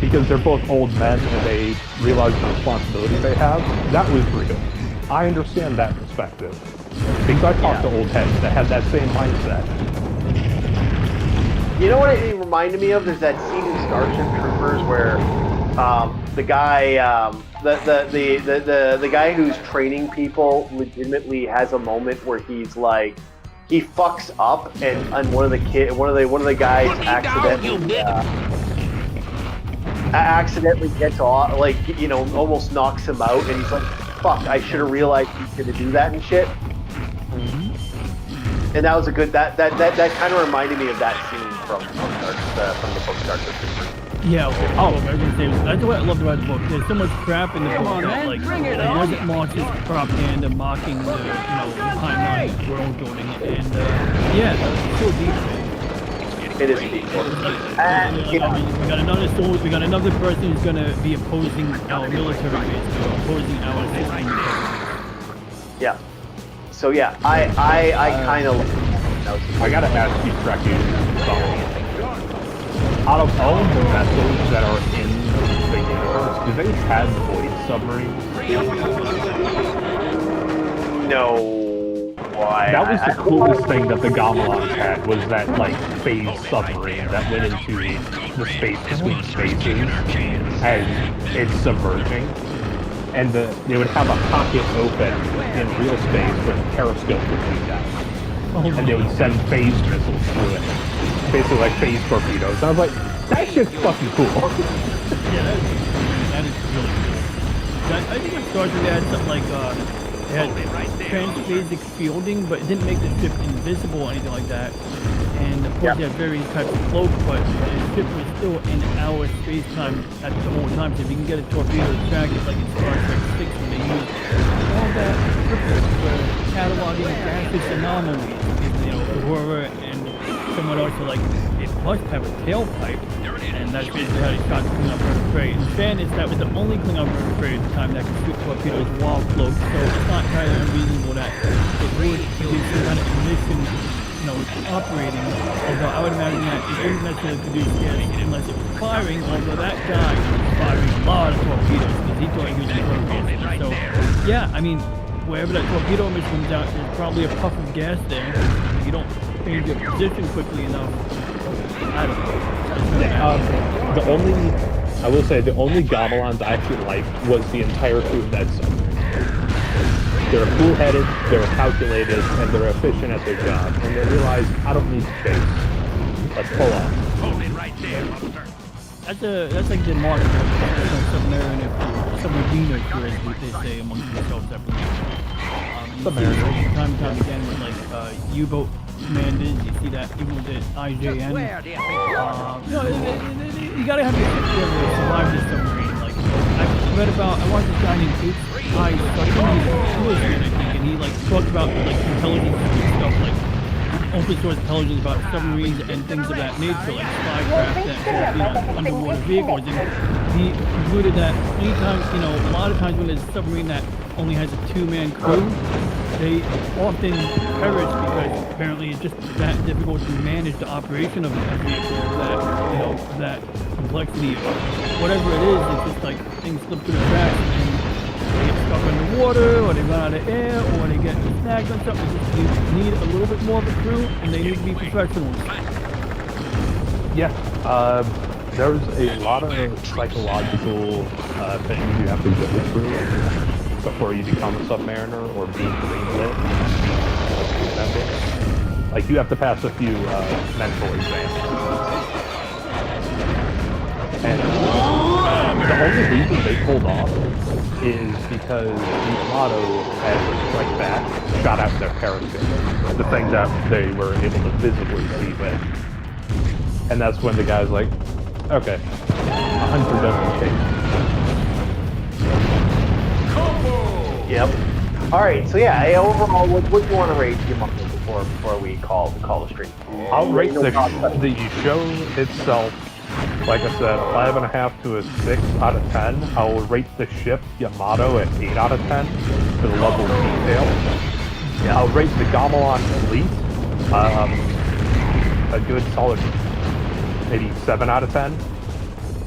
because they're both old men and they realize the responsibility they have, that was real. I understand that perspective. Because I talked to old heads that had that same mindset. You know what it reminded me of? There's that scene in Starship Troopers where the guy, the guy who's training people legitimately has a moment where he's like, he fucks up, and one of the guys accidentally gets off, like, you know, almost knocks him out, and he's like, "Fuck! I should have realized he's gonna do that and shit." Mm-hmm. And that was a good. That kind of reminded me of that scene from the book Dark Troopers. Yeah, okay. I was gonna say, that's what I loved about the book. There's so much crap in the book that, like, it wasn't Marxist propaganda mocking the, high world building, and yeah, it's so deep. It is deep. We got another person who's gonna be opposing our military base, opposing our system. Yeah. So yeah, I kind of. I gotta ask you, Trekkie, something. Out of all the vessels that are in the universe, do they have void submarines? No. Why? That was the coolest thing that the Gamelons had, was that, like, phase submarine that went into the space between spaces as it's submerging. And they would have a pocket open in real space where the periscope would be down. And they would send phase missiles through it. Basically like phase torpedoes. I was like, that shit's fucking cool. Yeah, that is really cool. I think it started to add something like, it had transphasic fielding, but it didn't make the ship invisible or anything like that. And of course, you have various types of cloak, but the ship was still in our space-time at the whole time. So if you can get a torpedo to track it like in Star Trek 6 when they used all that purpose for cataloging gaseous anomalies, you know, Aurora and someone else were like, it must have a tailpipe, and that's basically how they shot the Klingon bird of prey. In fairness, that was the only Klingon bird of prey at the time that could shoot torpedoes while cloaked, so it's not entirely unreasonable that it would produce some kind of emission, you know, operating, although I would imagine that it wouldn't necessarily produce gas unless it was firing, although that guy was firing a lot of torpedoes because he thought he was appropriate. So, yeah, I mean, wherever that torpedo mission comes out, there's probably a puff of gas there. If you don't change your position quickly enough, I don't know. I will say, the only Gamelons I actually liked was the entire crew of that submarine. They're cool-headed, they're calculated, and they're efficient at their job. And they realize, I don't need to chase. Let's pull off. Hold it right there, Buster. That's like the mark of submariner crew, submariner crew, as they say amongst themselves. Submariner. Time and time again with like U-boat commanders, you see that even with the IJN. You gotta have your ship to survive this submarine. Like I watched this guy named H.I. Sucking, he's I think, and he like talked about like intelligence stuff, like open source intelligence about submarines and things of that nature, like spycraft and underwater vehicles. And he concluded that anytime, a lot of times when there's a submarine that only has a 2-man crew, they often perish because apparently it's just that difficult to manage the operation of a vehicle, that complexity of whatever it is. It's just like things slip through the cracks and they get stuck underwater, or they run out of air, or they get snagged on something. You need a little bit more of a crew, and they need to be professionals. Yeah, there's a lot of psychological things you have to go through before you become a submariner or be greenlit. Like, you have to pass a few mental exams. And the only reason they pulled off is because the Yamato had like that shot out their periscope, the thing that they were able to visibly see with. And that's when the guy's like, okay, 100 doesn't change. Yep. All right. So yeah, overall, what do you want to rate Yamato before we call the stream? I'll rate the show itself. Like I said, 5.5 to a 6 out of 10. I'll rate the ship Yamato at 8 out of 10 for the level of detail. Yeah. I'll rate the Gamelon fleet a good solid maybe 7 out of 10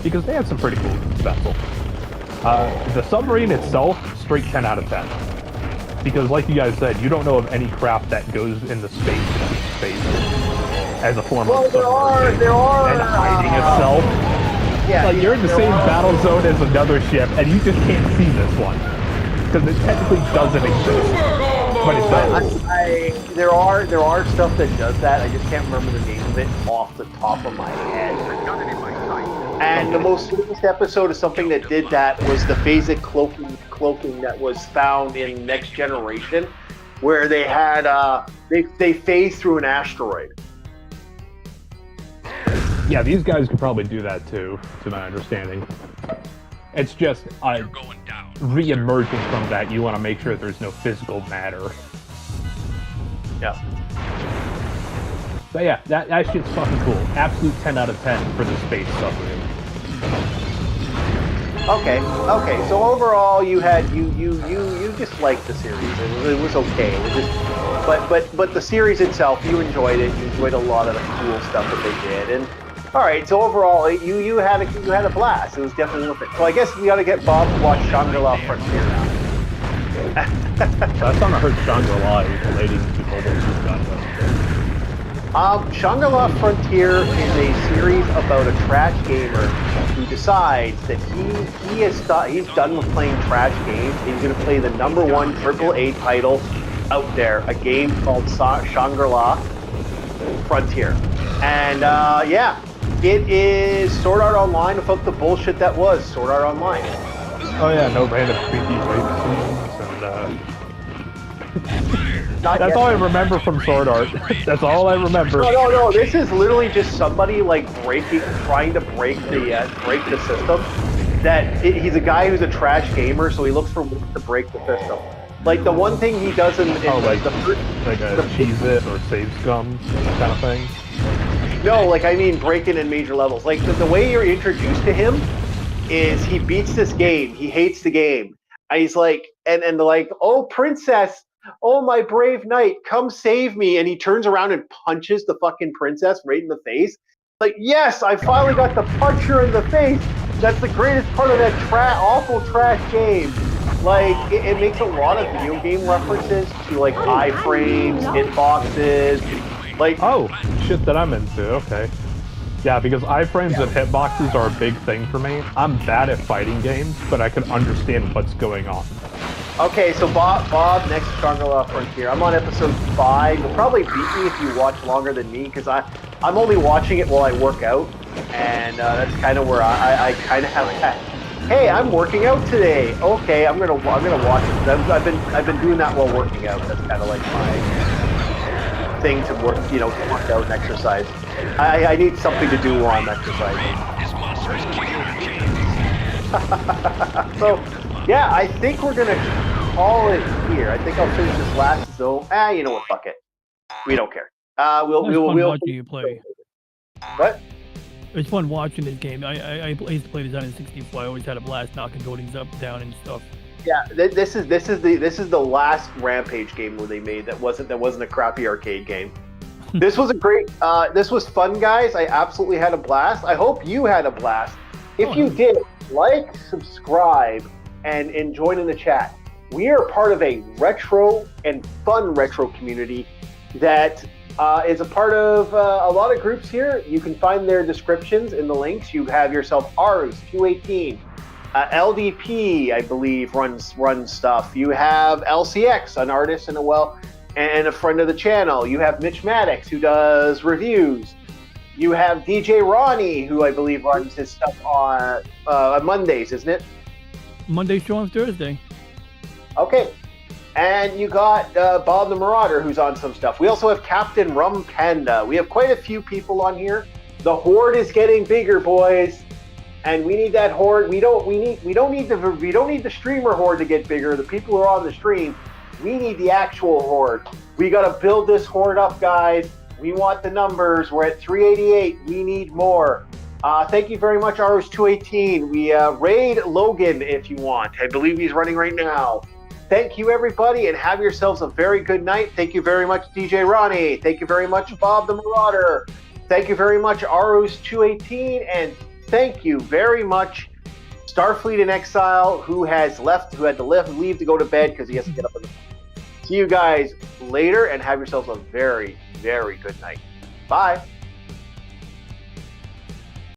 because they had some pretty cool vessels. The submarine itself, straight 10 out of 10. Because like you guys said, you don't know of any craft that goes into space as a form of submersion there are and hiding itself. Yeah, like you're in the same battle zone as another ship, and you just can't see this one because it technically doesn't exist. But it does. There are stuff that does that. I just can't remember the name of it off the top of my head. And the most famous episode of something that did that was the phasic cloaking that was found in Next Generation, where they had they phased through an asteroid. Yeah, these guys could probably do that too, to my understanding. It's just re-emerging from that. You want to make sure there's no physical matter. Yeah. But yeah, that shit's fucking cool. Absolute 10 out of 10 for the space submarine. Okay. So overall, you just liked the series. It was okay. It was just, but the series itself, you enjoyed it. You enjoyed a lot of the cool stuff that they did. And all right, so overall, you had a blast. It was definitely worth it. So I guess we got to get Bob to watch Shangri-La Frontier now. Last time I heard Shangri-La, it was relating to mobile suit. Shangri-La Frontier is a series about a trash gamer who decides that he's done with playing trash games. He's going to play the #1 AAA title out there, a game called Shangri-La Frontier. And it is Sword Art Online without the bullshit that was Sword Art Online. Oh yeah, no random creepy rape scenes and That's all I remember from Sword Art. That's all I remember. No. This is literally just somebody like trying to break the system. He's a guy who's a trash gamer, so he looks for ways to break the system. Like the one thing he does like a Cheez-It or Save Scum kind of thing. No, like I mean breaking in major levels. Like the way you're introduced to him is he beats this game. He hates the game. And he's like, and they're like, oh princess, oh my brave knight, come save me. And he turns around and punches the fucking princess right in the face. Like, yes, I finally got to punch her in the face. That's the greatest part of that awful trash game. Like, it makes a lot of video game references to like iframes, hitboxes. Like, oh, shit that I'm into, okay. Yeah, because iframes and hitboxes are a big thing for me. I'm bad at fighting games, but I can understand what's going on. Okay, so Bob, next Shangri-La Frontier. I'm on episode 5. You'll probably beat me if you watch longer than me, because I'm only watching it while I work out, and that's kind of where I kind of have that. Hey, I'm working out today. Okay, I'm gonna watch it. I've been doing that while working out. That's kind of like my thing to work, to work out and exercise. I need something to do while I'm exercising. So, yeah, I think we're gonna call it here. I think I'll finish this last zone. You know what? Fuck it. We don't care. We'll watching you play. What? It's fun watching this game. I used to play this on a 64. I always had a blast knocking buildings up, down, and stuff. Yeah, this is the last Rampage game where they made that wasn't a crappy arcade game. This was a great. This was fun, guys. I absolutely had a blast. I hope you had a blast. If you did, like, subscribe, and join in the chat. We are part of a retro and fun retro community that is a part of a lot of groups here. You can find their descriptions in the links. You have yourself Ars 218. LDP, I believe, runs stuff. You have LCX, an artist and a friend of the channel. You have Mitch Maddox, who does reviews. You have DJ Ronnie, who I believe runs his stuff on Mondays, isn't it? Monday show on Thursday. Okay. And you got Bob the Marauder, who's on some stuff. We also have Captain Rum Panda. We have quite a few people on here. The horde is getting bigger, boys. And we need that horde. We don't need the streamer horde to get bigger. The people who are on the stream, we need the actual horde. We got to build this horde up, guys. We want the numbers. We're at 388. We need more. Thank you very much, RS218. We raid Logan if you want. I believe he's running right now. Thank you, everybody, and have yourselves a very good night. Thank you very much, DJ Ronnie. Thank you very much, Bob the Marauder. Thank you very much, RS218, and thank you very much, Starfleet in Exile, who had to leave to go to bed because he has to get up in the morning. See you guys later, and have yourselves a very, very good night. Bye.